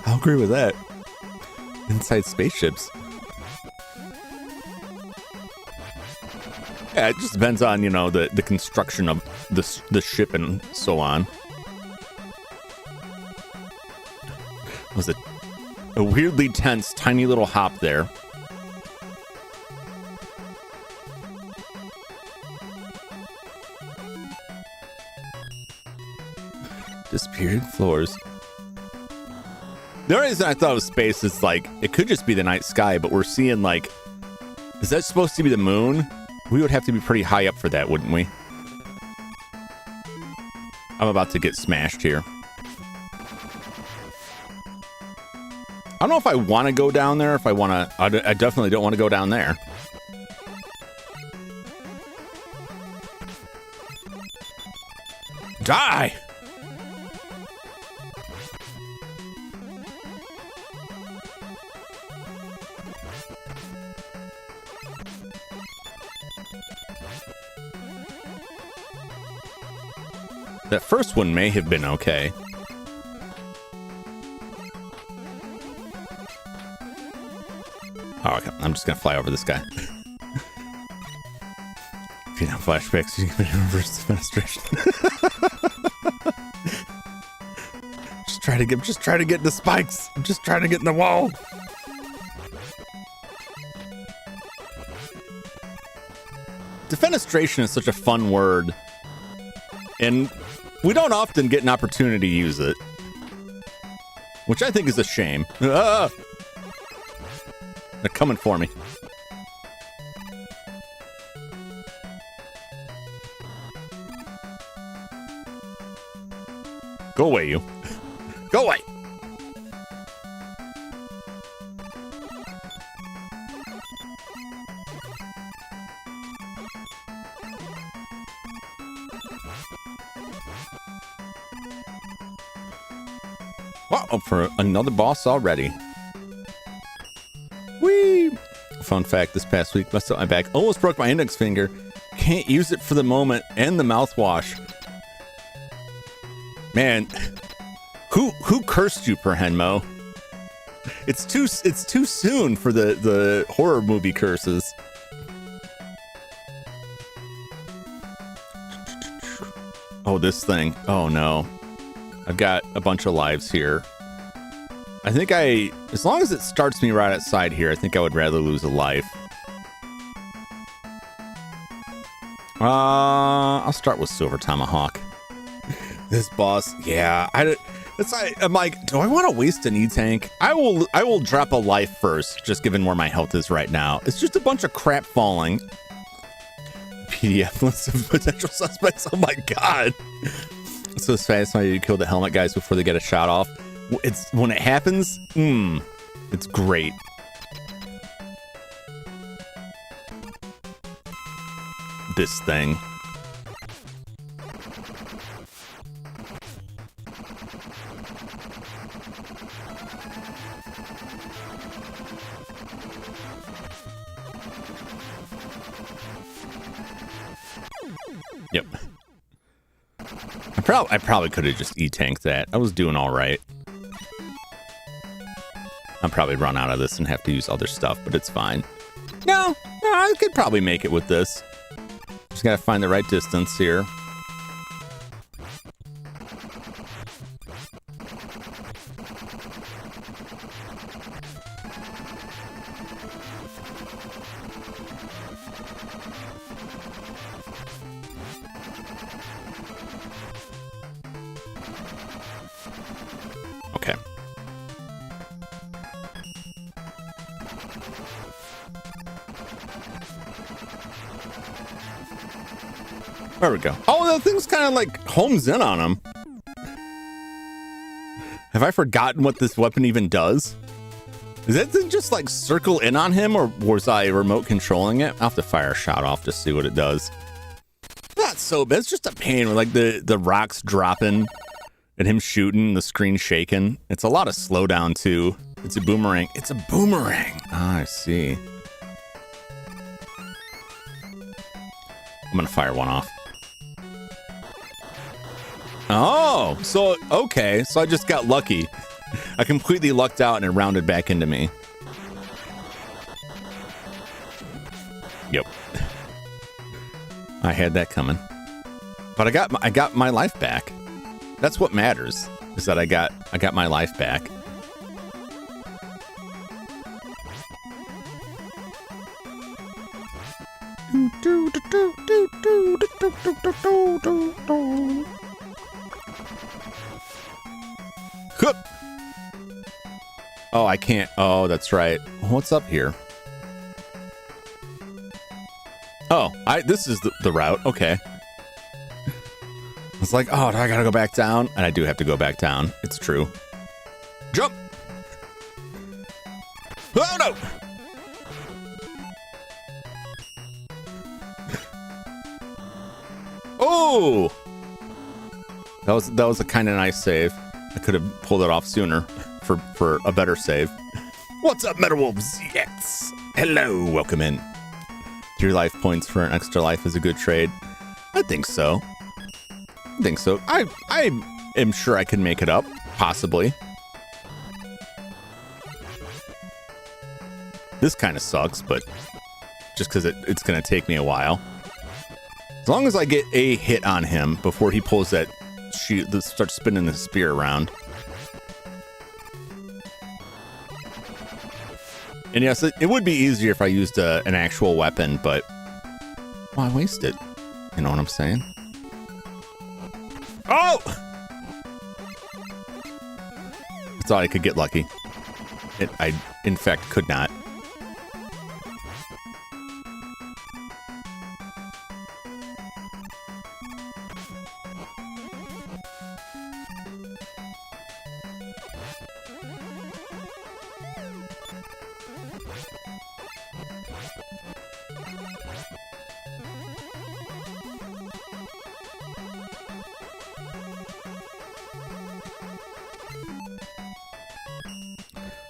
I'll agree with that. Inside spaceships. Yeah, it just depends on, you know, the construction of the ship and so on. Was it a weirdly tense, tiny little hop there? Disappeared floors. The only reason I thought it was space is like, it could just be the night sky, but we're seeing like, is that supposed to be the moon? We would have to be pretty high up for that, wouldn't we? I'm about to get smashed here. I don't know if I want to go down there, if I want to, I definitely don't want to go down there. Die! That first one may have been okay. Oh, okay. I'm just gonna fly over this guy. Vietnam flashbacks, you can reverse defenestration. just try to get the spikes. I'm just trying to get in the wall. Defenestration is such a fun word, and we don't often get an opportunity to use it, which I think is a shame. Ah! They're coming for me. Go away, you. Go away. Wow, for another boss already. Whee! Fun fact, this past week, messed up my back. Almost broke my index finger. Can't use it for the moment, and the mouthwash. Man, who cursed you, Perhenmo? It's too soon for the horror movie curses. Oh, this thing. Oh no. I've got a bunch of lives here. I think as long as it starts me right outside here, I think I would rather lose a life. I'll start with Silver Tomahawk. This boss, yeah, I'm like, do I want to waste an E-tank? I will drop a life first, just given where my health is right now. It's just a bunch of crap falling. PDF list of potential suspects. Oh my god. So it's fast how you kill the helmet guys before they get a shot off. It's when it happens, it's great. This thing. Yep. I probably could have just E-tanked that. I was doing all right. I'll probably run out of this and have to use other stuff, but it's fine. No, I could probably make it with this. Just gotta find the right distance here. Okay. There we go. Oh, that thing's kind of like homes in on him. Have I forgotten what this weapon even does? Does that thing just like circle in on him, or was I remote controlling it? I'll have to fire a shot off to see what it does. Not so bad. It's just a pain with like the rocks dropping and him shooting, the screen shaking. It's a lot of slowdown too. It's a boomerang. It's a boomerang. Ah, I see. I'm gonna fire one off. Oh, so, okay. So I just got lucky. I completely lucked out and it rounded back into me. Yep. I had that coming. But I got my life back. That's what matters, is that I got my life back. Oh, I can't. Oh, that's right. What's up here? Oh, this is the route. Okay. It's like, oh, do I gotta go back down? And I do have to go back down. It's true. Jump! Oh, no! Oh! That was a kind of nice save. I could have pulled it off sooner for a better save. What's up, Metalwolves? Yes! Hello, welcome in. 3 life points for an extra life is a good trade. I think so. I am sure I can make it up, possibly. This kind of sucks, but just because it's going to take me a while. As long as I get a hit on him before he pulls that starts spinning the spear around. And yes, it would be easier if I used an actual weapon, but why waste it? You know what I'm saying? Oh! I thought I could get lucky. I, in fact, could not.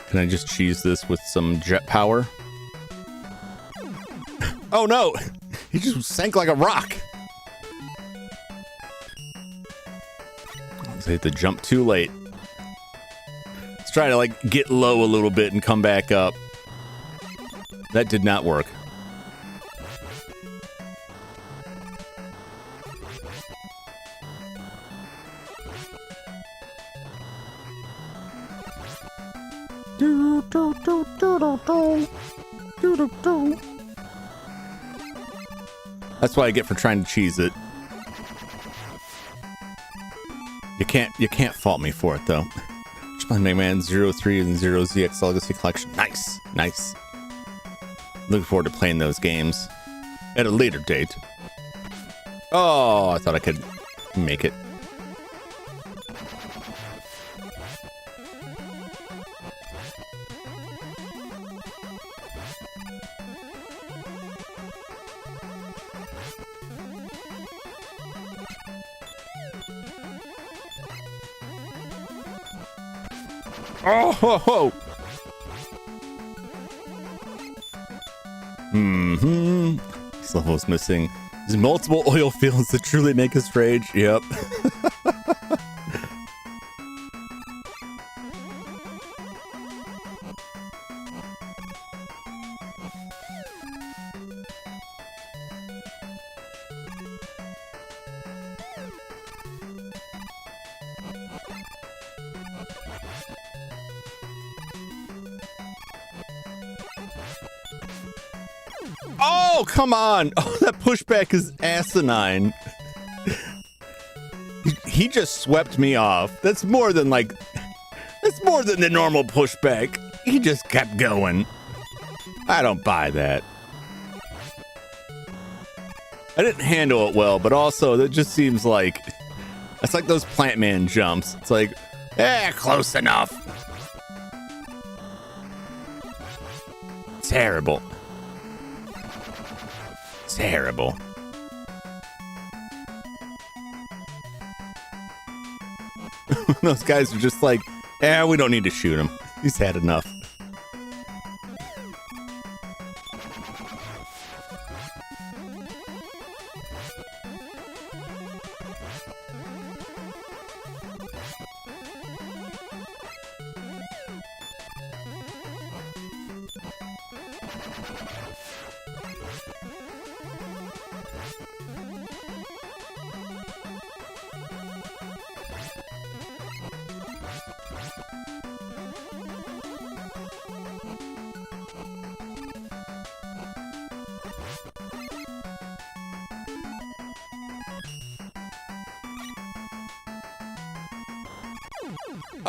Can I just cheese this with some jet power? Oh no! He just sank like a rock! I hit the jump too late. Let's try to like get low a little bit and come back up. That did not work. That's what I get for trying to cheese it. You can't fault me for it though. Mega Man 03 and 0ZX Legacy Collection. Nice. Looking forward to playing those games at a later date. Oh, I thought I could make it. Oh, ho, ho. This level is missing There's multiple oil fields that truly make us rage. Yep. Oh, come on. Oh, that pushback is asinine. He just swept me off. That's more than the normal pushback. He just kept going. I don't buy that. I didn't handle it well, but also that just seems like it's like those plant man jumps. It's like, close enough. Terrible. Terrible. Those guys are just like, we don't need to shoot him. He's had enough.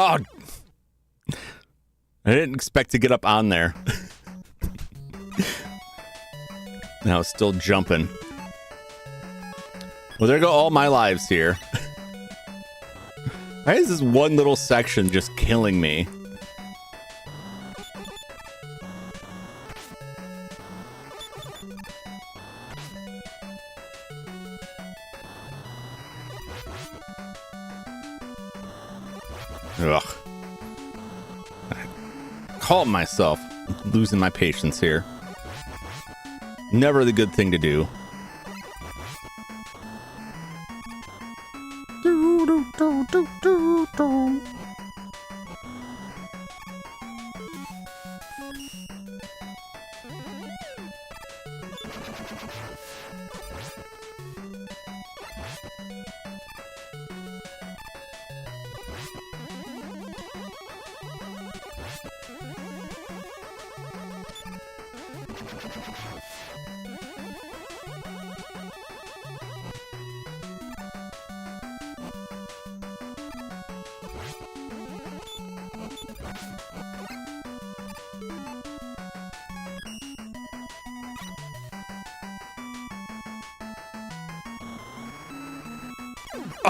Oh, I didn't expect to get up on there. And I was still jumping. Well, there go all my lives here. Why is this one little section just killing me? Ugh. Calm myself. I'm losing my patience here. Never the good thing to do.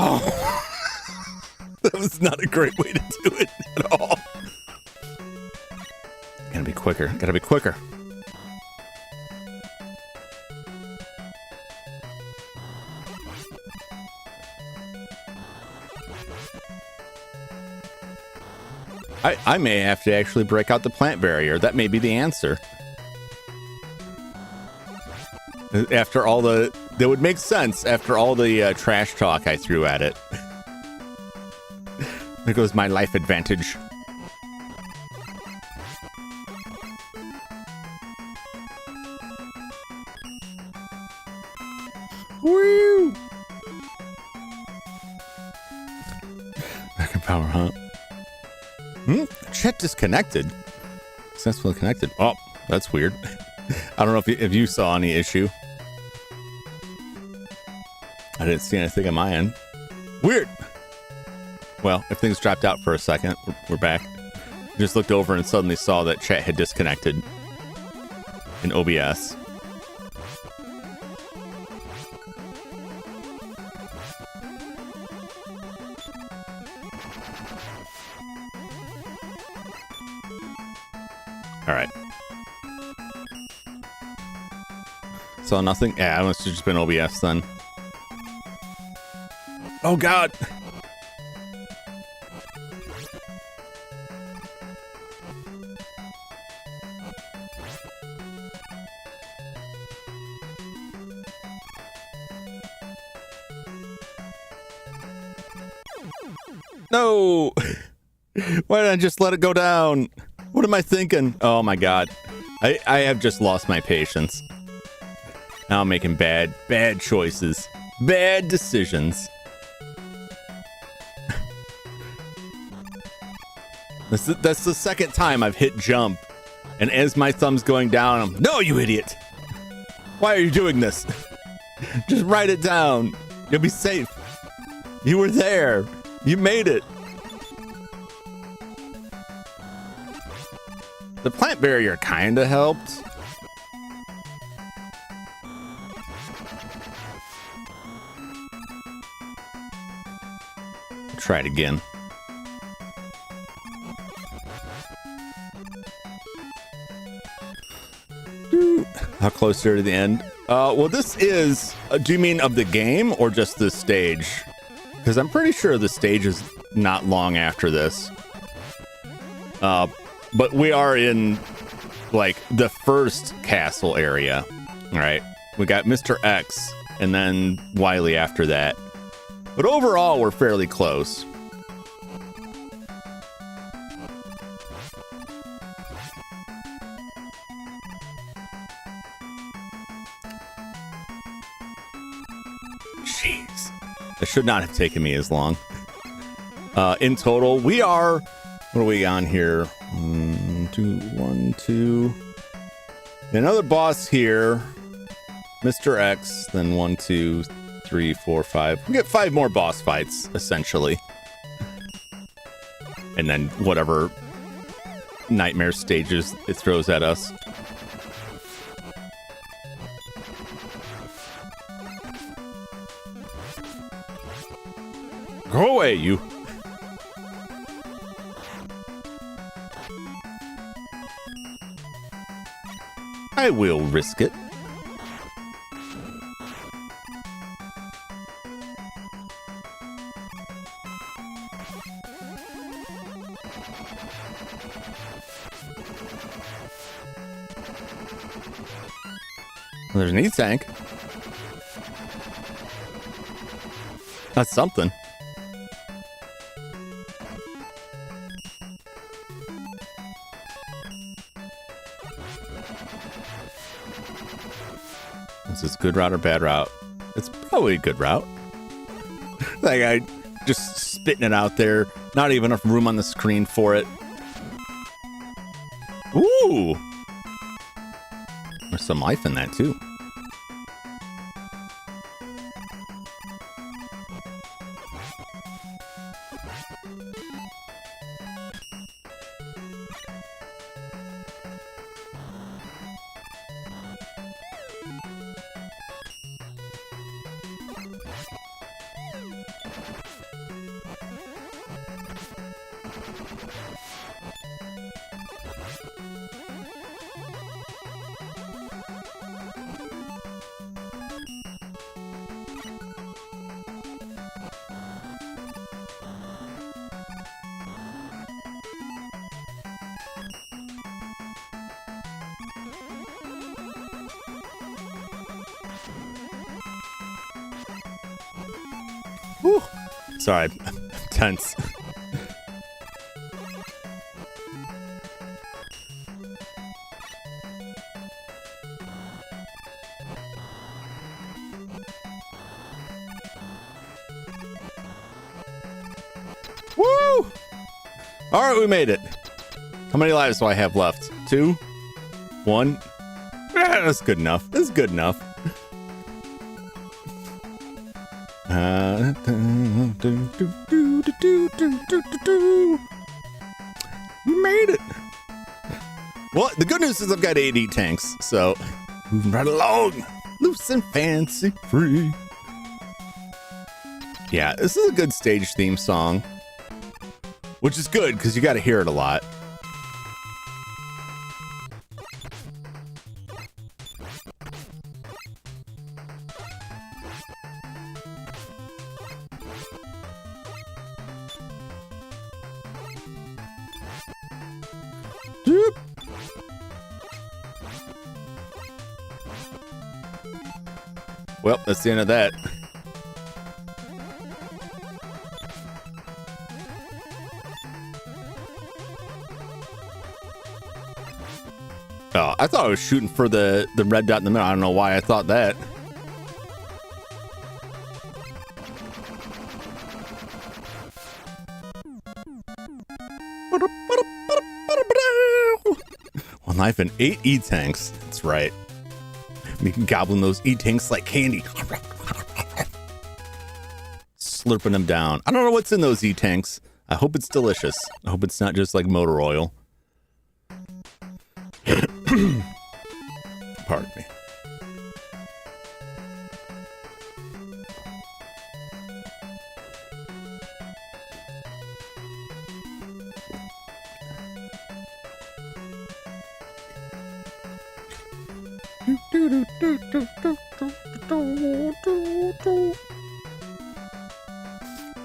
Oh, that was not a great way to do it at all. Gotta be quicker. Gotta be quicker. I may have to actually break out the plant barrier. That may be the answer. After all that would make sense after all the trash talk I threw at it. There goes my life advantage. Woo! Back in power, huh? Chat disconnected. Successfully connected. Oh, that's weird. I don't know if you saw any issue. I didn't see anything on my end. Weird. Well, if things dropped out for a second, we're back. Just looked over and suddenly saw that chat had disconnected in OBS. All right. Saw nothing? Yeah, it must have just been OBS then. Oh, God. No! Why did I just let it go down? What am I thinking? Oh my god. I have just lost my patience. Now I'm making bad choices. Bad decisions. That's the second time I've hit jump. And as my thumb's going down, I'm, no, you idiot! Why are you doing this? Just write it down. You'll be safe. You were there. You made it. The plant barrier kinda helped. Try it again. How close are to the end? Well, this is... do you mean of the game or just the stage? Because I'm pretty sure the stage is not long after this. But we are in, like, the first castle area, right? We got Mr. X and then Wily after that. But overall, we're fairly close. Jeez. That should not have taken me as long. In total, we are... What are we on here? 1, 2. Another boss here. Mr. X. Then 1, 2, 3, 4, 5. We get 5 more boss fights, essentially. And then whatever nightmare stages it throws at us. Go away, you. I will risk it. There's an E-tank. That's something. Is this good route or bad route? It's probably a good route. Like, I just spitting it out there. Not even enough room on the screen for it. Ooh! There's some life in that, too. Whew. Sorry, I'm tense. Woo! All right, we made it. How many lives do I have left? 2? 1? That's good enough. That's good enough. We made it. Well, the good news is I've got 80 tanks, so moving right along. Loose and fancy free. Yeah, this is a good stage theme song, which is good because you got to hear it a lot. Well, that's the end of that. Oh, I thought I was shooting for the red dot in the middle. I don't know why I thought that. One life and 8 E-tanks. That's right. We can goblin those E-tanks like candy. Slurping them down. I don't know what's in those E-tanks. I hope it's delicious. I hope it's not just like motor oil. Pardon me.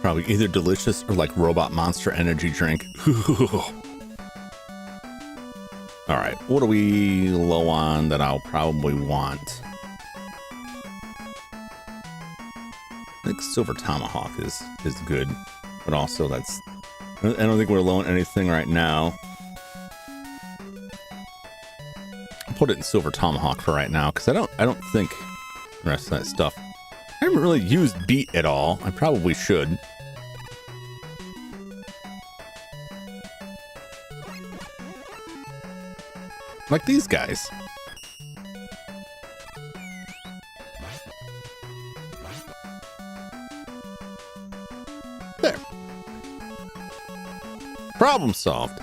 Probably either delicious or like robot monster energy drink. All right, what are we low on that I'll probably want? I think Silver Tomahawk is good, but also I don't think we're low on anything right now. I'll put it in Silver Tomahawk for right now because I don't think the rest of that stuff. I haven't really used beet at all. I probably should. Like these guys. There. Problem solved.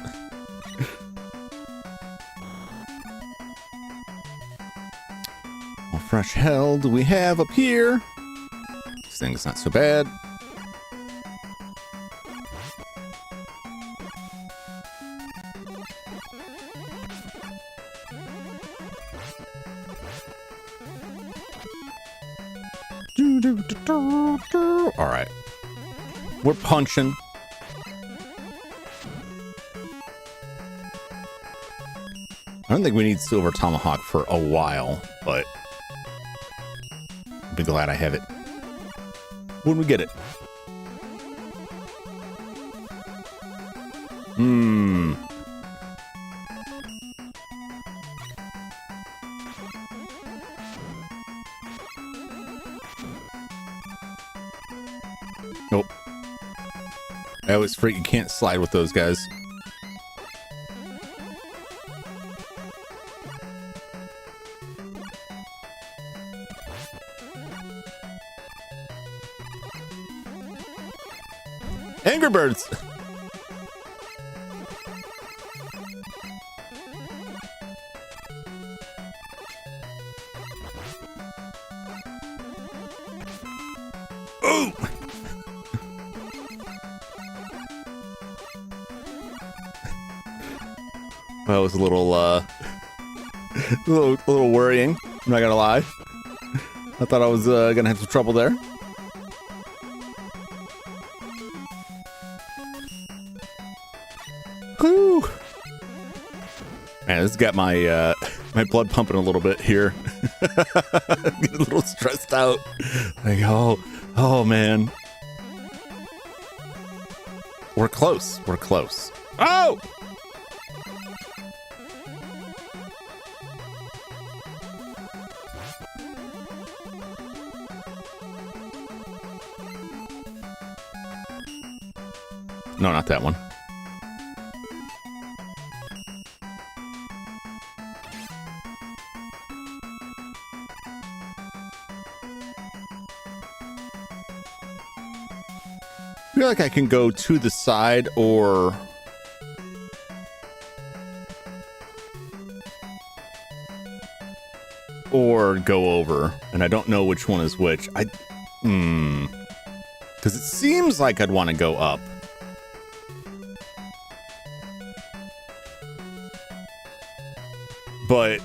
What fresh hell do we have up here? This thing's not so bad. All right, we're punching. I don't think we need Silver Tomahawk for a while, but I'll be glad I have it when we get it. Nope. I always forget you can't slide with those guys. Angry Birds. Oh. That was a little little worrying. I'm not gonna lie. I thought I was gonna have some trouble there. Whew. Man, this has got my my blood pumping a little bit here. Getting a little stressed out. Like, oh man. We're close. We're close. Oh! No, not that one. I feel like I can go to the side or go over, and I don't know which one is which. Because it seems like I'd want to go up. But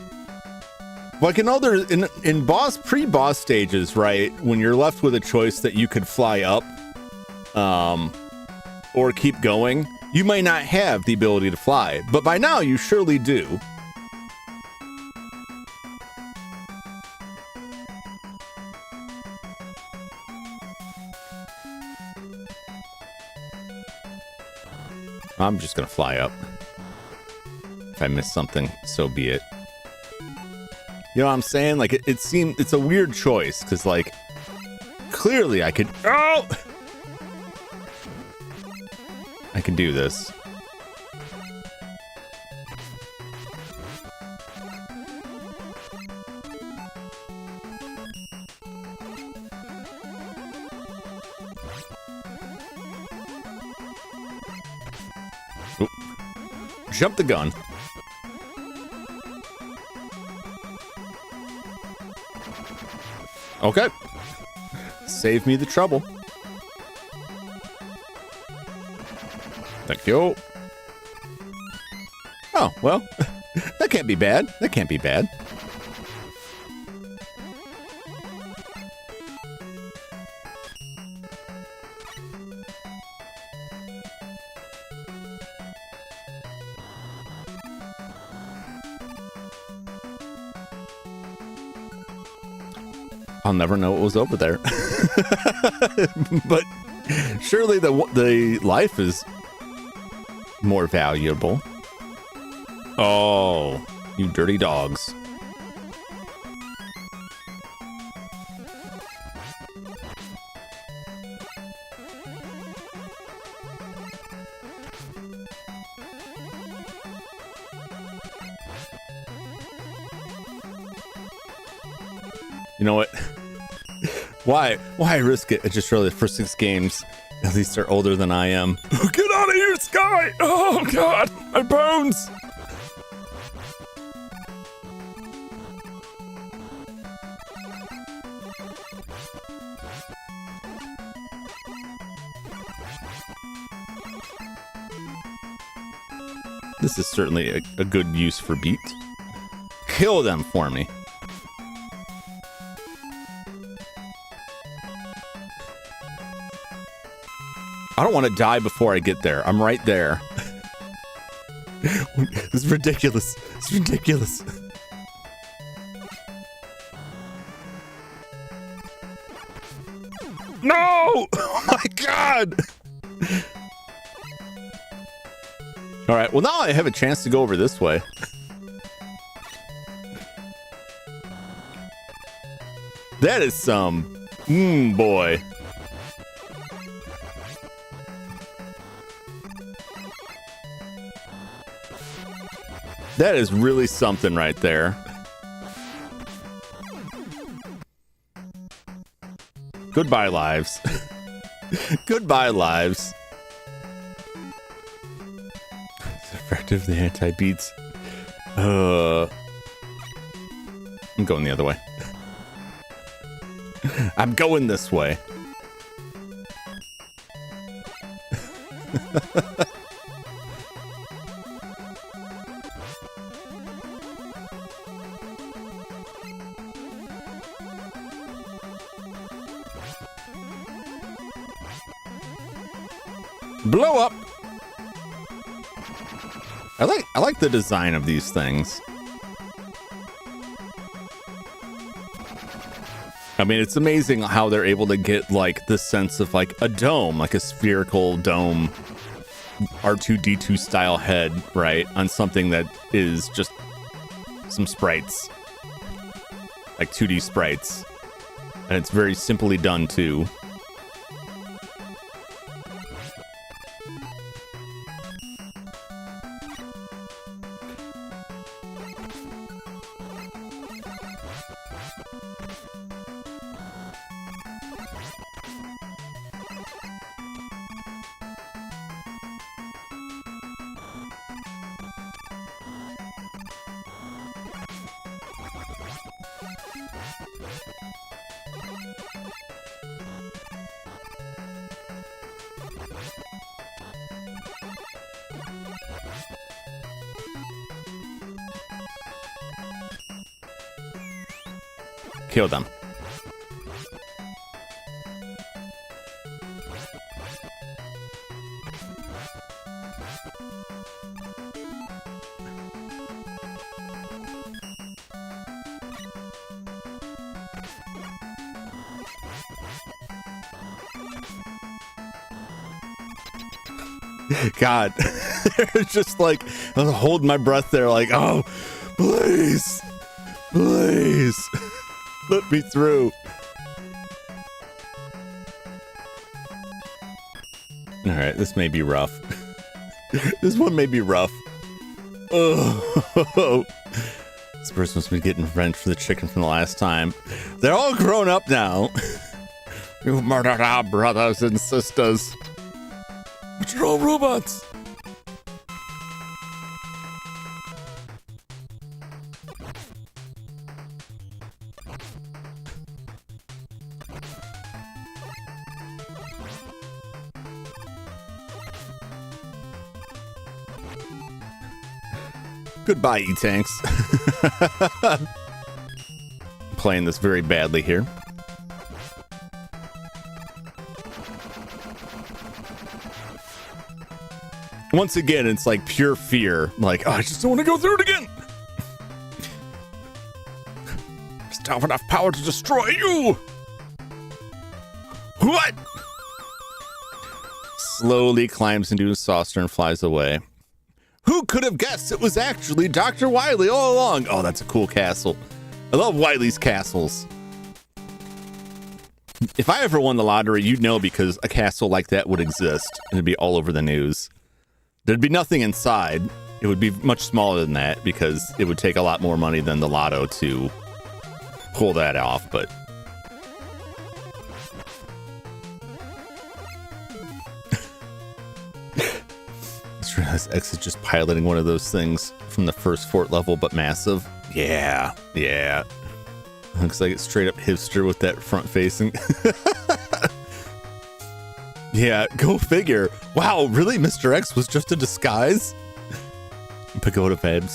like in other in boss pre-boss stages, right, when you're left with a choice that you could fly up or keep going, you may not have the ability to fly, but by now you surely do. I'm just gonna fly up. If I miss something, so be it. You know what I'm saying? Like, it seemed, it's a weird choice, because, like, clearly I could, oh! I can do this. Oop. Jump the gun. Okay. Save me the trouble. Thank you. Oh, well, that can't be bad. That can't be bad. I'll never know what was over there. But surely the life is more valuable. Oh, you dirty dogs. You know what? Why risk it? I just really the first 6 games, at least they're older than I am. Get out of here, Sky! Oh God, my bones! This is certainly a good use for beat. Kill them for me. I don't want to die before I get there. I'm right there. This is ridiculous. It's ridiculous. No! Oh my God! All right, well now I have a chance to go over this way. That is some... boy. That is really something right there. Goodbye, lives. Goodbye, lives. It's effective, the anti-beats. I'm going the other way. I'm going this way. Blow up. I like the design of these things. I mean, it's amazing how they're able to get like the sense of like a dome, like a spherical dome, R2-D2 style head, right, on something that is just some sprites, like 2D sprites, and it's very simply done too. Kill them. God, they're just like, I was holding my breath there, like, oh, please, Please. Let me through. All right, this may be rough. This one may be rough. Oh, this person must be getting revenge for the chicken from the last time. They're all grown up now. You murdered our brothers and sisters. But you're all robots. Goodbye, E-Tanks. Playing this very badly here. Once again, it's like pure fear. Like, oh, I just don't want to go through it again. I just don't have enough power to destroy you. What? Slowly climbs into his saucer and flies away. Who could have guessed it was actually Dr. Wily all along? Oh, that's a cool castle. I love Wily's castles. If I ever won the lottery, you'd know because a castle like that would exist and it'd be all over the news. There'd be nothing inside. It would be much smaller than that because it would take a lot more money than the lotto to pull that off, but X is just piloting one of those things from the first fort level, but massive. Yeah. Looks like it's straight up hipster with that front facing. Yeah, go figure. Wow, really? Mr. X was just a disguise? Pagoda vibe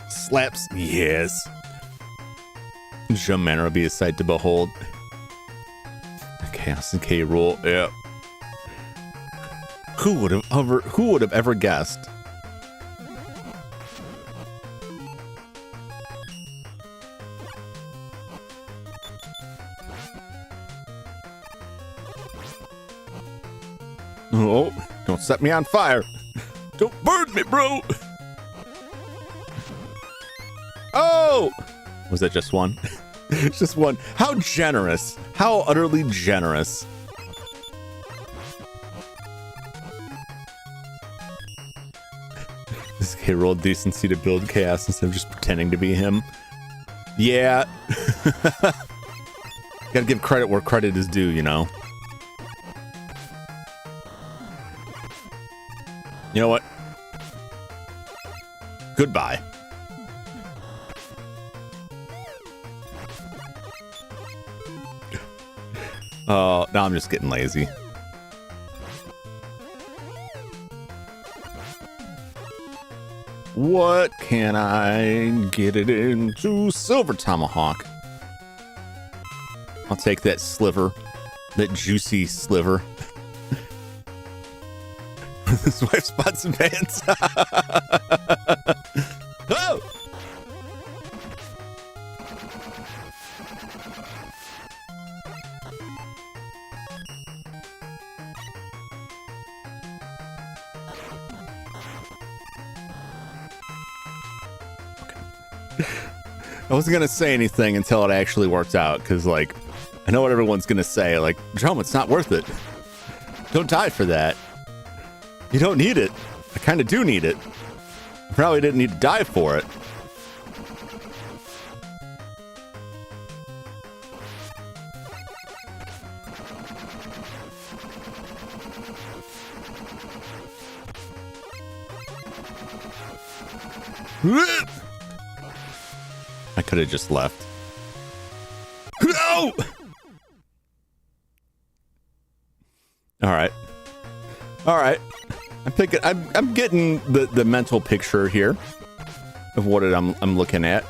slaps. Yes. Jum Manor will be a sight to behold. Chaos and K rule. Yeah. Who would have ever guessed? Oh, don't set me on fire. Don't burn me, bro. Oh, was that just one? Just one. How generous. How utterly generous. This kid rolled decency to build chaos instead of just pretending to be him. Yeah. Gotta give credit where credit is due, you know? You know what? Goodbye. Oh, now I'm just getting lazy. What can I get it into? Silver Tomahawk. I'll take that sliver. That juicy sliver. His wife spots and pants. Oh! I wasn't gonna say anything until it actually worked out, because like I know what everyone's gonna say, like, Jum, it's not worth it. Don't die for that. You don't need it. I kind of do need it. I probably didn't need to die for it. I could have just left. No! All right. All right. I'm getting the mental picture here of what I'm looking at.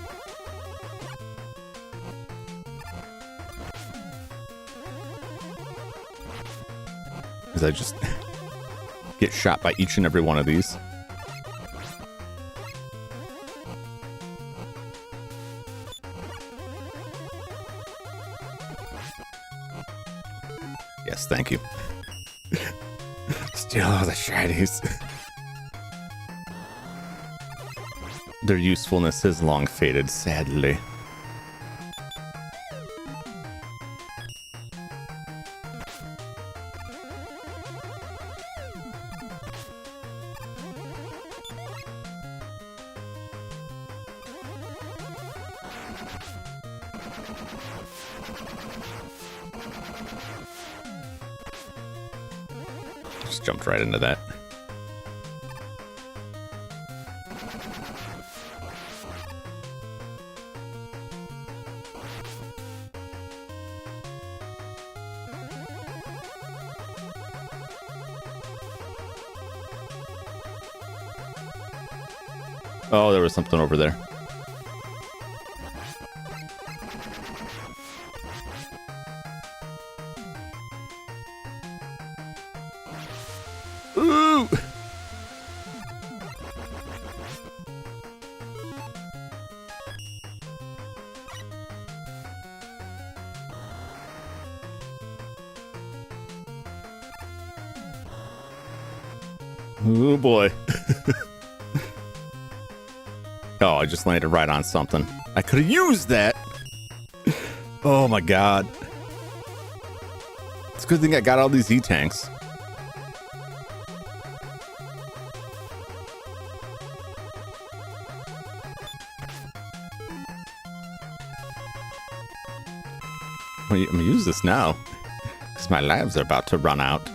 As I just get shot by each and every one of these. Yes, thank you. Steal all the shinies. their usefulness has long faded, sadly. Just jumped right into that. Oh, there was something over there. Ooh! Oh boy. Oh, I just landed right on something. I could have used that. Oh my god. It's a good thing I got all these E-tanks. I'm gonna use this now because my lives are about to run out.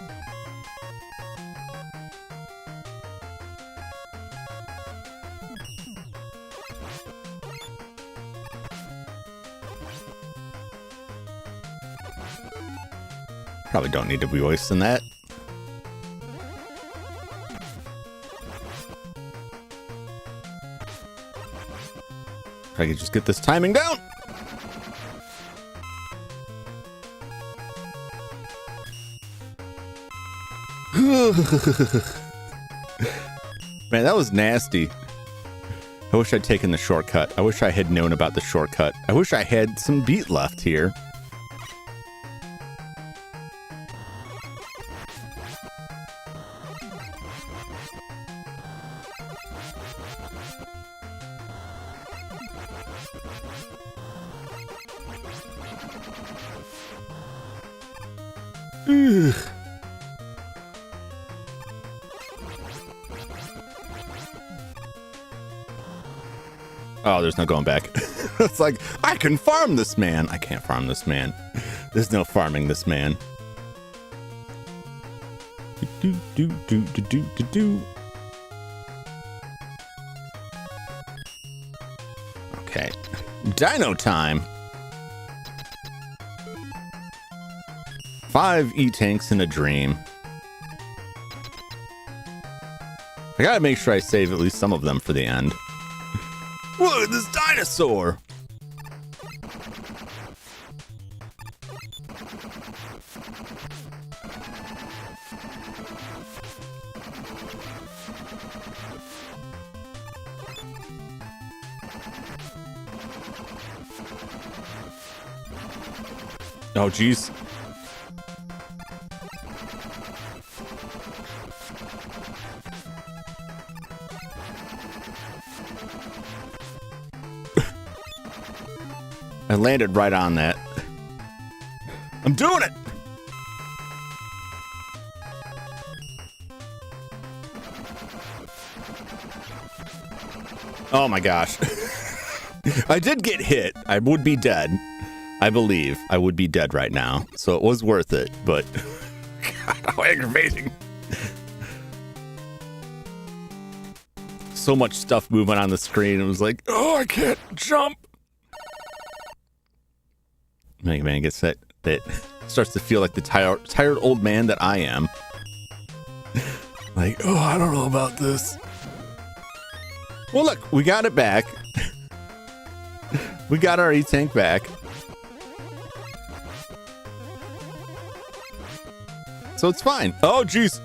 Probably don't need to be wasting that. If I could just get this timing down. Man, that was nasty. I wish I'd taken the shortcut. I wish I had known about the shortcut. I wish I had some beat left here. Ugh. Oh, there's no going back. It's like, I can farm this man. I can't farm this man. There's no farming this man. Do, do, do, do, do, do, do. Okay. Dino time. 5 E-tanks in a dream. I gotta make sure I save at least some of them for the end. Look at this dinosaur! Oh, jeez. I landed right on that. I'm doing it! Oh my gosh. I did get hit. I would be dead. I believe I would be dead right now. So it was worth it, but God, how aggravating. So much stuff moving on the screen. It was like, oh, I can't jump. Mega Man gets that starts to feel like the tired old man that I am. Like, oh, I don't know about this. Well, look, we got it back. We got our E-tank back. So it's fine. Oh, jeez.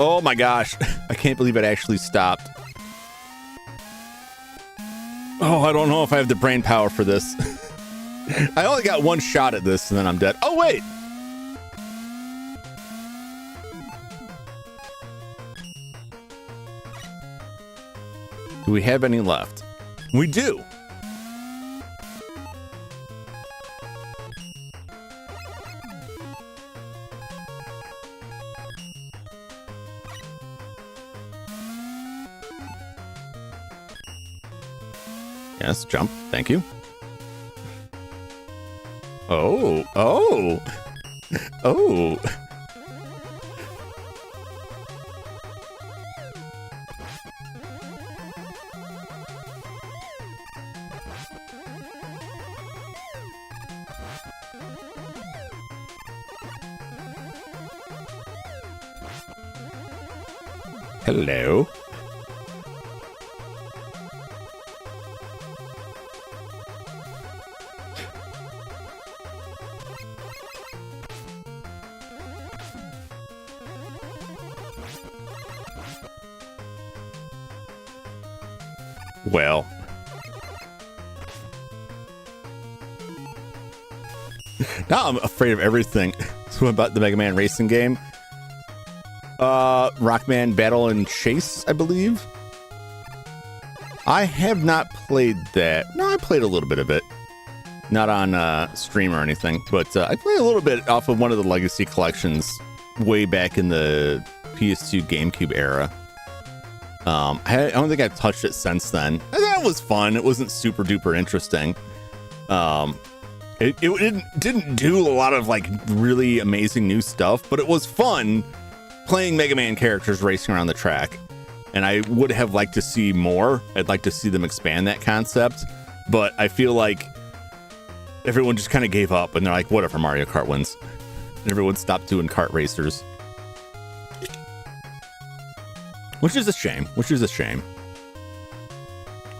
Oh my gosh. I can't believe it actually stopped. Oh, Oh, I don't know if I have the brain power for this. I only got one shot at this and then I'm dead. Oh, wait. Do we have any left? We do. Yes, jump. Thank you. Oh, oh, oh. Hello. Well, now I'm afraid of everything. So about the Mega Man racing game, Rockman Battle and Chase, I believe. I have not played that. No, I played a little bit of it, not on stream or anything, but I played a little bit off of one of the Legacy collections way back in the PS2 GameCube era. I don't think I've touched it since then. And that was fun. It wasn't super duper interesting. It didn't do a lot of like really amazing new stuff, but it was fun playing Mega Man characters racing around the track. And I would have liked to see more. I'd like to see them expand that concept, but I feel like everyone just kind of gave up and they're like, whatever, Mario Kart wins. And everyone stopped doing kart racers. Which is a shame.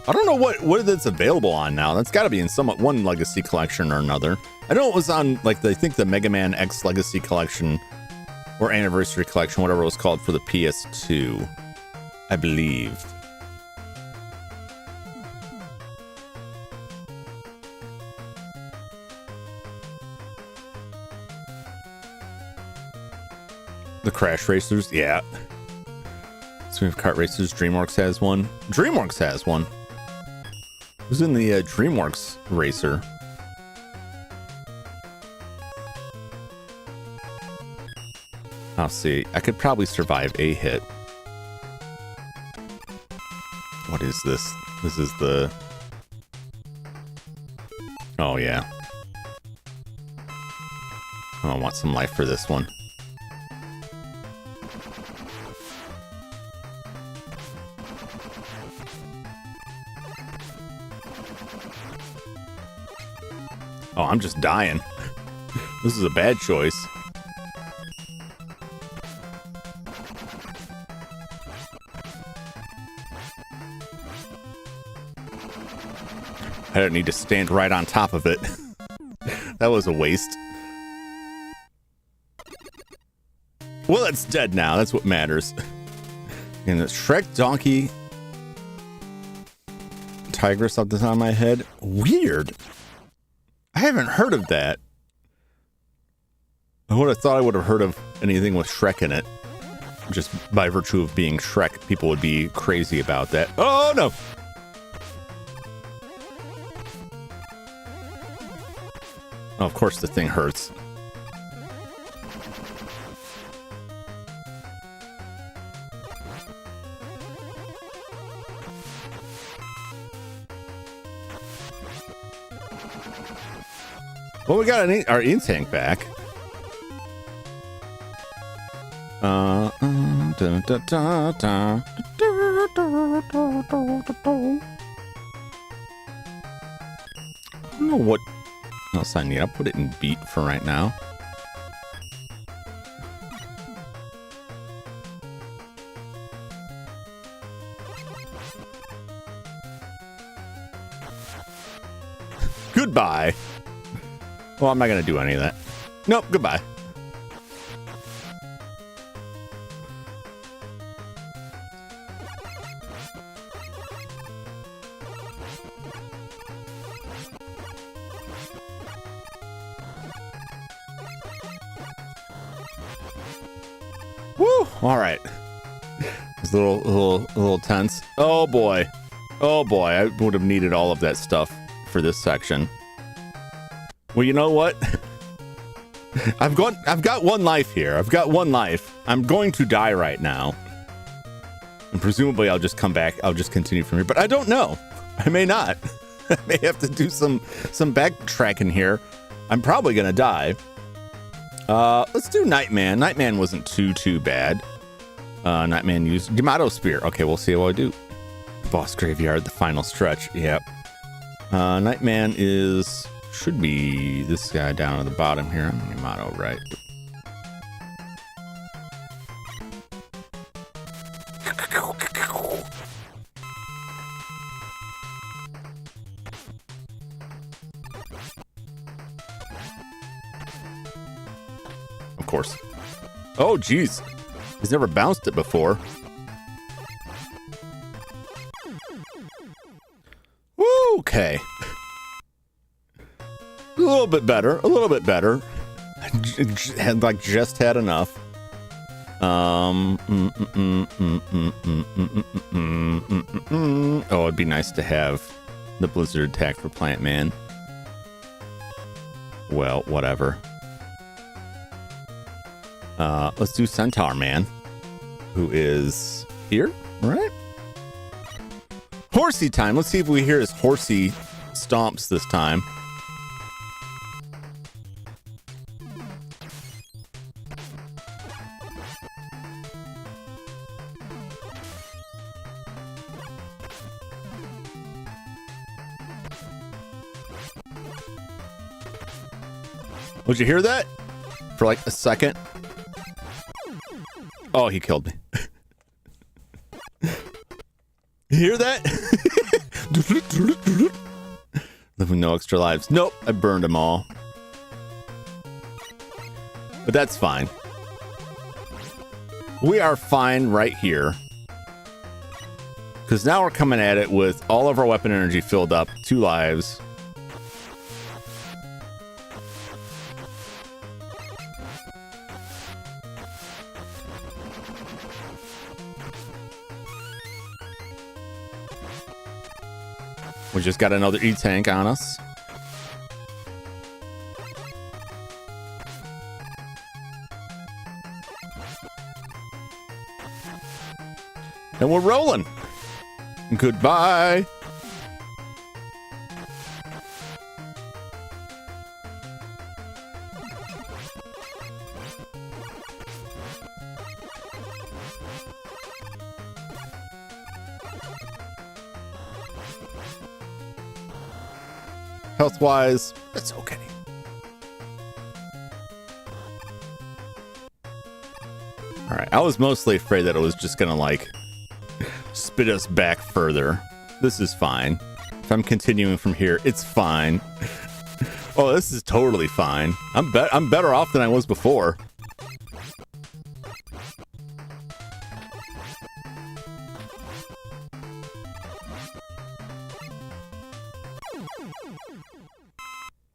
I don't know what it's available on now. That's got to be in one Legacy collection or another. I know it was on like I think the Mega Man X Legacy collection or Anniversary collection, whatever it was called for the PS2, I believe. The Crash Racers, yeah. So we have kart racers. DreamWorks has one. Who's in the DreamWorks racer? I'll see. I could probably survive a hit. What is this? This is the... Oh, yeah. Oh, I want some life for this one. Oh, I'm just dying. This is a bad choice. I don't need to stand right on top of it. That was a waste. Well, it's dead now. That's what matters. And the Shrek, Donkey, Tigress off the top of my head. Weird. I haven't heard of that. I would have thought I would have heard of anything with Shrek in it. Just by virtue of being Shrek, people would be crazy about that. Oh, no. Oh, of course the thing hurts. Well, we got our in-tank back. I don't know what else I need. I'll put it in beat for right now. Goodbye. Well, I'm not going to do any of that. Nope, goodbye. Woo! All right. It's a little tense. Oh boy. Oh boy. I would have needed all of that stuff for this section. Well, you know what? I've got one life here. I've got one life. I'm going to die right now. And presumably I'll just come back. I'll just continue from here. But I don't know. I may not. I may have to do some backtracking here. I'm probably going to die. Let's do Nightman. Nightman wasn't too bad. Nightman used Yamato Spear. Okay, we'll see how I do. Boss Graveyard, the final stretch. Yep. Nightman should be this guy down at the bottom here. I'm Yamato, right? Of course. Oh, geez. He's never bounced it before. Woo, okay. A little bit better. A little bit better. Just had enough. Oh, it'd be nice to have the Blizzard attack for Plant Man. Well, whatever. Let's do Centaur Man, who is here, right? Horsey time. Let's see if we hear his horsey stomps this time. Would you hear that? For like a second. Oh, he killed me. You hear that? Living no extra lives. Nope, I burned them all. But that's fine. We are fine right here. Because now we're coming at it with all of our weapon energy filled up. 2 lives. We just got another E-Tank on us. And we're rolling. Goodbye. Health-wise, it's okay. All right, I was mostly afraid that it was just gonna like spit us back further. This is fine. If I'm continuing from here, it's fine. Oh, this is totally fine. I'm better off than I was before.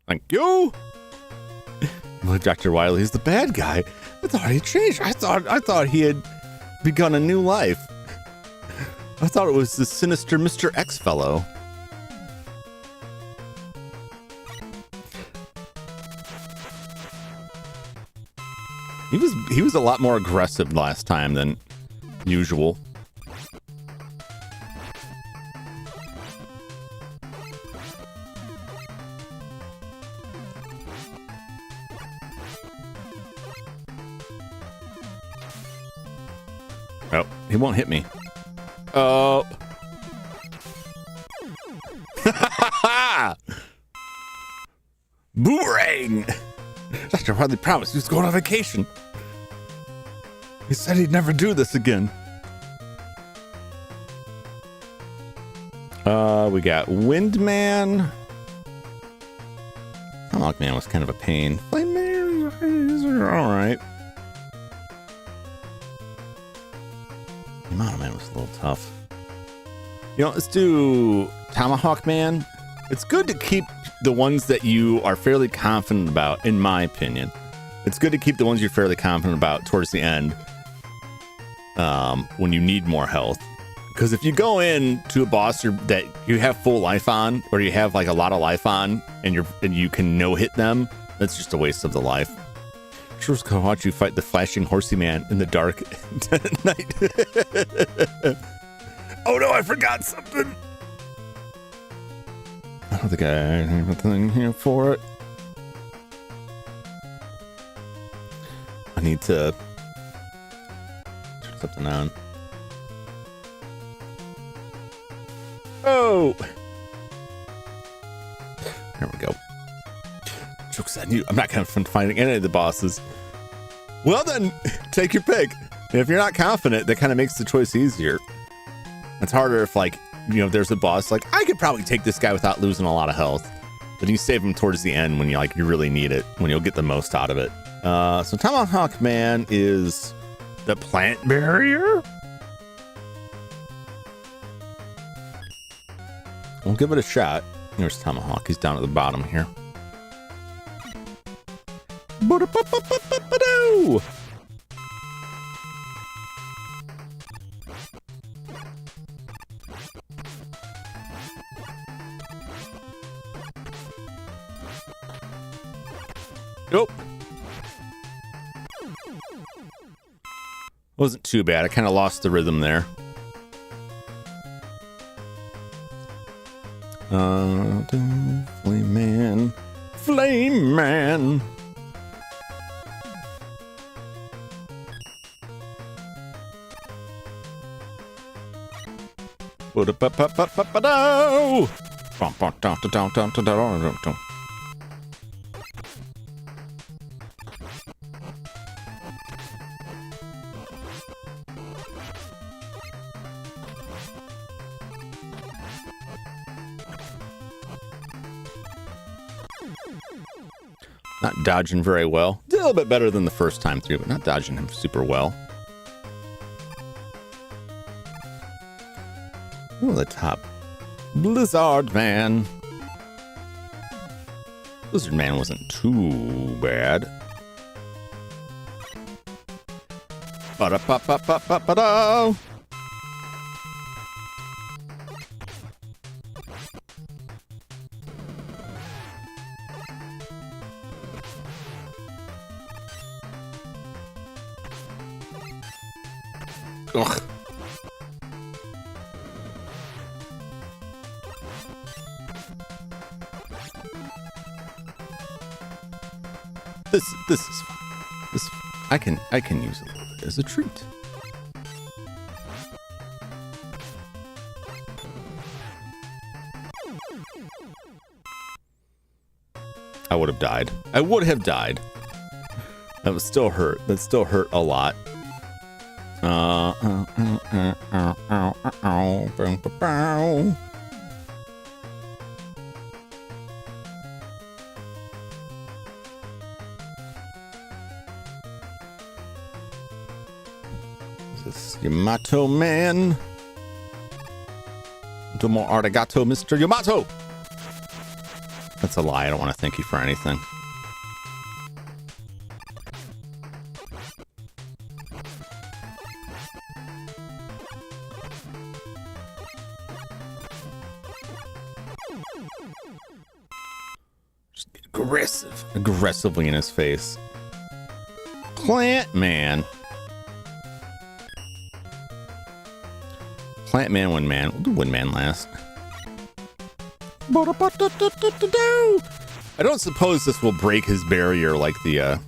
Thank you. Well, Dr. Wiley's the bad guy. I thought he changed. I thought he had begun a new life. I thought it was the sinister Mr. X fellow. He was a lot more aggressive last time than usual. Oh, he won't hit me. Oh. Boomerang! Dr. Harley promised he was going on vacation. He said he'd never do this again. We got Windman. Hemlock Man was kind of a pain. Flame Man, all right. Yamato Man was a little tough. You know, let's do Tomahawk Man. It's good to keep the ones that you are fairly confident about, in my opinion. It's good to keep the ones you're fairly confident about towards the end. when you need more health. Because if you go in to a boss that you have full life on, or you have like a lot of life on, and you can no hit them, that's just a waste of the life. Sure was gonna watch you fight the flashing horsey man in the dark at night. Oh no, I forgot something. I don't think I have anything here for it. I need to turn something on. Oh! There we go. Jokes on you. I'm not confident finding any of the bosses. Well then, take your pick. If you're not confident, that kind of makes the choice easier. It's harder if, like, you know, there's a boss, like, I could probably take this guy without losing a lot of health. But you save him towards the end when you really need it, when you'll get the most out of it. So Tomahawk Man is the plant barrier? We'll give it a shot. There's Tomahawk. He's down at the bottom here. Nope. Wasn't too bad. I kind of lost the rhythm there. Flame Man. Flame Man. Not dodging very well. Did a little bit better than the first time through, but not dodging him super well. Oh, the top. Blizzard Man. Blizzard Man wasn't too bad. Ba-da-ba-ba-ba-ba-ba-da. Ugh. This is fun. I can use it a little bit as a treat. I would have died. I would have died. That would still hurt. That still hurt a lot. This Yamato Man. Domo arigato, Mr. Yamato. That's a lie. I don't want to thank you for anything. Just aggressive. Aggressively in his face. Plant Man. Plant Man, Wind Man. We'll do Wind Man last. I don't suppose this will break his barrier like the,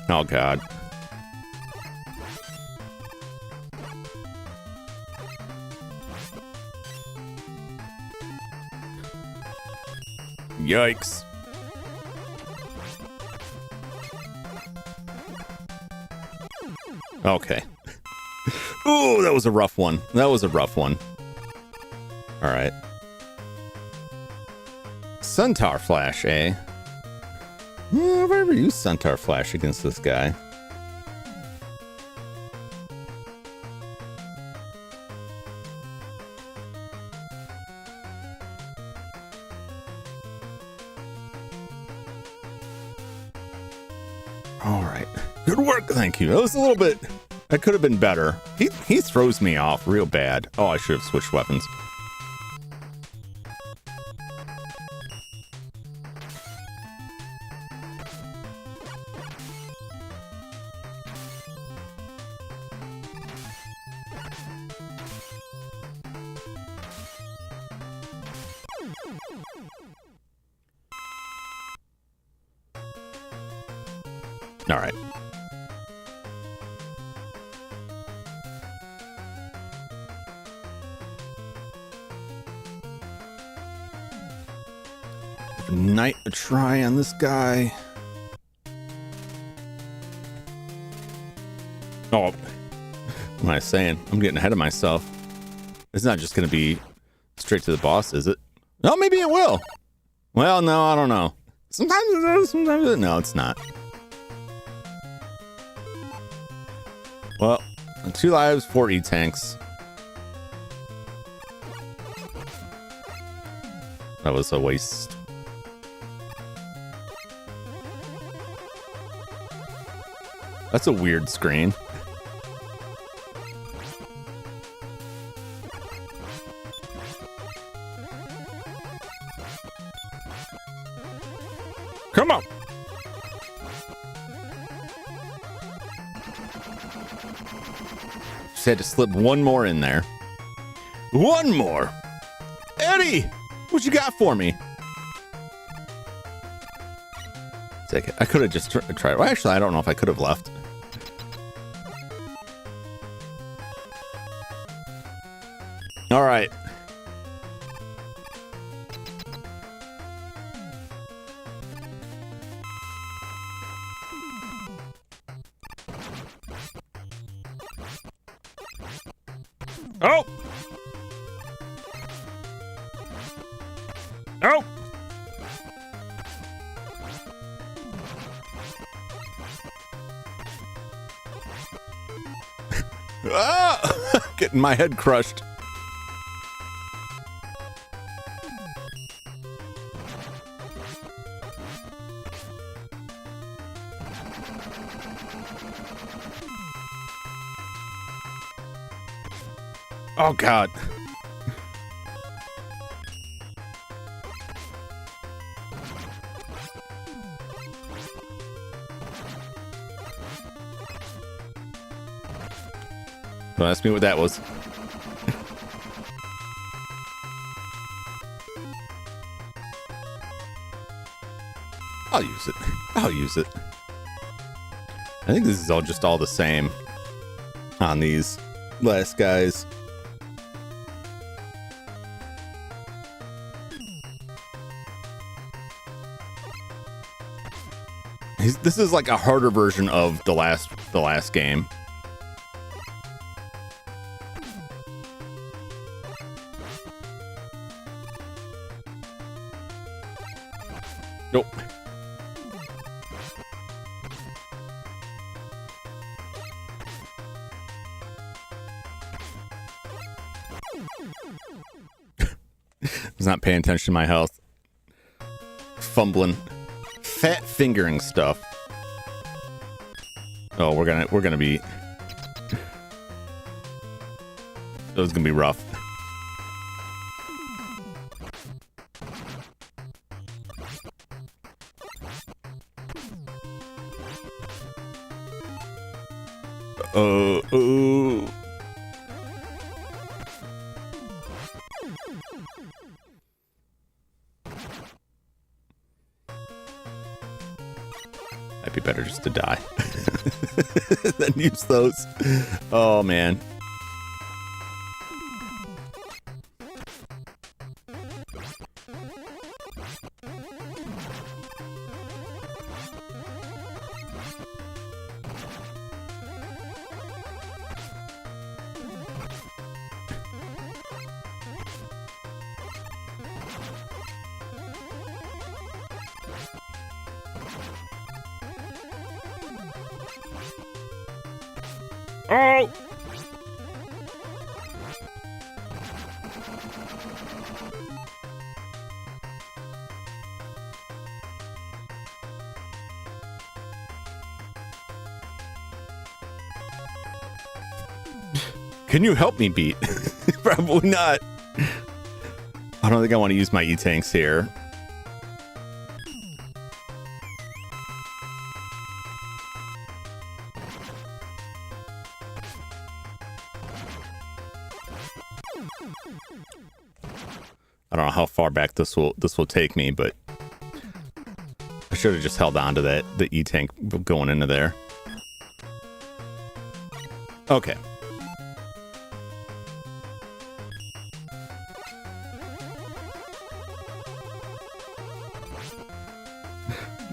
Oh, God. Yikes. Okay. Ooh, that was a rough one. That was a rough one. All right. Centaur Flash, eh? Have I ever used Centaur Flash against this guy? All right. Good work. Thank you. That was a little bit... That could have been better. He throws me off real bad. Oh, I should have switched weapons. All right. Night a try on this guy. Oh, what am I saying? I'm getting ahead of myself. It's not just going to be straight to the boss, is it? Oh, maybe it will. Well, no, I don't know. Sometimes it does, sometimes it... No, it's not. Well, 2 lives, 4 E-tanks. That was a waste. That's a weird screen. Come on. Just had to slip one more in there. One more. Eddie, what you got for me? Take it. I could have just tried. Well, actually, I don't know if I could have left. All right. Oh! Oh! Ah! Getting my head crushed. Oh, God. Don't ask me what that was. I'll use it. I'll use it. I think this is all just all the same on these last guys. This is like a harder version of the last game. Nope. Was not paying attention to my health. Fumbling. Fat fingering stuff. Oh, we're gonna be... That was gonna be rough. Oh. Might be better just to die than use those. Oh, man. Oh! Can you help me beat? Probably not. I don't think I want to use my E-tanks here. I don't know how far back this will take me, but I should have just held on to the E-tank going into there. Okay.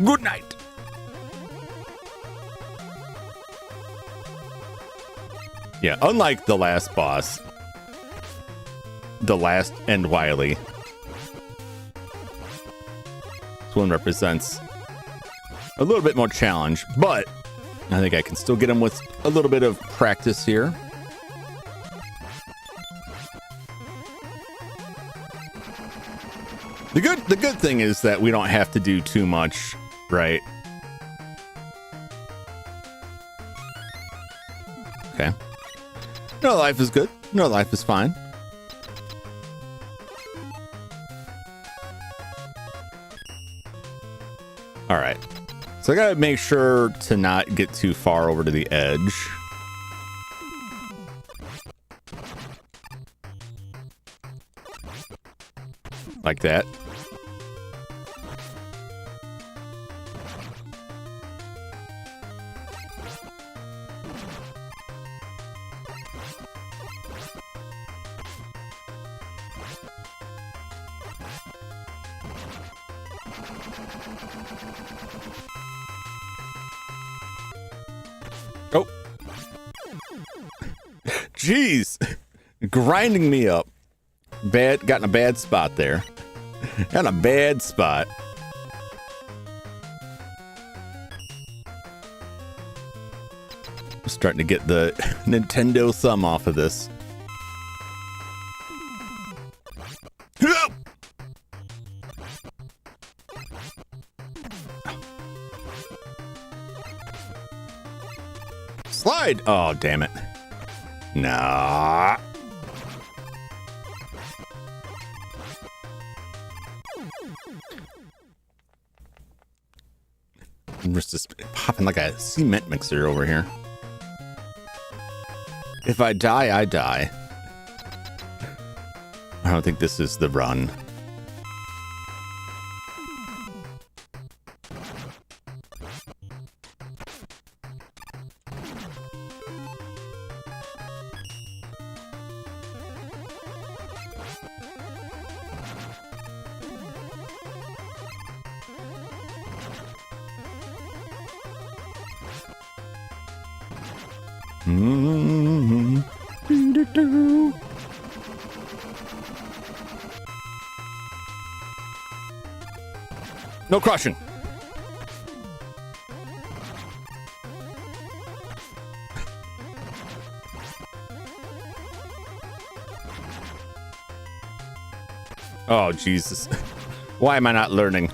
Good night. Yeah, unlike the last boss, the last End Wily, this one represents a little bit more challenge, but I think I can still get him with a little bit of practice here. The good thing is that we don't have to do too much, right? Okay. No life is good. No life is fine. All right. So I gotta make sure to not get too far over to the edge. Like that. Oh. Jeez. Grinding me up. Got in a bad spot there. Got in a bad spot. I'm starting to get the Nintendo thumb off of this. Slide! Oh, damn it. Nah. I'm just popping like a cement mixer over here. If I die, I die. I don't think this is the run. No crushing. Oh, Jesus. Why am I not learning?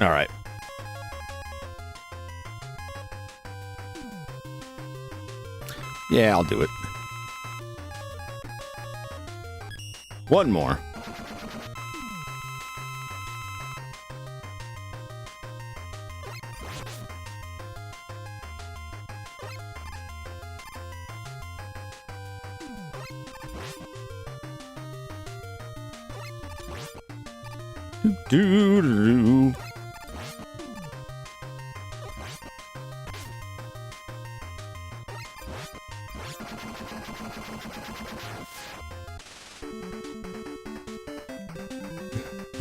All right. Yeah, I'll do it. One more. Do-do-do-do.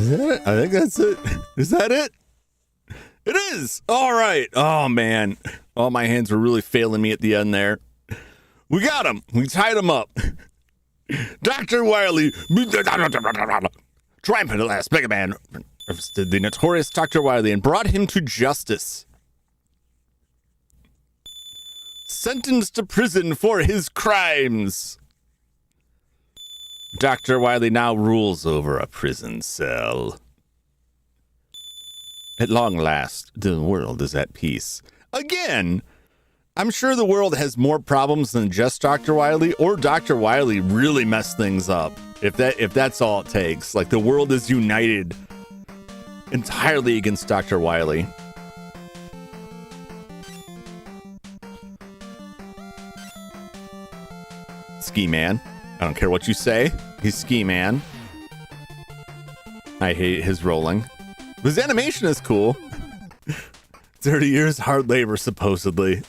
Is that it? I think that's it. Is that it? It is. All right. Oh, man. All my hands were really failing me at the end there. We got him. We tied him up. Dr. Wily, triumphant at last, Mega Man arrested the notorious Dr. Wily and brought him to justice. Sentenced to prison for his crimes. Dr. Wily now rules over a prison cell. At long last, the world is at peace. Again, I'm sure the world has more problems than just Dr. Wily, or Dr. Wily really messed things up. If that's all it takes. Like, the world is united entirely against Dr. Wily. Ski Man. I don't care what you say. He's Ski Man. I hate his rolling. His animation is cool. 30 years hard labor, supposedly.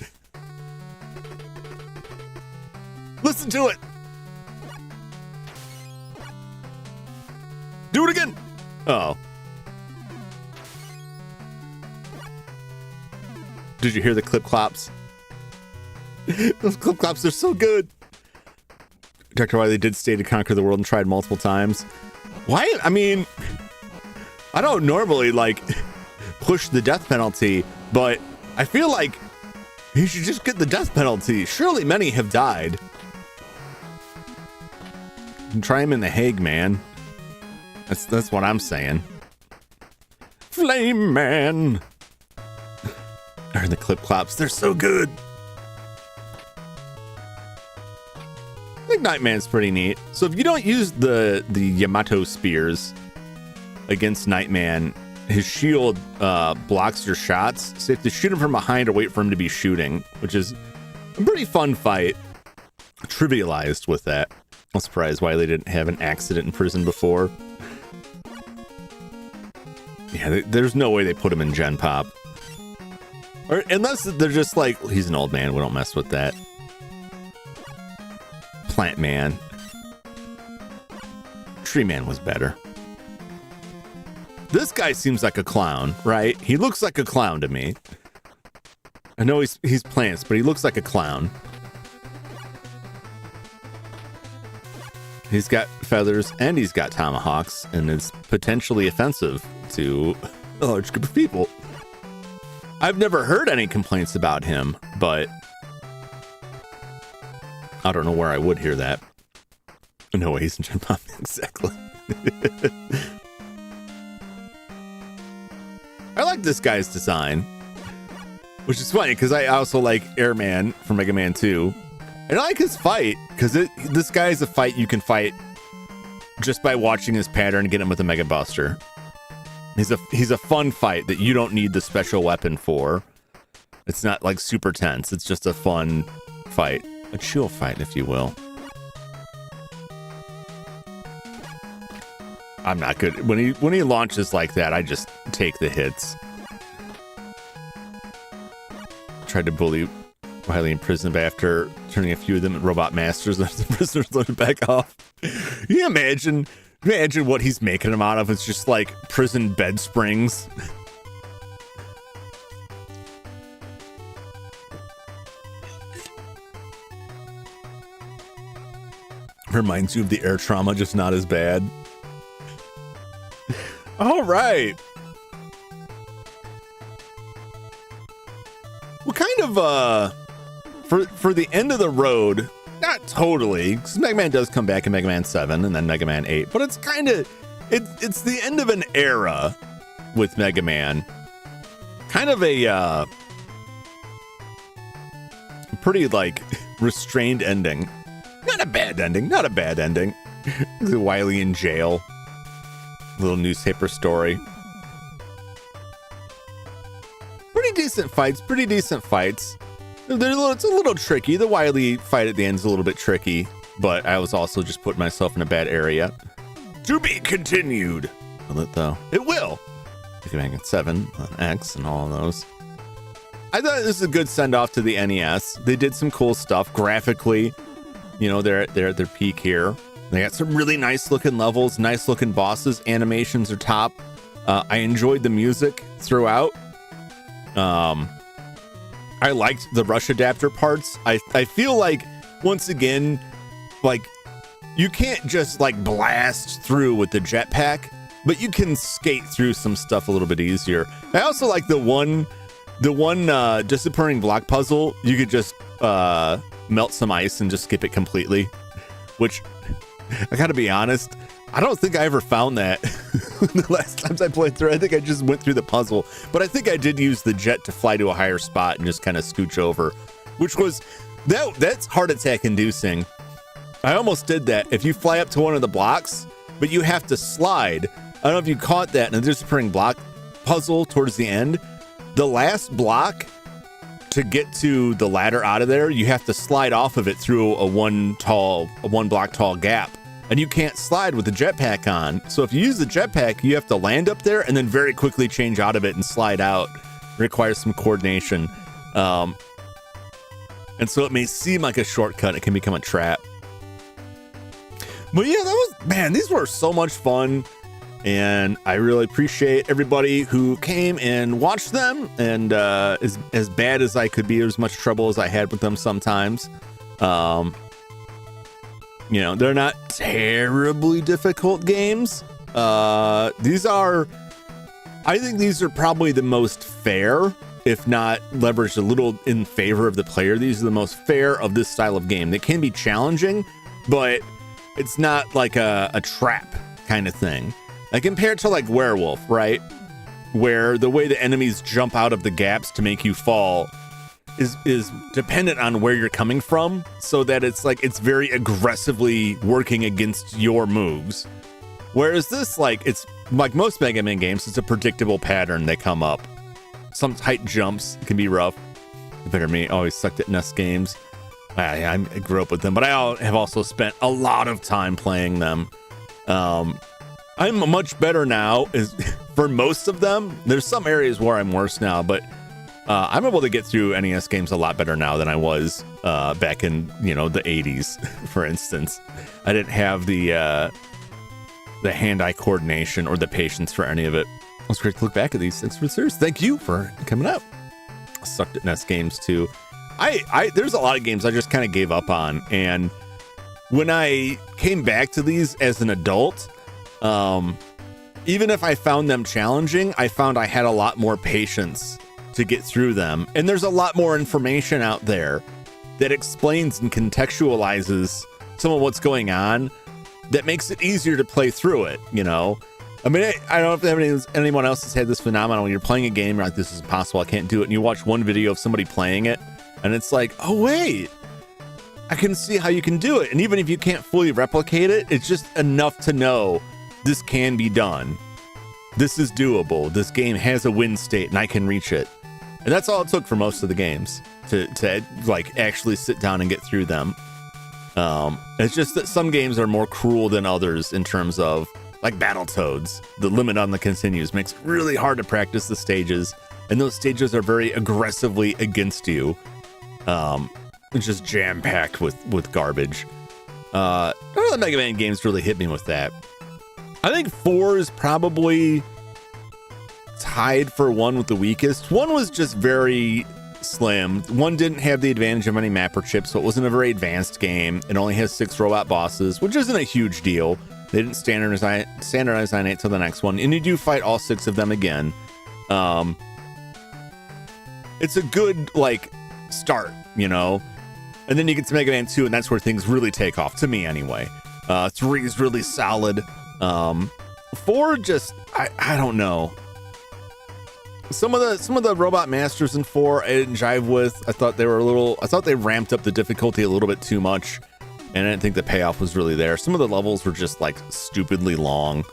Listen to it. Do it again. Oh. Did you hear the clip clops? Those clip clops are so good. Dr. Wily did stay to conquer the world and tried multiple times. Why? I mean, I don't normally push the death penalty, but I feel like he should just get the death penalty. Surely many have died. Try him in the Hague, man. That's what I'm saying. Flame Man. I heard the clip clops. They're so good. I think Nightman's pretty neat. So if you don't use the Yamato spears against Nightman, his shield blocks your shots. So you have to shoot him from behind or wait for him to be shooting, which is a pretty fun fight. Trivialized with that. I'm surprised why they didn't have an accident in prison before. Yeah, there's no way they put him in Gen Pop. Or unless they're just like, he's an old man, we don't mess with that. Plant Man. Tree Man was better. This guy seems like a clown, right? He looks like a clown to me. I know he's plants, but he looks like a clown. He's got feathers and he's got tomahawks, and it's potentially offensive to a large group of people. I've never heard any complaints about him, but I don't know where I would hear that. No way he's in Gen Pop. Exactly. I like this guy's design, which is funny because I also like Airman from Mega Man 2. And I like his fight because this guy is a fight you can fight just by watching his pattern and get him with a Mega Buster. He's a fun fight that you don't need the special weapon for. It's not like super tense. It's just a fun fight. A chill fight, if you will. I'm not good. When he launches like that, I just take the hits. Tried to bully Wily in prison, but after turning a few of them into robot masters, the prisoners let him back off. Can you imagine what he's making them out of? It's just like prison bed springs. Reminds you of the air trauma, just not as bad. All right. What kind of for the end of the road? Not totally, because Mega Man does come back in Mega Man 7 and then Mega Man 8, but it's kind of it's the end of an era with Mega Man. Kind of a pretty restrained ending. Not a bad ending. Wily in jail. Little newspaper story. Pretty decent fights. It's a little tricky. The Wily fight at the end is a little bit tricky, but I was also just putting myself in a bad area. To be continued. Will it though? It will. Mega Man 7, X, and all of those. I thought this was a good send off to the NES. They did some cool stuff graphically. You know, they're at their peak here. They got some really nice looking levels, nice looking bosses. Animations are top. I enjoyed the music throughout. I liked the rush adapter parts. I feel like, once again, like, you can't just like blast through with the jetpack, but you can skate through some stuff a little bit easier. I also like the one disappearing block puzzle. You could just melt some ice and just skip it completely, which, I gotta be honest, I don't think I ever found that the last times I played through. I think I just went through the puzzle, but I think I did use the jet to fly to a higher spot and just kind of scooch over, which was, that's heart attack inducing. I almost did that. If you fly up to one of the blocks, but you have to slide. I don't know if you caught that in the disappearing block puzzle towards the end. The last block, to get to the ladder out of there, you have to slide off of it through a one block tall gap. And you can't slide with the jetpack on. So if you use the jetpack, you have to land up there and then very quickly change out of it and slide out. It requires some coordination. And so it may seem like a shortcut. It can become a trap. But yeah, these were so much fun. And I really appreciate everybody who came and watched them. And as bad as I could be, as much trouble as I had with them sometimes. You know, they're not terribly difficult games. I think these are probably the most fair, if not leveraged a little in favor of the player. These are the most fair of this style of game. They can be challenging, but it's not like a trap kind of thing. Like, compared to like Werewolf, right? Where the way the enemies jump out of the gaps to make you fall is dependent on where you're coming from, so that it's like it's very aggressively working against your moves. Whereas this, like, it's like most Mega Man games, it's a predictable pattern. They come up. Some tight jumps can be rough. Better me, always sucked at NES games. I grew up with them, but I have also spent a lot of time playing them. I'm much better now for most of them. There's some areas where I'm worse now, but I'm able to get through NES games a lot better now than I was back in, the 80s, for instance. I didn't have the hand-eye coordination or the patience for any of it. It was great to look back at these things for serious. Thank you for coming out. I sucked at NES games too. There's a lot of games I just kind of gave up on, and when I came back to these as an adult, even if I found them challenging, I found I had a lot more patience to get through them. And there's a lot more information out there that explains and contextualizes some of what's going on that makes it easier to play through it, I mean, I don't know if anyone else has had this phenomenon when you're playing a game, you're like, this is impossible, I can't do it. And you watch one video of somebody playing it, and it's like, oh, wait, I can see how you can do it. And even if you can't fully replicate it, it's just enough to know this can be done. This is doable. This game has a win state, and I can reach it. And that's all it took for most of the games to like actually sit down and get through them. It's just that some games are more cruel than others in terms of, like, Battletoads. The limit on the continues makes it really hard to practice the stages, and those stages are very aggressively against you. It's just jam-packed with garbage. None of the Mega Man games really hit me with that. I think 4 is probably tied for 1 with the weakest. 1 was just very slim. 1 didn't have the advantage of any mapper chips, so it wasn't a very advanced game. It only has 6 robot bosses, which isn't a huge deal. They didn't standardize on it till the next one, and you do fight all 6 of them again. It's a good, like, start, and then you get to Mega Man 2, and that's where things really take off, to me anyway. 3 is really solid. 4 just, I don't know. Some of the robot masters in 4 I didn't jive with. I thought they ramped up the difficulty a little bit too much, and I didn't think the payoff was really there. Some of the levels were just, like, stupidly long,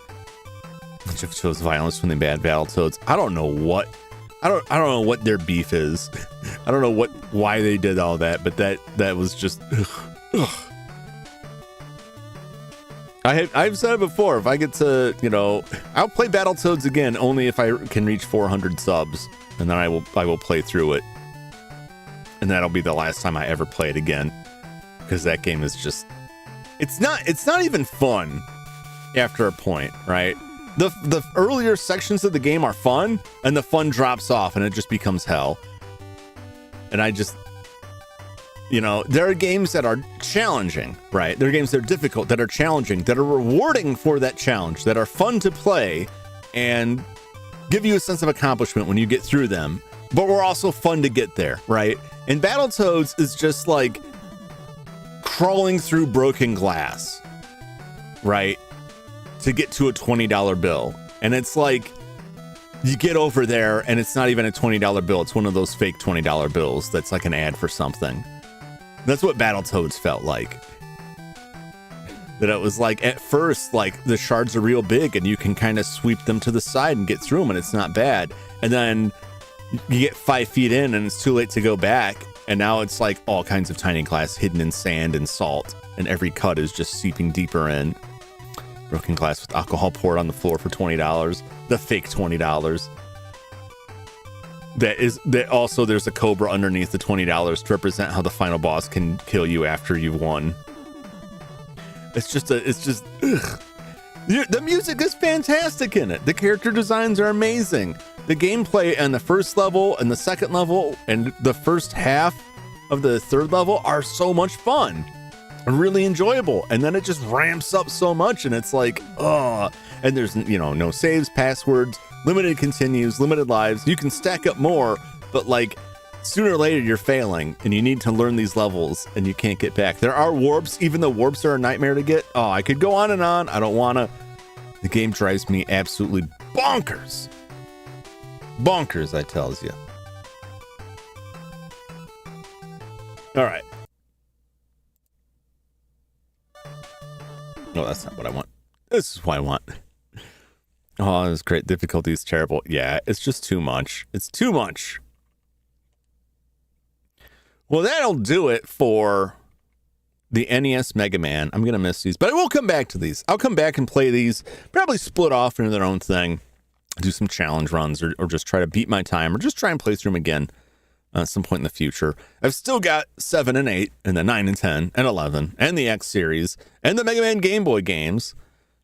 which shows violence from the bad Battletoads. I don't know what their beef is. I don't know why they did all that, but that was just ugh. I've said it before. If I get to, I'll play Battletoads again only if I can reach 400 subs, and then I will play through it, and that'll be the last time I ever play it again, because that game is just it's not even fun after a point, right? The earlier sections of the game are fun, and the fun drops off, and it just becomes hell. And I just, there are games that are challenging, right? There are games that are difficult, that are challenging, that are rewarding for that challenge, that are fun to play, and give you a sense of accomplishment when you get through them. But we're also fun to get there, right? And Battletoads is just like crawling through broken glass, right? To get to a $20 bill. And it's like, you get over there and it's not even a $20 bill. It's one of those fake $20 bills that's like an ad for something. That's what Battletoads felt like. That it was like, at first, like the shards are real big and you can kind of sweep them to the side and get through them and it's not bad. And then you get 5 feet in and it's too late to go back. And now it's like all kinds of tiny glass hidden in sand and salt. And every cut is just seeping deeper in. Broken glass with alcohol poured on the floor for $20. The fake $20. That also there's a cobra underneath the $20 to represent how the final boss can kill you after you've won. It's just ugh. The music is fantastic in it. The character designs are amazing. The gameplay on the first level and the second level and the first half of the third level are so much fun. Really enjoyable, and then it just ramps up so much, and it's like, and there's no saves, passwords, limited continues, limited lives. You can stack up more, but like sooner or later you're failing, and you need to learn these levels, and you can't get back. There are warps, even though warps are a nightmare to get. I could go on and on. I don't want to. The game drives me absolutely bonkers. Bonkers, I tells you. All right. No, that's not what I want. This is what I want. Oh, it's great. Difficulty is terrible. Yeah, it's just too much. It's too much. Well, that'll do it for the NES Mega Man. I'm going to miss these, but I will come back to these. I'll come back and play these, probably split off into their own thing, do some challenge runs, or just try to beat my time, or just try and play through them again. At some point in the future. I've still got 7 and 8, and then 9 and 10, and 11, and the X series, and the Mega Man Game Boy games.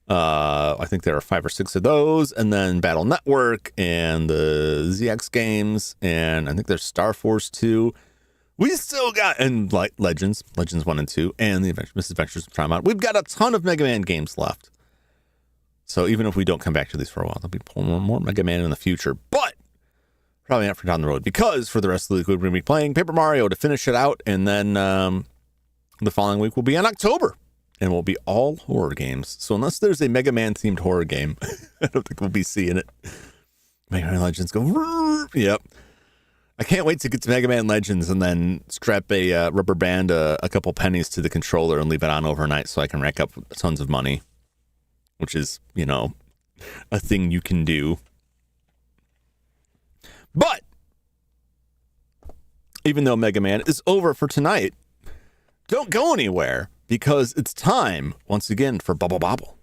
I think there are 5 or 6 of those, and then Battle Network, and the ZX games, and I think there's Star Force 2. We still got, and like Legends 1 and 2, and the Miss Adventures of Paramount. We've got a ton of Mega Man games left. So even if we don't come back to these for a while, there'll be more Mega Man in the future. But probably not for down the road, because for the rest of the week, we're going to be playing Paper Mario to finish it out, and then the following week will be in October, and will be all horror games. So unless there's a Mega Man-themed horror game, I don't think we'll be seeing it. Mega Man Legends go, yep. I can't wait to get to Mega Man Legends and then strap a rubber band, a couple pennies to the controller and leave it on overnight so I can rack up tons of money, which is, a thing you can do. But even though Mega Man is over for tonight, don't go anywhere, because it's time once again for Bubble Bobble.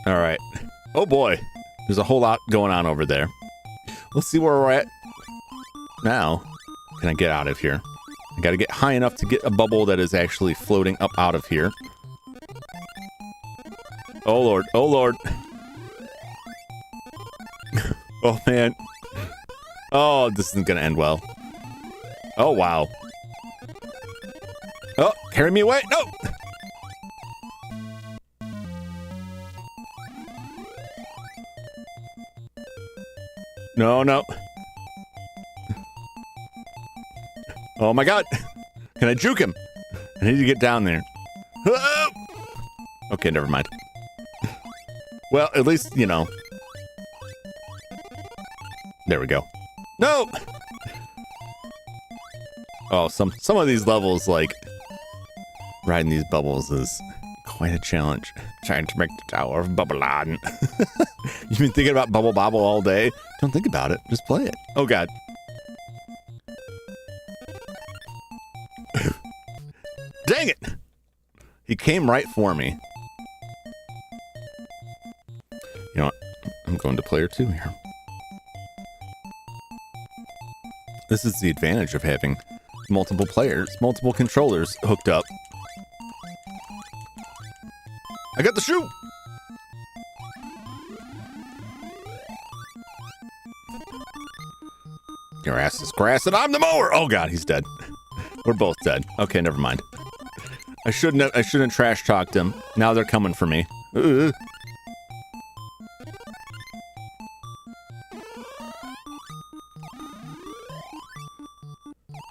All right. Oh boy, there's a whole lot going on over there. Let's see where we're at now. Can I get out of here? I gotta get high enough to get a bubble that is actually floating up out of here. Oh lord, oh lord. Oh man. Oh, this isn't gonna end well. Oh wow. Oh, carry me away. No! No, no. Oh my god. Can I juke him? I need to get down there. Oh! Okay, never mind. Well, at least, There we go. No! Oh, some of these levels, like, riding these bubbles is quite a challenge. Trying to make the Tower of Babylon. You've been thinking about Bubble Bobble all day? Don't think about it. Just play it. Oh, God. Dang it! He came right for me. You know what? I'm going to player 2 here. This is the advantage of having multiple players, multiple controllers hooked up. I got the shoe! Your ass is grass and I'm the mower! Oh god, he's dead. We're both dead. Okay, never mind. I shouldn't have trash talked him. Now they're coming for me.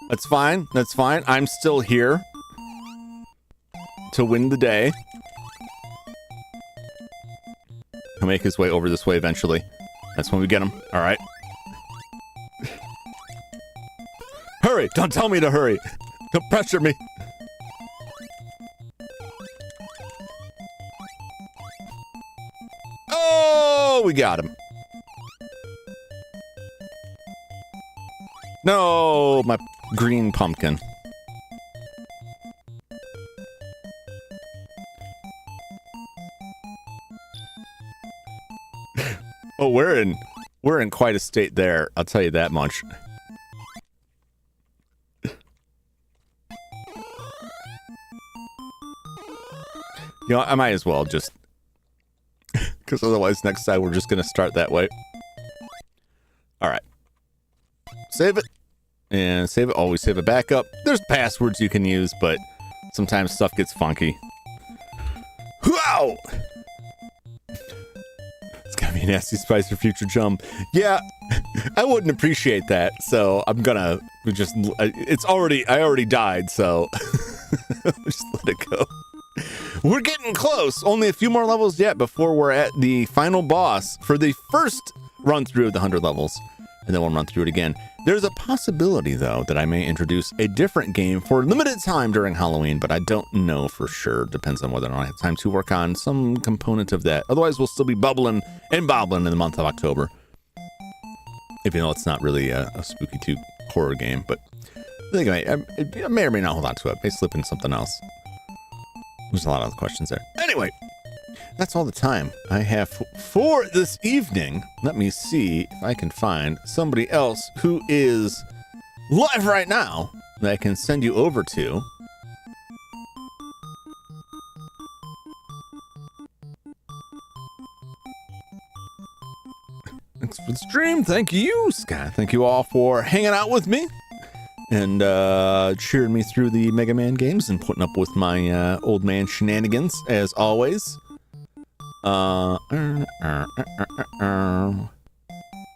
That's fine. That's fine. I'm still here to win the day. He'll make his way over this way eventually. That's when we get him. All right. Hurry! Don't tell me to hurry. Don't pressure me. Oh, we got him. No, my green pumpkin. Oh, we're in quite a state there. I'll tell you that much. You know, I might as well just, because otherwise next time we're just going to start that way. All right. Save it. And save it. Always save a backup. There's passwords you can use, but sometimes stuff gets funky. Wow! It's going to be a nasty surprise for future jump. Yeah, I wouldn't appreciate that, so I'm going to just, I already died, so just let it go. We're getting close. Only a few more levels yet before we're at the final boss for the first run through of the 100 levels. And then we'll run through it again. There's a possibility, though, that I may introduce a different game for a limited time during Halloween, but I don't know for sure. Depends on whether or not I have time to work on some component of that. Otherwise, we'll still be bubbling and bobbling in the month of October. Even though it's not really a Spooky 2 horror game, but I think I may or may not hold on to it. May slip in something else. There's a lot of other questions there. Anyway, that's all the time I have for this evening. Let me see if I can find somebody else who is live right now that I can send you over to. Thanks for the stream. Thank you, Scott. Thank you all for hanging out with me and cheering me through the Mega Man games and putting up with my old man shenanigans, as always.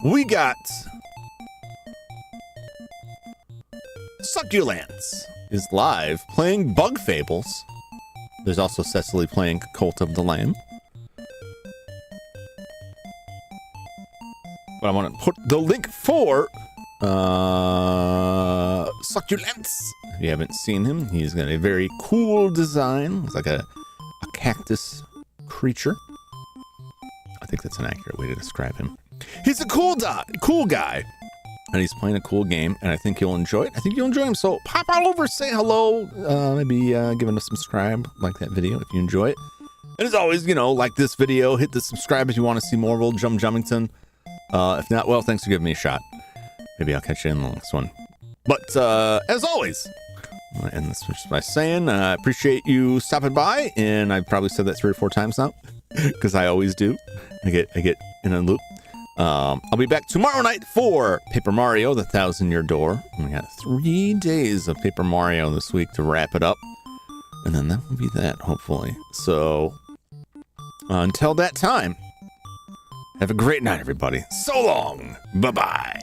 We got Succulents is live playing Bug Fables. There's also Cecily playing Cult of the Lamb. But I want to put the link for Succulents. If you haven't seen him, he's got a very cool design. It's like a cactus creature. I think that's an accurate way to describe him. He's a cool guy, and he's playing a cool game, and I think you'll enjoy it. I think you'll enjoy him, so pop on over, say hello, maybe give him a subscribe, like that video if you enjoy it. And as always, you know, like this video, hit the subscribe if you want to see more of old Jum Jumington. If not, well, thanks for giving me a shot. Maybe I'll catch you in the next one. But as always, I'm going to end this just by saying I appreciate you stopping by, and I've probably said that 3 or 4 times now, because I always do. I get in a loop. I'll be back tomorrow night for Paper Mario, the 1,000-Year Door. We got 3 days of Paper Mario this week to wrap it up, and then that will be that, hopefully. So until that time, have a great night, everybody. So long. Bye-bye.